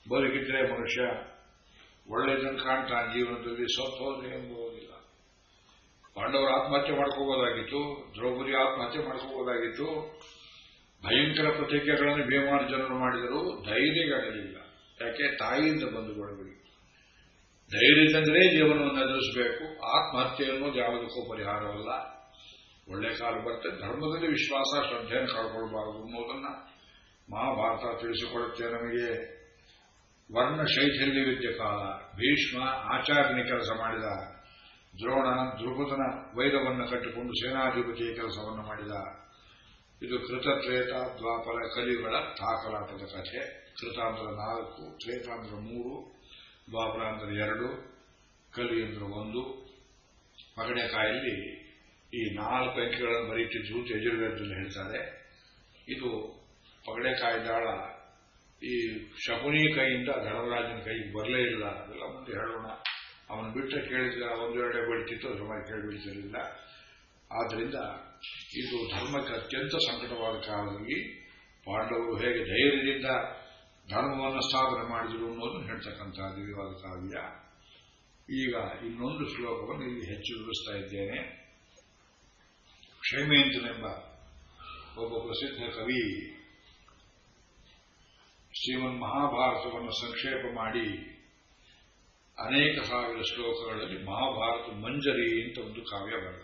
ಬದುಕಿದ್ರೆ ಮನುಷ್ಯ ಒಳ್ಳೆಯದನ್ನು ಕಾಣ್ತಾನೆ ಜೀವನದಲ್ಲಿ. ಸತ್ತೋದ್ರೆ ಎಂಬುವುದಿಲ್ಲ. ಪಾಂಡವರು ಆತ್ಮಹತ್ಯೆ ಮಾಡ್ಕೋಬೋದಾಗಿತ್ತು, ದ್ರೌಪದಿ ಆತ್ಮಹತ್ಯೆ ಮಾಡ್ಕೋಬೋದಾಗಿತ್ತು. ಭಯಂಕರ ಪ್ರತಿಜ್ಞೆಗಳನ್ನು ಭೀಮಾರ್ಜುನರು ಮಾಡಿದರು, ಧೈರ್ಯಗಾಗಲಿಲ್ಲ. ಯಾಕೆ? ತಾಯಿಯಿಂದ ಬಂದು ಬಡವರಿಗೆ ಧೈರ್ಯದಿಂದಲೇ ಜೀವನವನ್ನು ಎದುರಿಸಬೇಕು. ಆತ್ಮಹತ್ಯೆ ಅನ್ನೋದು ಯಾವುದಕ್ಕೂ ಪರಿಹಾರವಲ್ಲ. ಒಳ್ಳೆ ಕಾಲ ಬರ್ತದೆ. ಧರ್ಮದಲ್ಲಿ ವಿಶ್ವಾಸ, ಶ್ರದ್ಧೆಯನ್ನು ಕಳ್ಕೊಳ್ಬಾರದು ಅನ್ನೋದನ್ನ ಮಹಾಭಾರತ ತಿಳಿಸಿಕೊಳ್ಳುತ್ತೆ ನಮಗೆ. ವರ್ಣ ಶೈಥಿಲ್ಯ ವಿದ್ಯ ಕಾಲ. ಭೀಷ್ಮ ಆಚಾರ್ಯನ ಕೆಲಸ ಮಾಡಿದ. ದ್ರೋಣ ದ್ರುಪದನ ವೈರವನ್ನು ಕಟ್ಟಿಕೊಂಡು ಸೇನಾಧಿಪತಿಯ ಕೆಲಸವನ್ನು ಮಾಡಿದ. ಇದು ಕೃತತ್ರೇತ ದ್ವಾಪರ ಕಲಿಗಳ ತಾಕಲಾಟದ ಕಥೆ. ಕೃತಾಂತರ 4, ತ್ರೇತಾಂತರ 3, ದ್ವಾಪರಾಂತರ 2, ಕಲಿ ಅಂದ್ರೆ 1. ಪಗಡೆಕಾಯಲ್ಲಿ ಈ 4 ಅಂಕಿಗಳನ್ನು ಬರೀತಿದ್ರು ಅಂತ ಯಜುರ್ವೇದದಲ್ಲಿ ಹೇಳ್ತಾರೆ. ಇದು ಪಗಡೆಕಾಯಿ ದಾಳ ಈ ಶಕುನಿ ಕೈಯಿಂದ ಧರ್ಮರಾಜನ ಕೈಗೆ ಬರಲೇ ಇಲ್ಲ. ಅದೆಲ್ಲ ಮುಂದೆ ಹೇಳೋಣ. ಅವನು ಬಿಟ್ಟರೆ ಕೇಳಿದ್ರೆ 1-2 ಬೆಳಿತಿತ್ತು, ಅದ್ರ ಮೇಲೆ ಕೇಳಿಬಿಡ್ತಿರಲಿಲ್ಲ. ಆದ್ದರಿಂದ ಇದು ಧರ್ಮಕ್ಕೆ ಅತ್ಯಂತ ಸಂಕಟವಾದ ಕಾಲದಲ್ಲಿ ಪಾಂಡವರು ಹೇಗೆ ಧೈರ್ಯದಿಂದ ಧರ್ಮವನ್ನು ಸ್ಥಾಪನೆ ಮಾಡಿದರು ಅನ್ನೋದನ್ನು ಹೇಳ್ತಕ್ಕಂತಹ ದಿವ್ಯವಾದ ಕಾವ್ಯ. ಈಗ ಇನ್ನೊಂದು ಶ್ಲೋಕವನ್ನು ಇಲ್ಲಿ ಹೆಚ್ಚು ವಿವರಿಸ್ತಾ ಇದ್ದೇನೆ. ಕ್ಷೇಮೇಂದ್ರನೆಂಬ ಒಬ್ಬ ಪ್ರಸಿದ್ಧ ಕವಿ ಶ್ರೀಮನ್ ಮಹಾಭಾರತವನ್ನು ಸಂಕ್ಷೇಪ ಮಾಡಿ ಅನೇಕ ಸಾವಿರ ಶ್ಲೋಕಗಳಲ್ಲಿ ಮಹಾಭಾರತ ಮಂಜರಿ ಅಂತ ಒಂದು ಕಾವ್ಯ ಬರೆದ.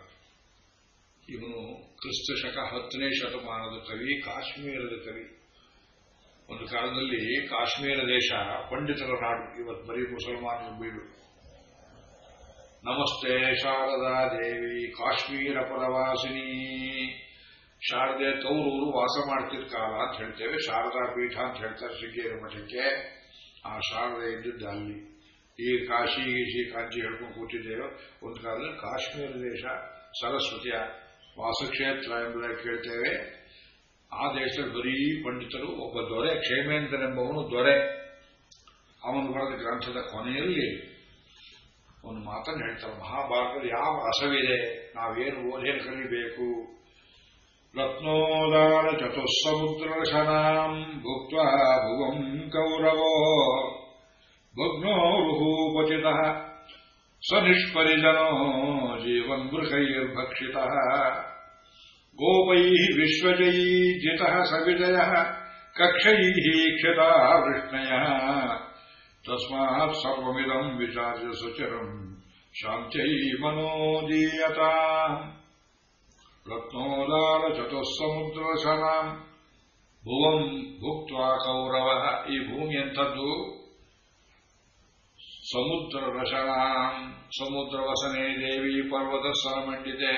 ಇವನು ಕ್ರಿಸ್ತ ಶಕ 10ನೇ ಶತಮಾನದ ಕವಿ, ಕಾಶ್ಮೀರದ ಕವಿ. ಒಂದು ಕಾಲದಲ್ಲಿ ಕಾಶ್ಮೀರ ದೇಶ ಪಂಡಿತರ ನಾಡು, ಇವತ್ತು ಬರೀ ಮುಸಲ್ಮಾನರ ಬೀಡು. ನಮಸ್ತೆ ಶಾರದಾ ದೇವಿ ಕಾಶ್ಮೀರ ಪರವಾಸಿನಿ. ಶಾರದೆ ತೌರೂರು ವಾಸ ಮಾಡ್ತಿದ್ದ ಕಾಲ ಅಂತ ಹೇಳ್ತೇವೆ, ಶಾರದಾ ಪೀಠ ಅಂತ ಹೇಳ್ತಾರೆ ಶೃಂಗೇರಿ ಮಠಕ್ಕೆ. ಆ ಶಾರದೆ ಇದ್ದಿದ್ದ ಅಲ್ಲಿ. ಈ ಕಾಶಿ ಗೀಶಿ ಕಾಂಚಿ ಹೇಳ್ಕೊಂಡು ಕೂತಿದ್ದೇವೆ. ಒಂದು ಕಾಲದಲ್ಲಿ ಕಾಶ್ಮೀರ ದೇಶ ಸರಸ್ವತಿಯ ವಾಸಕ್ಷೇತ್ರ ಎಂಬುದಾಗಿ ಕೇಳ್ತೇವೆ. ಆ ದೇಶದಲ್ಲಿ ಬರೀ ಪಂಡಿತರು. ಒಬ್ಬ ದೊರೆ, ಕ್ಷೇಮೇಂದ್ರನೆಂಬವನು ದೊರೆ. ಅವನು ಬರೆದ ಗ್ರಂಥದ ಕೊನೆಯಲ್ಲಿ ಒಂದು ಮಾತನ್ನು ಹೇಳ್ತಾರೆ, ಮಹಾಭಾರತದ ಯಾವ ರಸವಿದೆ, ನಾವೇನು ಓದೇನು ಕಲಿಬೇಕು. ರತ್ನೋದಾರ ಚತುಸ್ಸಮುದ್ರಶನಾಂ ಭುಕ್ತ್ವಾ ಭುವಂ ಕೌರವೋ ಭಗ್ನೋರುಹು ಪತಿತಃ ಸ ನಿಷ್ಪರಿಜನೋ ಜೀವನ್ ಮೃಗೈರ್ಭಕ್ಷಿತಃ ಗೋಪೈಃ ವಿಶ್ವಜಯೀ ಜಿತಃ ಸವಿಜಯಃ ಕಕ್ಷೈಃ ಕ್ಷಿತಾ ವೃಷ್ಣಯಃ ತಸ್ಮಾತ್ ಸರ್ವಮಿದಂ ವಿಚಾರ್ಯ ಸುಚಿರಂ ಶಾಂತ್ಯೈ ಮನೋದೀಯತಾಂ. ರತ್ನೋದಾರ ಚತುಸ್ಸಮುದ್ರಶನಾಂ ಭುವಂ ಭುಕ್ತ್ವಾ ಕೌರವಃ. ಈ ಭೂಮಿ ಎಂಥದ್ದು? ಸಮುದ್ರ ರಸನಾಂ, ಸಮುದ್ರ ವಸನೆ ದೇವಿ ಪರ್ವತ ಸರಮಂಡಿತೆ.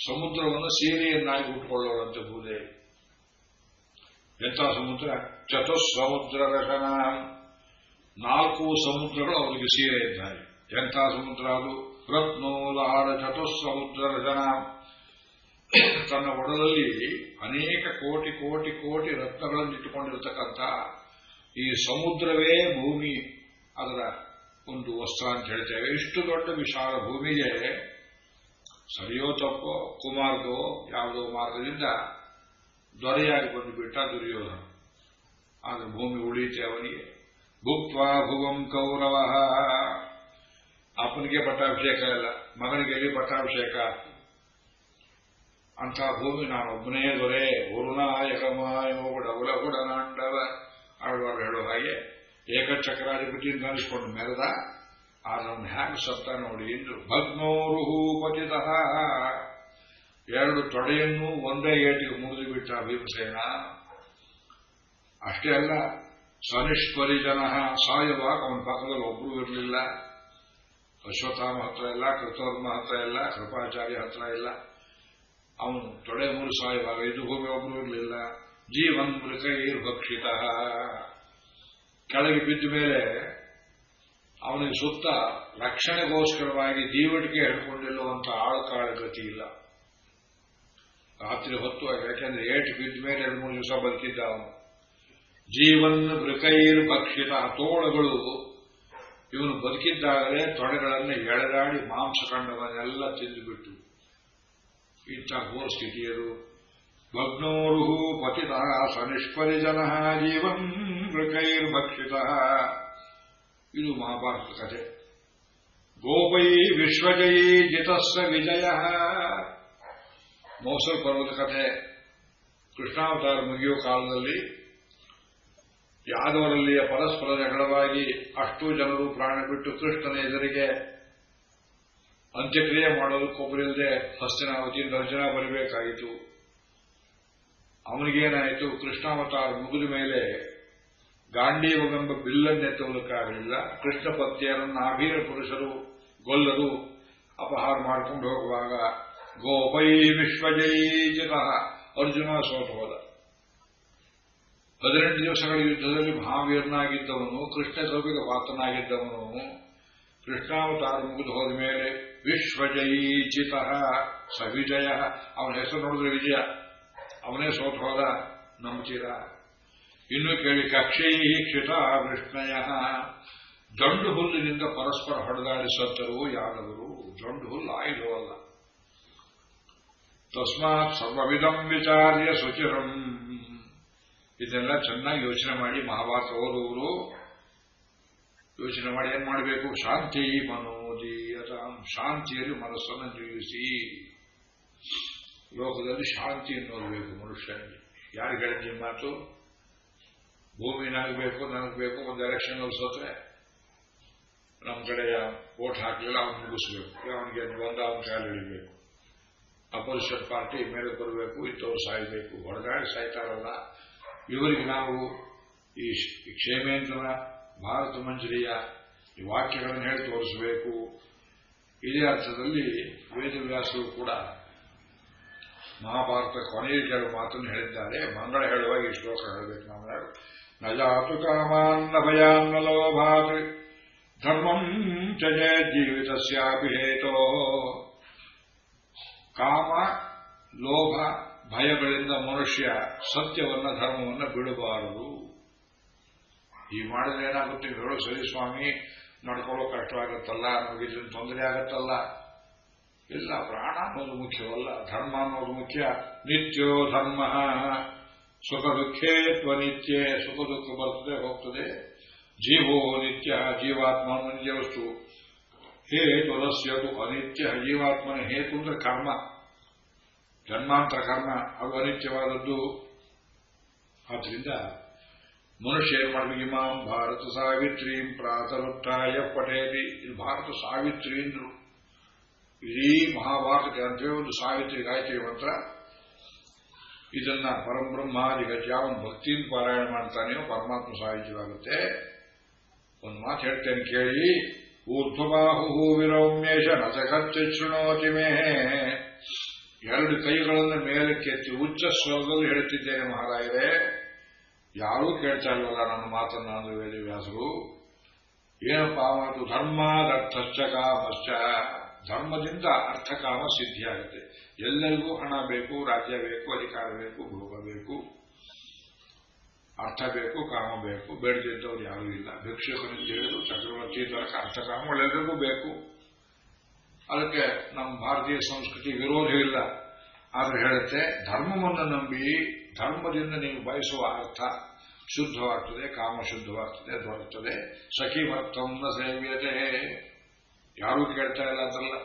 ಸಮುದ್ರವನ್ನು ಸೀರೆಯನ್ನಾಗಿ ಉಟ್ಕೊಳ್ಳೋರಂತೆ ಭೂದೇವಿ. ಎಂಥ ಸಮುದ್ರ? ಚತುಸ್ಸಮುದ್ರ ರಸನಾಂ, 4 ಸಮುದ್ರಗಳು ಅವರಿಗೆ ಸೀರೆ ಇದ್ದಾರೆ. ಎಂಥ ಸಮುದ್ರ ಅದು? ರತ್ನೋದಾರ ಚತುಸ್ಸಮುದ್ರ ರಸನಾಂ. ತನ್ನ ಒಡಲಲ್ಲಿ ಅನೇಕ ಕೋಟಿ ಕೋಟಿ ಕೋಟಿ ರತ್ನಗಳನ್ನು ಇಟ್ಟುಕೊಂಡಿರತಕ್ಕಂಥ ಈ ಸಮುದ್ರವೇ ಭೂಮಿ, ಅದರ ಒಂದು ವಸ್ತ್ರ ಅಂತ ಹೇಳ್ತೇವೆ. ಇಷ್ಟು ದೊಡ್ಡ ವಿಶಾಲ ಭೂಮಿಗೆ ಸರಿಯೋ ತಪ್ಪೋ ಕುಮಾರ್ಗೋ ಯಾವುದೋ ಮಾರ್ಗದಿಂದ ದೊರೆಯಾಗಿ ಬಂದುಬಿಟ್ಟ ದುರ್ಯೋಧನ. ಆಗ ಭೂಮಿ ಉಳಿಯುತ್ತೆ ಅವನಿಗೆ. ಭುಕ್ತ್ವಾ ಭುವಂ ಕೌರವ. ಅಪ್ಪನಿಗೆ ಪಟ್ಟಾಭಿಷೇಕ ಇಲ್ಲ, ಮಗನಿಗೆ ಎಲ್ಲಿ ಪಟ್ಟಾಭಿಷೇಕ? ಅಂಥ ಭೂಮಿ ನಾನೊಬ್ಬನೇ ದೊರೆ. ವರುಣಾಯಕಮಾಯೋಗುಡಗುಡಗುಡನಾಂಡವ ಆಳ್ವಾರು ಹೇಳೋ ಹಾಗೆ ಏಕಚಕ್ರಾಧಿಪತಿ ಅಂತ ಅನಿಸ್ಕೊಂಡು ಮೆರೆದ. ಆದನ್ನು ಹ್ಯಾಂಗ ಸತ್ತ ನೋಡಿ ಎಂದು. ಭಗ್ನೋರುಹು ಪತಿತಃ. 2 ತೊಡೆಯನ್ನು ಒಂದೇ ಏಟಿಗೆ ಮುರಿದು ಬಿಟ್ಟ ಭೀಮಸೇನ. ಅಷ್ಟೇ ಅಲ್ಲ, ಸನಿಷ್ಪರಿಜನ. ಸಾಯುವಾಗ ಅವನ ಪಕ್ಕದಲ್ಲಿ ಒಬ್ಬರೂ ಇರಲಿಲ್ಲ. ಅಶ್ವತ್ಥಾಮ ಹತ್ರ ಇಲ್ಲ, ಕೃತೋರ್ಮ ಹತ್ರ ಇಲ್ಲ, ಕೃಪಾಚಾರ್ಯ ಹತ್ರ ಇಲ್ಲ. ಅವನು ತೊಡೆ ಮೂರು ಸಾಯುವಾಗ ಇದು ಭೂಮಿ ಒಬ್ಬರು ಇರಲಿಲ್ಲ. ಜೀವನ್ ಮೃಗೈರ್ಭಕ್ಷಿತ. ಕೆಳಗೆ ಬಿದ್ದ ಮೇಲೆ ಅವನಿಗೆ ಸುತ್ತ ರಕ್ಷಣೆಗೋಸ್ಕರವಾಗಿ ದೀವಟಿಗೆ ಹಿಡ್ಕೊಂಡಿಲ್ಲುವಂತ ಆಳುಕಾಳು ಗತಿ ಇಲ್ಲ. ರಾತ್ರಿ ಹೊತ್ತು, ಯಾಕೆಂದ್ರೆ ಏಟು ಬಿದ್ದ ಮೇಲೆ 2-3 ದಿವಸ ಬದುಕಿದ್ದ ಅವನು. ಜೀವನ್ ಮೃಗೈರ್ಭಕ್ಷಿತ. ತೋಳುಗಳು ಇವನು ಬದುಕಿದ್ದಾಗಲೇ ತೊಡೆಗಳನ್ನು ಎಳೆದಾಡಿ ಮಾಂಸಖಂಡವನ್ನೆಲ್ಲ ತಿಂದುಬಿಟ್ಟು. ಇಂಥ ಘೋರ ಸ್ಥಿತಿಯರು. ಭಗ್ನೋರುಹು ಪತಿತಃ ಸ ನಿಷ್ಪರಿಜನ ಜೀವನ್ ಮೃಗೈರ್ಭಕ್ಷಿತ. ಇದು ಮಹಾಭಾರತ ಕಥೆ. ಗೋಪೈ ವಿಶ್ವಜಯೀ ಜಿತಸ್ಸ ವಿಜಯ. ಮೌಸಲ ಪರ್ವದ ಕಥೆ. ಕೃಷ್ಣಾವತಾರ ಮುಗಿಯೋ ಕಾಲದಲ್ಲಿ ಯಾದವರಲ್ಲಿಯ ಪರಸ್ಪರ ಜಗಳವಾಗಿ ಅಷ್ಟೂ ಜನರು ಪ್ರಾಣ ಬಿಟ್ಟು ಕೃಷ್ಣನ ಎದುರಿಗೆ ಅಂತ್ಯಕ್ರಿಯೆ ಮಾಡೋದಕ್ಕೊಬ್ಬರಿಲ್ಲದೆ ಹಸ್ತಿನಾವತಿಯಿಂದ ಅರ್ಜುನ ಬರಬೇಕಾಯಿತು. ಅವನಿಗೇನಾಯಿತು? ಕೃಷ್ಣಾವತಾರ ಮುಗಿದ ಮೇಲೆ ಗಾಂಡೀವವೆಂಬ ಬಿಲ್ಲನ್ನೆತ್ತುವುದಕ್ಕಾಗಲಿಲ್ಲ. ಕೃಷ್ಣ ಪತ್ನಿಯರನ್ನು ನಾಭೀರ ಪುರುಷರು ಗೊಲ್ಲರು ಅಪಹಾರ ಮಾಡಿಕೊಂಡು ಹೋಗುವಾಗ ಗೋಪೈ ವಿಶ್ವಜಯೀಜಿತಃ ಅರ್ಜುನ ಸೋತು ಹೋದ. 18 ದಿವಸಗಳ ಯುದ್ಧದಲ್ಲಿ ಮಹಾವೀರನಾಗಿದ್ದವನು, ಕೃಷ್ಣ ಸೌಭಿಕ ಪಾತ್ರನಾಗಿದ್ದವನು, ಕೃಷ್ಣಾವತಾರ ಮುಗಿದು ಹೋದ ಮೇಲೆ ವಿಶ್ವಜಯೀಜಿತಃ ಸ ವಿಜಯ. ಅವನ ಹೆಸರು ನೋಡಿದ್ರೆ ವಿಜಯ. ಅವನೇ ಸೋತು ಹೋದ. ನಂಬ್ತೀರಾ? ಇನ್ನು ಕೇಳಿ. ಕಕ್ಷೈ ಕ್ಷಿತ ವೃಷ್ಣಯ. ಜಂಡು ಹುಲ್ಲಿನಿಂದ ಪರಸ್ಪರ ಹೊಡೆದಾಡಿ ಸತ್ತರು ಯಾದವರು. ಜಂಡು ಹುಲ್ಲು ಆಯ್ದು ಅಲ್ಲ. ತಸ್ಮಾತ್ ಸರ್ವವಿಧಂ ವಿಚಾರ್ಯ ಸುಚಿರಂ. ಇದೆಲ್ಲ ಚೆನ್ನಾಗಿ ಯೋಚನೆ ಮಾಡಿ ಮಹಾಭಾರತ ಓದುವರು ಯೋಚನೆ ಮಾಡಿ ಏನ್ ಮಾಡಬೇಕು? ಶಾಂತಿ ಮನೋದೀಯತ. ಶಾಂತಿಯಲ್ಲಿ ಮನಸ್ಸನ್ನು ಜೀವಿಸಿ. ಲೋಕದಲ್ಲಿ ಶಾಂತಿ ಅನ್ನೋದು ಬೇಕು ಮನುಷ್ಯನಿಗೆ. ಯಾರು ಹೇಳಿದ ಮಾತು? ಭೂಮಿ ನನಗೆ ಬೇಕು ಒಂದು ಎಲೆಕ್ಷನ್ ಅಲ್ಲಿ ಸೋತ್ರೆ ನಮ್ಮ ಕಡೆ ವೋಟ್ ಹಾಕಲಿಲ್ಲ ಅವನು ಮುಗಿಸ್ಬೇಕು, ಅವನಿಗೆ ಅವನ ಕಾಲು ಹಿಡಿಬೇಕು, ಅಪೋಸಿಷನ್ ಪಾರ್ಟಿ ಮೇಲೆ ಬರಬೇಕು, ಇಂಥವ್ರು ಸಾಯಬೇಕು, ಹೊಡೆದಾಡಿ ಸಾಯ್ತಾರಲ್ಲ. ಇವರಿಗೆ ನಾವು ಈ ಕ್ಷೇಮೇಂದ್ರನ ಭಾರತ ಮಂಜರಿಯ ಈ ವಾಕ್ಯಗಳನ್ನು ಹೇಳಿ ತೋರಿಸಬೇಕು. ಇದೇ ಅರ್ಥದಲ್ಲಿ ವೇದವ್ಯಾಸರು ಕೂಡ ಮಹಾಭಾರತ ಕೊನೆಯ ಕೆಲವು ಮಾತನ್ನು ಹೇಳಿದ್ದಾರೆ. ಮಂಗಳ ಹೇಳುವಾಗ ಈ ಶ್ಲೋಕ ಹೇಳಬೇಕು. ನಾವು ನ ಜಾತು ಕಾಮಾನ್ನ ಭಯಾನ್ನ ಲೋಭಾತ್ ಧರ್ಮಂ ತ್ಯಜ ಜೀವಿತಸ್ಯಾಪಿ ಹೇತೋ. ಕಾಮ, ಲೋಭ, ಭಯಗಳಿಂದ ಮನುಷ್ಯ ಸತ್ಯವನ್ನ ಧರ್ಮವನ್ನ ಬಿಡಬಾರದು. ಈ ಮಾಡಿದ್ರೆ ಏನಾಗುತ್ತೆ ಹೇಳೋ, ಸರಿ ಸ್ವಾಮಿ ನಡ್ಕೊಳ್ಳೋ ಕಷ್ಟವಾಗುತ್ತಲ್ಲ, ನಮಗೆ ಇದರಿಂದ ತೊಂದರೆ ಆಗುತ್ತಲ್ಲ. ಇಲ್ಲ, ಪ್ರಾಣ ಅನ್ನೋದು ಮುಖ್ಯವಲ್ಲ, ಧರ್ಮ ಅನ್ನೋದು ಮುಖ್ಯ. ನಿತ್ಯೋ ಧರ್ಮ ಸುಖ ದುಃಖೇ ತ್ವನಿತ್ಯೆ. ಸುಖ ದುಃಖ ಬರ್ತದೆ ಹೋಗ್ತದೆ. ಜೀವೋ ನಿತ್ಯ, ಜೀವಾತ್ಮ ನಿತ್ಯ ವಸ್ತು. ಹೇತುರಸ್ಯದು ಅನಿತ್ಯ. ಜೀವಾತ್ಮನ ಹೇತು ಅಂದ್ರೆ ಕರ್ಮ, ಜನ್ಮಾಂತರ ಕರ್ಮ, ಅದು ಅನಿತ್ಯವಾದದ್ದು. ಆದ್ರಿಂದ ಮನುಷ್ಯ ಏನ್ ಮಾಡಬೇಕು? ಇಮಾಂ ಭಾರತ ಸಾವಿತ್ರೀಂ ಪ್ರಾತರುತ್ಥಾಯ ಪಠೇತಿ. ಇದು ಭಾರತ ಸಾವಿತ್ರಿ ಅಂದ್ರು. ಇಡೀ ಮಹಾಭಾರತಕ್ಕೆ ಅಂತೇಳಿ ಒಂದು ಸಾವಿತ್ರಿ ಗಾಯತ್ರಿ ಮಂತ್ರ. ಇದನ್ನ ಪರಬ್ರಹ್ಮಾದಿಗತಿ ಯಾವನು ಭಕ್ತಿಯಿಂದ ಪಾರಾಯಣ ಮಾಡ್ತಾನೆಯೋ ಪರಮಾತ್ಮ ಸಾಹಿತ್ಯವಾಗುತ್ತೆ. ಒಂದು ಮಾತು ಹೇಳ್ತೇನೆ ಕೇಳಿ. ಊರ್ಧ್ವಬಾಹು ವಿರೌಮ್ಯೇಶ ನಚಕಚ್ಚ ಶೃಣೋತಿ ಮೇ. ಎರಡು ಕೈಗಳನ್ನು ಮೇಲಕ್ಕೆತ್ತಿ ಉಚ್ಚ ಸ್ವರದಲ್ಲಿ ಹೇಳ್ತಿದ್ದೇನೆ ಮಹಾರಾಯರೇ, ಯಾರೂ ಕೇಳ್ತಾ ಇಲ್ವಲ್ಲ ನನ್ನ ಮಾತನ್ನ ಅಂದ್ರೆ ವೇದವ್ಯಾಸರು. ಏನಪ್ಪಾ ಮಾತು? ಧರ್ಮಾದರ್ಥಶ್ಚ ಕಾಮಶ್ಚ. ಧರ್ಮದಿಂದ ಅರ್ಥಕಾಮ ಸಿದ್ಧಿಯಾಗುತ್ತೆ. ಎಲ್ಲರಿಗೂ ಹಣ ಬೇಕು, ರಾಜ್ಯ ಬೇಕು, ಅಧಿಕಾರ ಬೇಕು, ಭೋಗ ಬೇಕು, ಅರ್ಥ ಬೇಕು, ಕಾಮ ಬೇಕು. ಬೇಡದಿದ್ದವ್ರು ಯಾರೂ ಇಲ್ಲ. ಭಿಕ್ಷುಕನಿಂದ ಹೇಳಿದ್ರು ಚಕ್ರವರ್ತಿ ತನಕ ಅರ್ಥಕಾಮಗಳೆಲ್ಲರಿಗೂ ಬೇಕು. ಅದಕ್ಕೆ ನಮ್ಮ ಭಾರತೀಯ ಸಂಸ್ಕೃತಿ ವಿರೋಧ ಇಲ್ಲ. ಆದ್ರೆ ಹೇಳುತ್ತೆ, ಧರ್ಮವನ್ನು ನಂಬಿ ಧರ್ಮದಿಂದ ನೀವು ಬಯಸುವ ಅರ್ಥ ಶುದ್ಧವಾಗ್ತದೆ, ಕಾಮ ಶುದ್ಧವಾಗ್ತದೆ, ದೊರಕ್ತದೆ. ಸಖಿಮರ್ಥಂ ನ ಸೇವ್ಯತೆ. ಯಾರೂ ಕೇಳ್ತಾ ಇಲ್ಲ ಅಂತಲ್ಲ.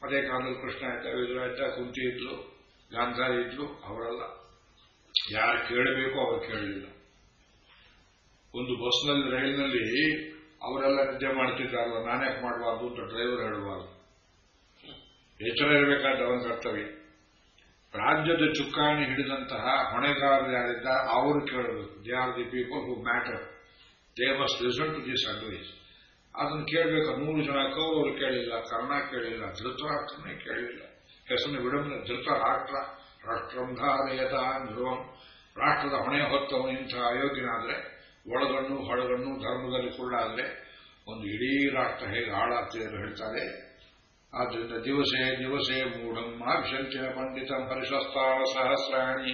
ಅದೇ ಕಾಲದಲ್ಲಿ ಕೃಷ್ಣ ಆಯ್ತಾ, ವಿದುರ ಆಯ್ತಾ, ಕುಂತಿ ಇದ್ಲು, ಗಾಂಧಾರಿ ಇದ್ಲು, ಅವರೆಲ್ಲ ಯಾರು ಕೇಳಬೇಕು ಅವರು ಕೇಳಲಿಲ್ಲ. ಒಂದು ಬಸ್ನಲ್ಲಿ, ರೈಲಿನಲ್ಲಿ ಅವರೆಲ್ಲ ನಿದ್ದೆ ಮಾಡ್ತಿದ್ದಾರಲ್ಲ, ನಾನ್ಯಾಕೆ ಮಾಡಬಾರ್ದು ಅಂತ ಡ್ರೈವರ್ ಹೇಳಬಾರ್ದು. ಎಚ್ಚರ ಇರಬೇಕಾದ ಅವನ ಕರ್ತವ್ಯ. ರಾಜ್ಯದ ಚುಕ್ಕಾಣಿ ಹಿಡಿದಂತಹ ಹೊಣೆಗಾರರು ಯಾರಿದ್ದ ಅವರು ಕೇಳಬೇಕು. They are the people who matter. They must listen to this advice. ಅದನ್ನು ಕೇಳಬೇಕು. 100 ಜನ ಕೌರವರು ಕೇಳಿಲ್ಲ, ಕರ್ಣ ಕೇಳಿಲ್ಲ, ಧೃತರಾಷ್ಟ್ರನೇ ಕೇಳಿಲ್ಲ. ಹೆಸರು ವಿಡಂಬನೆ ಧೃತರಾಷ್ಟ್ರ. ರಾಷ್ಟ್ರಂ ಧಾರಯತಾನ್ ಧ್ರುವಂ. ರಾಷ್ಟ್ರದ ಹೊಣೆ ಹೊತ್ತವನು ಇಂಥ ಅಯೋಗ್ಯನಾದ್ರೆ, ಒಳಗಣ್ಣು ಹೊಳಗಣ್ಣು ಧರ್ಮದಲ್ಲಿ ಕುರುಡಾದ್ರೆ ಒಂದು ಇಡೀ ರಾಷ್ಟ್ರ ಹೇಗೆ ಹಾಳಾಗ್ತದೆ ಎಂದು ಹೇಳ್ತಾರೆ. ಆದ್ದರಿಂದ ದಿವಸೇ ದಿವಸೇ ಮೂಢಂ ಅಭಿಶಂತಿನ ಪಂಡಿತಂ ಹರಿಶಸ್ತಾರ ಸಹಸ್ರಾಣಿ.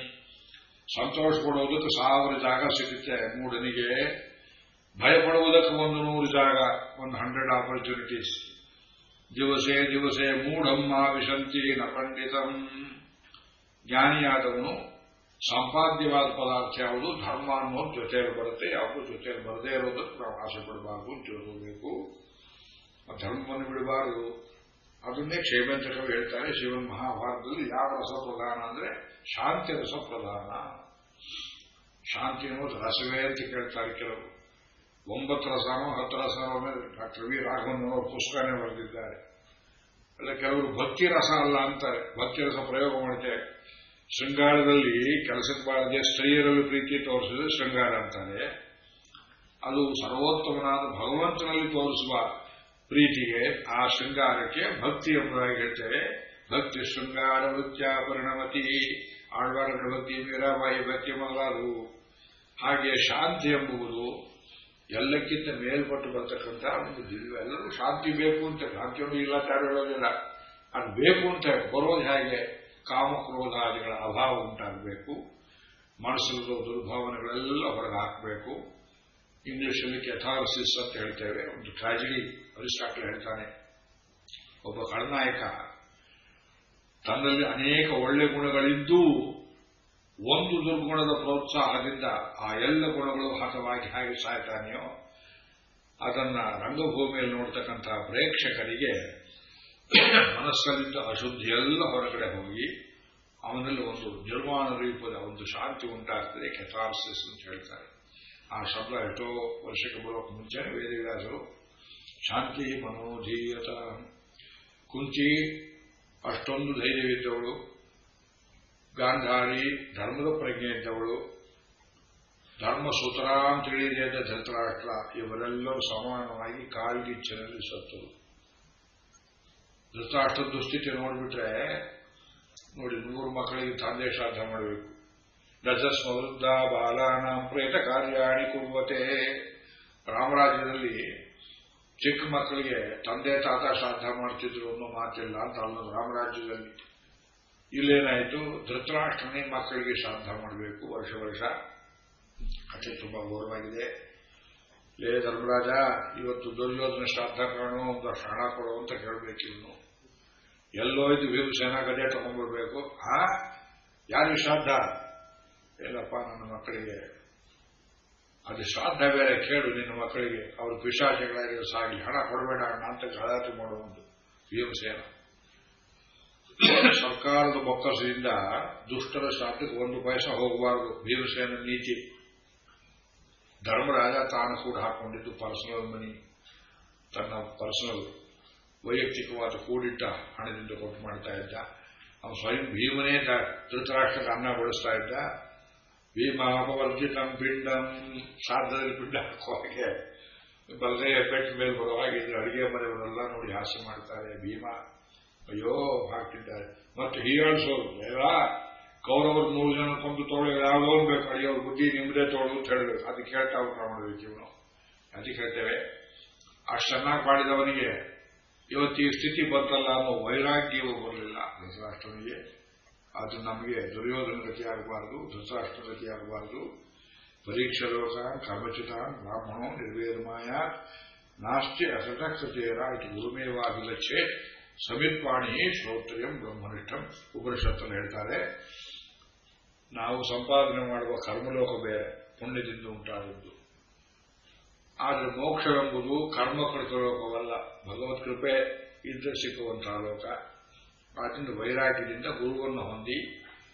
ಸಂತೋಷ ಪಡುವುದಕ್ಕೆ 1000 ಜಾಗ ಸಿಗುತ್ತೆ ಮೂಢನಿಗೆ. ಭಯಪಡುವುದಕ್ಕೆ 100 ಜಾಗ, 100 ಆಪರ್ಚುನಿಟೀಸ್. ದಿವಸೇ ದಿವಸೇ ಮೂಢಂ ಅಭಿಶಂತಿ ನ ಪಂಡಿತಂ. ಜ್ಞಾನಿಯಾದವನು ಸಂಪಾದ್ಯವಾದ ಪದಾರ್ಥ ಯಾವುದು? ಧರ್ಮ ಅನ್ನೋದು ಜೊತೆಯಲ್ಲಿ ಬರುತ್ತೆ. ಯಾವುದು ಜೊತೆಯಲ್ಲಿ ಬರದೇ ಇರೋದಕ್ಕೆ ನಾವು ಆಸೆ ಪಡಬಾರದು, ತಿಳ್ಕೋಬೇಕು. ಧರ್ಮವನ್ನು ಬಿಡಬಾರದು. ಅದನ್ನೇ ಕ್ಷೇಮಂತ ಕವಿ ಹೇಳ್ತಾರೆ ಶಿವನ್ ಮಹಾಭಾರತದಲ್ಲಿ. ಯಾವ ರಸ ಪ್ರಧಾನ ಅಂದ್ರೆ ಶಾಂತಿ ರಸ ಪ್ರಧಾನ. ಶಾಂತಿ ಅನ್ನೋದು ರಸವೇ ಅಂತ ಕೇಳ್ತಾರೆ ಕೆಲವರು. 9 ರಸನೋ 10 ರಸನೋ ಡಾಕ್ಟರ್ ವಿ ರಾಘವನ್ ಅವರು ಪುಸ್ತಕನೇ ಬರೆದಿದ್ದಾರೆ. ಅಲ್ಲ, ಕೆಲವರು ಭಕ್ತಿ ರಸ ಅಲ್ಲ ಅಂತಾರೆ. ಭಕ್ತಿ ರಸ ಪ್ರಯೋಗ ಮಾಡುತ್ತೆ. ಶೃಂಗಾರದಲ್ಲಿ ಕೆಲಸಕ್ಕೆ ಬಾರದೆ ಸ್ತ್ರೀಯರಲ್ಲಿ ಪ್ರೀತಿ ತೋರಿಸಿದ್ರೆ ಶೃಂಗಾರ ಅಂತಾರೆ. ಅದು ಸರ್ವೋತ್ತಮನಾದ ಭಗವಂತನಲ್ಲಿ ತೋರಿಸುವ ಪ್ರೀತಿಗೆ, ಆ ಶೃಂಗಾರಕ್ಕೆ ಭಕ್ತಿ ಎಂಬುದಾಗಿ ಹೇಳ್ತೇವೆ. ಭಕ್ತಿ ಶೃಂಗಾರ ವೃತ್ಯ ಪರಿಣಮತಿ. ಆಳ್ವಾರಗಳ ಭಕ್ತಿ, ಮೀರಾಬಾಯಿ ಭಕ್ತಿ ಮೊದಲಾದವು. ಹಾಗೆ ಶಾಂತಿ ಎಂಬುವುದು ಎಲ್ಲಕ್ಕಿಂತ ಮೇಲ್ಪಟ್ಟು ಬರ್ತಕ್ಕಂಥ ಒಂದು ದಿವ್ಯ. ಎಲ್ಲರೂ ಶಾಂತಿ ಬೇಕು ಅಂತ, ಶಾಂತಿಯನ್ನು ಇಲ್ಲ ಯಾರು ಹೇಳೋದಿಲ್ಲ. ಅದು ಬೇಕು ಅಂತ ಬರೋದು ಹೇಗೆ? ಕಾಮಕ್ರೋಧಾದಿಗಳ ಅಭಾವ ಉಂಟಾಗಬೇಕು. ಮನಸ್ಸಲ್ಲಿರೋ ದುರ್ಭಾವನೆಗಳೆಲ್ಲ ಹೊರಗೆ ಹಾಕಬೇಕು. ಇಂಗ್ಲಿಷಲ್ಲಿ ಕೆಥಾರ್ಸಿಸ್ ಅಂತ ಹೇಳ್ತೇವೆ. ಒಂದು ಟ್ರಾಜಿಡಿ. ಅರಿಸ್ಟಾಟಲ್ ಹೇಳ್ತಾನೆ, ಒಬ್ಬ ಖಳನಾಯಕ ತನ್ನಲ್ಲಿ ಅನೇಕ ಒಳ್ಳೆ ಗುಣಗಳಿದ್ದು ಒಂದು ದುರ್ಗುಣದ ಪ್ರೋತ್ಸಾಹದಿಂದ ಆ ಎಲ್ಲ ಗುಣಗಳು ಹತವಾಗಿ ಹಾಗೆ ಸಾಯ್ತಾನೆಯೋ, ಅದನ್ನ ರಂಗಭೂಮಿಯಲ್ಲಿ ನೋಡ್ತಕ್ಕಂಥ ಪ್ರೇಕ್ಷಕರಿಗೆ ಮನಸ್ಸಲ್ಲಿದ್ದ ಅಶುದ್ಧಿಯೆಲ್ಲ ಹೊರಗಡೆ ಹೋಗಿ ಅವನಲ್ಲಿ ಒಂದು ನಿರ್ಮಾಣ ರೂಪದ ಒಂದು ಶಾಂತಿ ಉಂಟಾಗ್ತದೆ, ಕೆಥಾರ್ಸಿಸ್ ಅಂತ ಹೇಳ್ತಾರೆ. ಆ ಶಬ್ದ ಎಷ್ಟೋ ವರ್ಷಕ್ಕೆ ಬರೋಕೆ ಮುಂಚೆ ವೇದವ್ಯಾಸರು ಶಾಂತಿ ಮನೋಧೀಯತ. ಕುಂತಿ ಅಷ್ಟೊಂದು ಧೈರ್ಯವಿದ್ದವಳು, ಗಾಂಧಾರಿ ಧರ್ಮದ ಪ್ರಜ್ಞೆ ಇದ್ದವಳು, ಧರ್ಮಸೂತ್ರ ಅಂತ ತಿಳಿಯದ ಧೃತರಾಷ್ಟ್ರ, ಇವರೆಲ್ಲರೂ ಸಮಾನವಾಗಿ ಕಾಲ್ಗಿಚ್ಚಿನಲ್ಲಿ ಸತ್ತರು. ಧೃತರಾಷ್ಟ್ರ ದುಸ್ಥಿತಿ ನೋಡಿಬಿಟ್ರೆ ನೋಡಿ, 100 ಮಕ್ಕಳಿಗೆ ತಂದೆ ಶ್ರಾದ್ದ ಮಾಡಬೇಕು. ರಜಸ್ಮವೃದ್ಧ ಬಾಲಾನ ಪ್ರೇತ ಕಾರ್ಯಾಣಿ ಕುರ್ವತೆ. ರಾಮರಾಜ್ಯದಲ್ಲಿ ಚಿಕ್ಕ ಮಕ್ಕಳಿಗೆ ತಂದೆ ತಾತ ಶ್ರಾದ್ದ ಮಾಡ್ತಿದ್ರು ಅನ್ನೋ ಮಾತಿಲ್ಲ ಅಂತ ಅಲ್ಲ ರಾಮರಾಜ್ಯದಲ್ಲಿ. ಇಲ್ಲೇನಾಯಿತು, ಧೃತರಾಷ್ಟ್ರನೇ ಮಕ್ಕಳಿಗೆ ಶ್ರಾದ್ದ ಮಾಡಬೇಕು ವರ್ಷ ವರ್ಷ. ಕಥೆ ತುಂಬಾ ಘೋರವಾಗಿದೆ. ಲೇ ಧರ್ಮರಾಜ, ಇವತ್ತು ದುರ್ಯೋಧನ ಶ್ರಾದ್ದ ಕಾಣೋ, ಒಂದು ಹಣ ಕೊಡೋ ಅಂತ ಕೇಳಬೇಕಿನ್ನು. ಎಲ್ಲೋ ಇದು ಭೀಮಸೇನ ಗದೆ ತಗೊಂಡ್ಬರ್ಬೇಕು. ಯಾರಿಗೆ ಶ್ರಾದ್ದ? ಎಲ್ಲಪ್ಪ ನನ್ನ ಮಕ್ಕಳಿಗೆ. ಅದು ಶ್ರಾದ್ದ ಬೇರೆ, ಕೇಳು ನಿನ್ನ ಮಕ್ಕಳಿಗೆ, ಅವರು ಪಿಶಾಚಿಗಳಾಗಿ ಸಾಗಿ, ಹಣ ಕೊಡಬೇಡ ಅಣ್ಣ ಅಂತ ಗಲಾಟೆ ಮಾಡುವುದು ಭೀಮಸೇನ. ಸರ್ಕಾರದ ಬೊಕ್ಕಸದಿಂದ ದುಷ್ಟರ ಶ್ರಾದ್ದಕ್ಕೆ 1 ಪೈಸೆ ಹೋಗಬಾರದು, ಭೀಮಸೇನ ನೀತಿ. ಧರ್ಮರಾಜ ತಾನು ಕೂಡ ಹಾಕೊಂಡಿದ್ದು ಪರ್ಸನಲ್ ಮನಿ, ತನ್ನ ಪರ್ಸನಲ್ ವೈಯಕ್ತಿಕವಾದ ಕೂಡಿಟ್ಟ ಹಣದಿಂದ ಕೊಟ್ಟು ಮಾಡ್ತಾ ಇದ್ದ. ಅವನು ಸ್ವಯಂ ಭೀಮನೇ ಧೃತರಾಷ್ಟ್ರಕ್ಕೆ ಅನ್ನ ಬಡಿಸ್ತಾ ಇದ್ದ. ಭೀಮ ಅಪವರ್ಜಿತಂ ಪಿಂಡಂ, ಶ್ರಾದ್ದದಲ್ಲಿ ಪಿಂಡ ಹಾಕೋ ಹಾಗೆ ಬಲ್ಲೆಯ ಪೆಟ್ಟ ಮೇಲೆ ಬರೋ ಹಾಗೆ ಅಡಿಗೆ ಮನೆಯವರೆಲ್ಲ ನೋಡಿ ಹಾಸ್ಯ ಮಾಡ್ತಾರೆ. ಭೀಮ ಅಯ್ಯೋ ಹಾಕ್ತಿದ್ದಾರೆ. ಮತ್ತೆ ಹೀಯಾಳಿಸೋರು, ಎಲ್ಲ ಕೌರವರು 100 ಜನ ಕೊಂದು ತೋಳು ಯಾವುದೋ ಬೇಕು, ಅಡಿಯೋರು ಬುದ್ಧಿ ನಿಮ್ಮದೇ ತೋಳು ಅಂತ ಹೇಳಬೇಕು. ಅದಕ್ಕೆ ಹೇಳ್ತಾ ಊಟ ಮಾಡಬೇಕು ಇವನು. ಅದಕ್ಕೆ ಹೇಳ್ತೇವೆ, ಅಷ್ಟು ಚೆನ್ನಾಗಿ ಮಾಡಿದವನಿಗೆ ಇವತ್ತು ಈ ಸ್ಥಿತಿ ಬಂತಲ್ಲ ಅನ್ನೋ ವೈರಾಗ್ಯವೂ ಬರಲಿಲ್ಲ ಧೃತರಾಷ್ಟ್ರನಿಗೆ. ಅದು ನಮಗೆ ದುರ್ಯೋಧನ ಗತಿ ಆಗಬಾರದು, ಧೃತರಾಷ್ಟ್ರ ಗತಿ ಆಗಬಾರದು. ಪರೀಕ್ಷಾ ಲೋಕ ಕರ್ಮಚಿತ ಬ್ರಾಹ್ಮಣೋ ನಿರ್ವೇದಮಾಯ ನಾಸ್ತಿ ಅಸಟಕೃತೇರ ಇದು ಗುರುಮೇವಾಭಿಲಕ್ಷೆ ಸಮಿತ್ವಾಣಿ ಶ್ರೋತ್ರಿಯಂ ಬ್ರಹ್ಮನಿಷ್ಠಂ ಉಪನಿಷತ್ತಲ್ಲಿ ಹೇಳ್ತಾರೆ. ನಾವು ಸಂಪಾದನೆ ಮಾಡುವ ಕರ್ಮಲೋಕ ಬೇರೆ, ಪುಣ್ಯದಿಂದ ಉಂಟಾದದ್ದು. ಆದರೆ ಮೋಕ್ಷವೆಂಬುದು ಕರ್ಮಕೃತ ಲೋಕವಲ್ಲ, ಭಗವತ್ ಕೃಪೆ ಇದ್ದರೆ ಸಿಕ್ಕುವಂತಹ ಲೋಕ. ಆದ್ದರಿಂದ ವೈರಾಗ್ಯದಿಂದ ಗುರುವನ್ನು ಹೊಂದಿ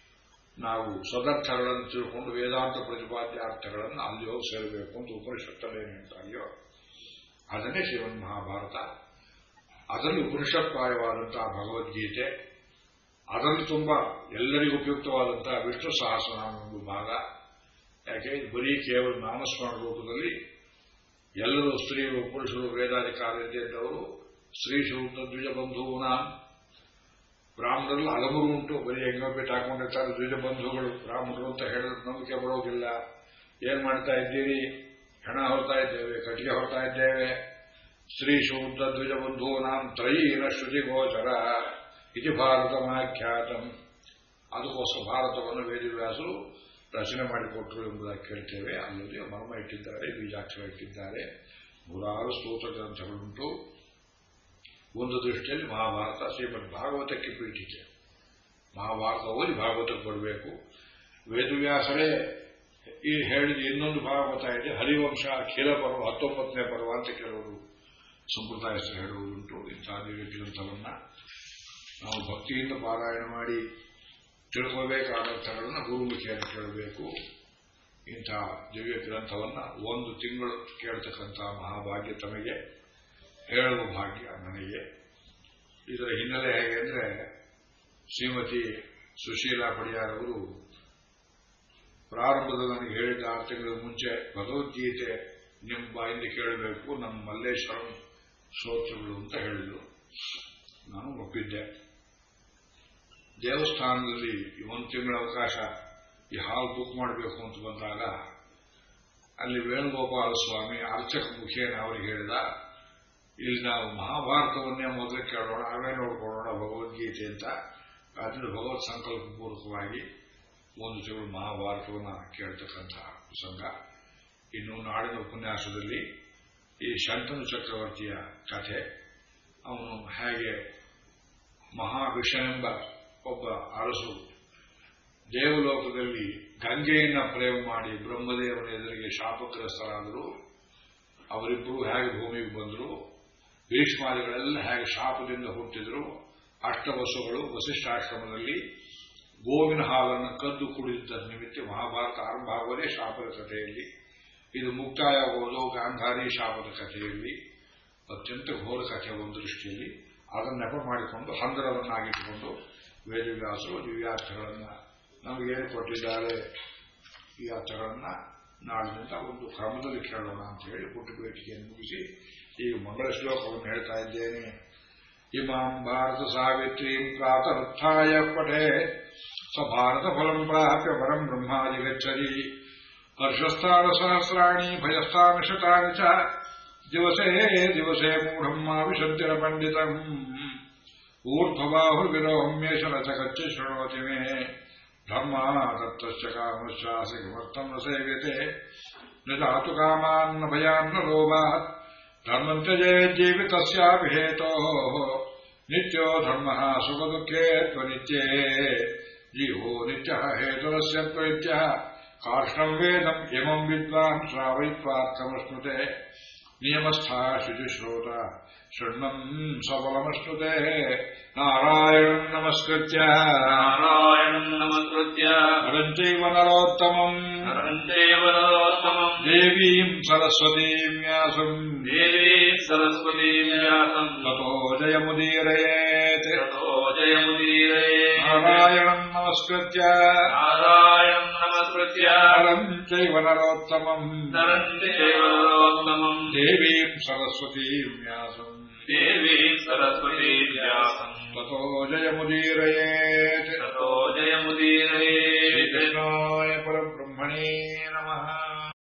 ನಾವು ಸದರ್ಥಗಳನ್ನು ತಿಳ್ಕೊಂಡು ವೇದಾಂತ ಪ್ರತಿಪಾದ್ಯ ಅರ್ಥಗಳನ್ನು ಅಲ್ಲಿ ಹೋಗಿ ಸೇರಬೇಕು ಅಂತ ಉಪನಿಷತ್ತಲ್ಲಿ ಏನು ಹೇಳ್ತಾರೆಯೋ ಅದನ್ನೇ ಶ್ರೀಮನ್ ಮಹಾಭಾರತ. ಅದರಲ್ಲಿ ಉಪನಿಷತ್ಪ್ರಾಯವಾದಂತಹ ಭಗವದ್ಗೀತೆ, ಅದರಲ್ಲಿ ತುಂಬಾ ಎಲ್ಲರಿಗೂ ಉಪಯುಕ್ತವಾದಂತಹ ವಿಷ್ಣು ಸಹಸ್ರನಾಮ ಒಂದು ಭಾಗ. ಯಾಕೆ ಬರೀ ಕೇವಲ ನಾಮಸ್ಮರಣ ರೂಪದಲ್ಲಿ ಎಲ್ಲರೂ ಸ್ತ್ರೀಯರು ಪುರುಷರು ವೇದಾಧಿಕಾರದವರು, ಸ್ತ್ರೀ ಶೂದ್ರ ದ್ವಿಜ ಬಂಧುವನ, ಬ್ರಾಹ್ಮಣರಲ್ಲಿ ಹಲವರು ಉಂಟು. ಬರೀ ಹೆಂಗಬಿಟ್ಟು ಹಾಕೊಂಡಿರ್ತಾರೆ ದ್ವಿಜ ಬಂಧುಗಳು ಬ್ರಾಹ್ಮಣರು ಅಂತ ಹೇಳಿದ್ರೆ ನಂಬಿಕೆ ಬರೋದಿಲ್ಲ. ಏನ್ ಮಾಡ್ತಾ ಇದ್ದೀರಿ? ಹೆಣ ಹೊರತಾ ಇದ್ದೇವೆ, ಕಟ್ಟಿಗೆ ಹೊರತಾ ಇದ್ದೇವೆ. ಸ್ತ್ರೀ ಶೂದ್ರ ದ್ವಿಜ ಬಂಧೂನಾಂ ತ್ರಯೀನ ಶ್ರುತಿ ಗೋಚರ ಇದು ಭಾರತ ಮಾಖ್ಯಾತಂ. ಅದಕ್ಕೋಸ್ಕರ ಭಾರತವನ್ನು ವೇದವ್ಯಾಸರು ರಚನೆ ಮಾಡಿಕೊಟ್ರು ಎಂಬುದಾಗಿ ಕೇಳ್ತೇವೆ. ಅಲ್ಲದೆ ಮರ್ಮ ಇಟ್ಟಿದ್ದಾರೆ, ಬೀಜಾಕ್ಷರ ಇಟ್ಟಿದ್ದಾರೆ, 106 ಸ್ತೋತ್ರ ಗ್ರಂಥಗಳುಂಟು. ಒಂದು ದೃಷ್ಟಿಯಲ್ಲಿ ಮಹಾಭಾರತ ಶ್ರೀಮದ್ ಭಾಗವತಕ್ಕೆ ಪೀಠಿಕೆ. ಮಹಾಭಾರತ ಓದಿ ಭಾಗವತಕ್ಕೆ ಬರಬೇಕು. ವೇದವ್ಯಾಸರೇ ಈ ಹೇಳಿದ ಇನ್ನೊಂದು ಭಾಗವತ ಇದೆ, ಹರಿವಂಶ ಅಖಿಲ ಪರ್ವ 19ನೇ ಪರ್ವ ಅಂತ ಕೆಲವರು ಸಂಪ್ರದಾಯಸ್ಥರು ಹೇಳುವುದುಂಟು. ಇಂತಹ ದಿವ್ಯ ಗ್ರಂಥವನ್ನ ನಾವು ಭಕ್ತಿಯಿಂದ ಪಾರಾಯಣ ಮಾಡಿ ತಿಳ್ಕೋಬೇಕಾದಂಥಗಳನ್ನು ಗುರುಮುಖಿಯನ್ನು ಕೇಳಬೇಕು. ಇಂತಹ ದಿವ್ಯ ಗ್ರಂಥವನ್ನ 1 ತಿಂಗಳು ಕೇಳತಕ್ಕಂತಹ ಮಹಾಭಾಗ್ಯ ತಮಗೆ, ಹೇಳುವ ಭಾಗ್ಯ ನನಗೆ. ಇದರ ಹಿನ್ನೆಲೆ ಹೇಗೆ ಅಂದರೆ, ಶ್ರೀಮತಿ ಸುಶೀಲಾ ಪಡಿಯಾರವರು ಪ್ರಾರಂಭದಲ್ಲಿ ನನಗೆ ಹೇಳಿದ 6 ತಿಂಗಳ ಮುಂಚೆ ಭಗವದ್ಗೀತೆ ನಿಮ್ಮ ಬಾಯಿಂದ ಕೇಳಬೇಕು, ನಮ್ಮ ಮಲ್ಲೇಶ್ವರಂ ಸ್ತೋತ್ರಗಳು ಅಂತ ಹೇಳಿದರು. ನಾನು ಒಪ್ಪಿದ್ದೆ. ದೇವಸ್ಥಾನದಲ್ಲಿ 1 ತಿಂಗಳ ಅವಕಾಶ ಈ ಹಾಲ್ ಬುಕ್ ಮಾಡಬೇಕು ಅಂತ ಬಂದಾಗ ಅಲ್ಲಿ ವೇಣುಗೋಪಾಲ ಸ್ವಾಮಿ ಅರ್ಚಕ ಮುಖೇನ ಅವರಿಗೆ ಹೇಳಿದ, ಇಲ್ಲಿ ನಾವು ಮಹಾಭಾರತವನ್ನೇ ಮೊದಲು ಕೇಳೋಣ, ಅವೇ ನೋಡ್ಕೊಳ್ಳೋಣ ಭಗವದ್ಗೀತೆ ಅಂತ. ಆದ್ದರಿಂದ ಭಗವತ್ ಸಂಕಲ್ಪಪೂರ್ವಕವಾಗಿ 1 ತಿಂಗಳು ಮಹಾಭಾರತವನ್ನು ಕೇಳ್ತಕ್ಕಂತಹ ಪ್ರಸಂಗ. ಇನ್ನು ನಾಡಿನ ಉಪನ್ಯಾಸದಲ್ಲಿ ಈ ಶಂತನು ಚಕ್ರವರ್ತಿಯ ಕಥೆ, ಅವನು ಹೇಗೆ ಮಹಾವಿಷನೆಂಬ ಒಬ್ಬ ಅರಸು ದೇವಲೋಕದಲ್ಲಿ ಗಂಗೆಯನ್ನ ಪ್ರೇಮ ಮಾಡಿ ಬ್ರಹ್ಮದೇವನ ಎದುರಿಗೆ ಶಾಪಗ್ರಸ್ತರಾದರು. ಅವರಿಬ್ಬರು ಹೇಗೆ ಭೂಮಿಗೆ ಬಂದರು, ಭೀಷ್ಮಾದಿಗಳೆಲ್ಲ ಹೇಗೆ ಶಾಪದಿಂದ ಹುಟ್ಟಿದ್ರು, ಅಷ್ಟವಸುಗಳು ವಸಿಷ್ಠಾಶ್ರಮದಲ್ಲಿ ಗೋವಿನ ಹಾಲನ್ನು ಕದ್ದು ಕುಡಿದ ನಿಮಿತ್ತ ಮಹಾಭಾರತ ಆರಂಭ ಆಗುವುದೇ ಶಾಪದ ಕಥೆಯಲ್ಲಿ. ಇದು ಮುಕ್ತಾಯವಾಗುವುದು ಗಾಂಧಾರಿ ಶಾಪದ ಕಥೆಯಲ್ಲಿ. ಅತ್ಯಂತ ಘೋರ ಕಥೆ ಒಂದು ದೃಷ್ಟಿಯಲ್ಲಿ. ಅದನ್ನು ನೆಪ ಮಾಡಿಕೊಂಡು ಹಂದರವನ್ನಾಗಿಟ್ಟುಕೊಂಡು ವೇದವ್ಯಾಸರು ದಿವ್ಯಾರ್ಥಗಳನ್ನು ನಮಗೇನು ಕೊಟ್ಟಿದ್ದಾರೆ, ಈ ಅರ್ಥಗಳನ್ನು ನಾಳಿನಿಂದ ಒಂದು ಕ್ರಮದಲ್ಲಿ ಕೇಳೋಣ ಅಂತ ಹೇಳಿ ಪುಟ್ಟ ಬೇಟಿಗೆಯನ್ನು ಮುಗಿಸಿ ಈಗ ಮಂಗಳ ಶ್ಲೋಕವನ್ನು ಹೇಳ್ತಾ ಇದ್ದೇನೆ. ಇಮಾಂ ಭಾರತ ಸಾವಿತ್ರೀಂ ಪ್ರಾತರುತ್ಥಾಯ ಪಠೇ ಸ ಭಾರತ ಫಲಂ ಪ್ರಾಪ್ಯ ಪರಂ ಬ್ರಹ್ಮಾದಿ ಗಚ್ಚತಿ. ಹರ್ಷಸ್ಥಾನ ಸಹಸ್ರಾಣಿ ಭಯಸ್ಥಾನ ಶತಾನಿ ಚ ದಿವಸೇ ದಿವಸೇ ಮೂಢಂ ಮಾ ವಿಶಂತಿರ ಪಂಡಿತಂ. ಊರ್ಧ್ವಬಾಹುರ್ವಿರೋಹಮ್ಯೇಷ ರಚಕಚ್ಚ ಶೃಣೋತಿ ಮೇ ಧರ್ಮ ದತ್ತಶ್ಚ ಕಾಮಶ್ಚಾಸಿ ಕಿಮರ್ಥಂ ನ ಸೇವ್ಯತೆ ನ ಜಾತು ಕಾಮಾನ್ನ ಭಯಾನ್ನ ಲೋಭಾತ್ ಧರ್ಮಂ ತ್ಯಜೇತ್ ಜೀವಿತಸ್ಯಾಪಿ ಹೇತೋಃ ನಿತ್ಯೋ ಧರ್ಮಃ ಸುಖದುಃಖೇ ತ್ವನಿತ್ಯೇ ಜೀವೋ ನಿತ್ಯಃ ಹೇತುರಸ್ಯ ತ್ವನಿತ್ಯಃ ಕಾರ್ಷ್ಣಂ ವೇದಂ ಇಮಂ ವಿದ್ವಾನ್ ಶ್ರಾವಯಿತ್ವಾರ್ಥಮಶ್ನುತೆ ನಿಯಮಸ್ಥಾ ಶುಚಿಶ್ರೋತ ಶೃಣ್ವಂ ಸಬಲಮಶ್ನುತೆ. ನಾರಾಯಣಂ ನಮಸ್ಕೃತ್ಯ ನರಂ ಚೈವ ನರೋತ್ತಮಂ ದೇವೀಂ ಸರಸ್ವತೀಂ ವ್ಯಾಸಂ ತತೋ ಜಯಮುದೀರಯೇತ್. ನಾರಾಯಣಂ ನಮಸ್ಕೃತ್ಯ ನರಂ ಚೈವ ನರೋತ್ತಮಂ ದೇವೀಂ ಸರಸ್ವತೀಂ ವ್ಯಾಸಂ ತತೋ ಜಯಮುದೀರಯೇತ್. ಶ್ರೀಕೃಷ್ಣಾಯ ಪರಬ್ರಹ್ಮಣೇ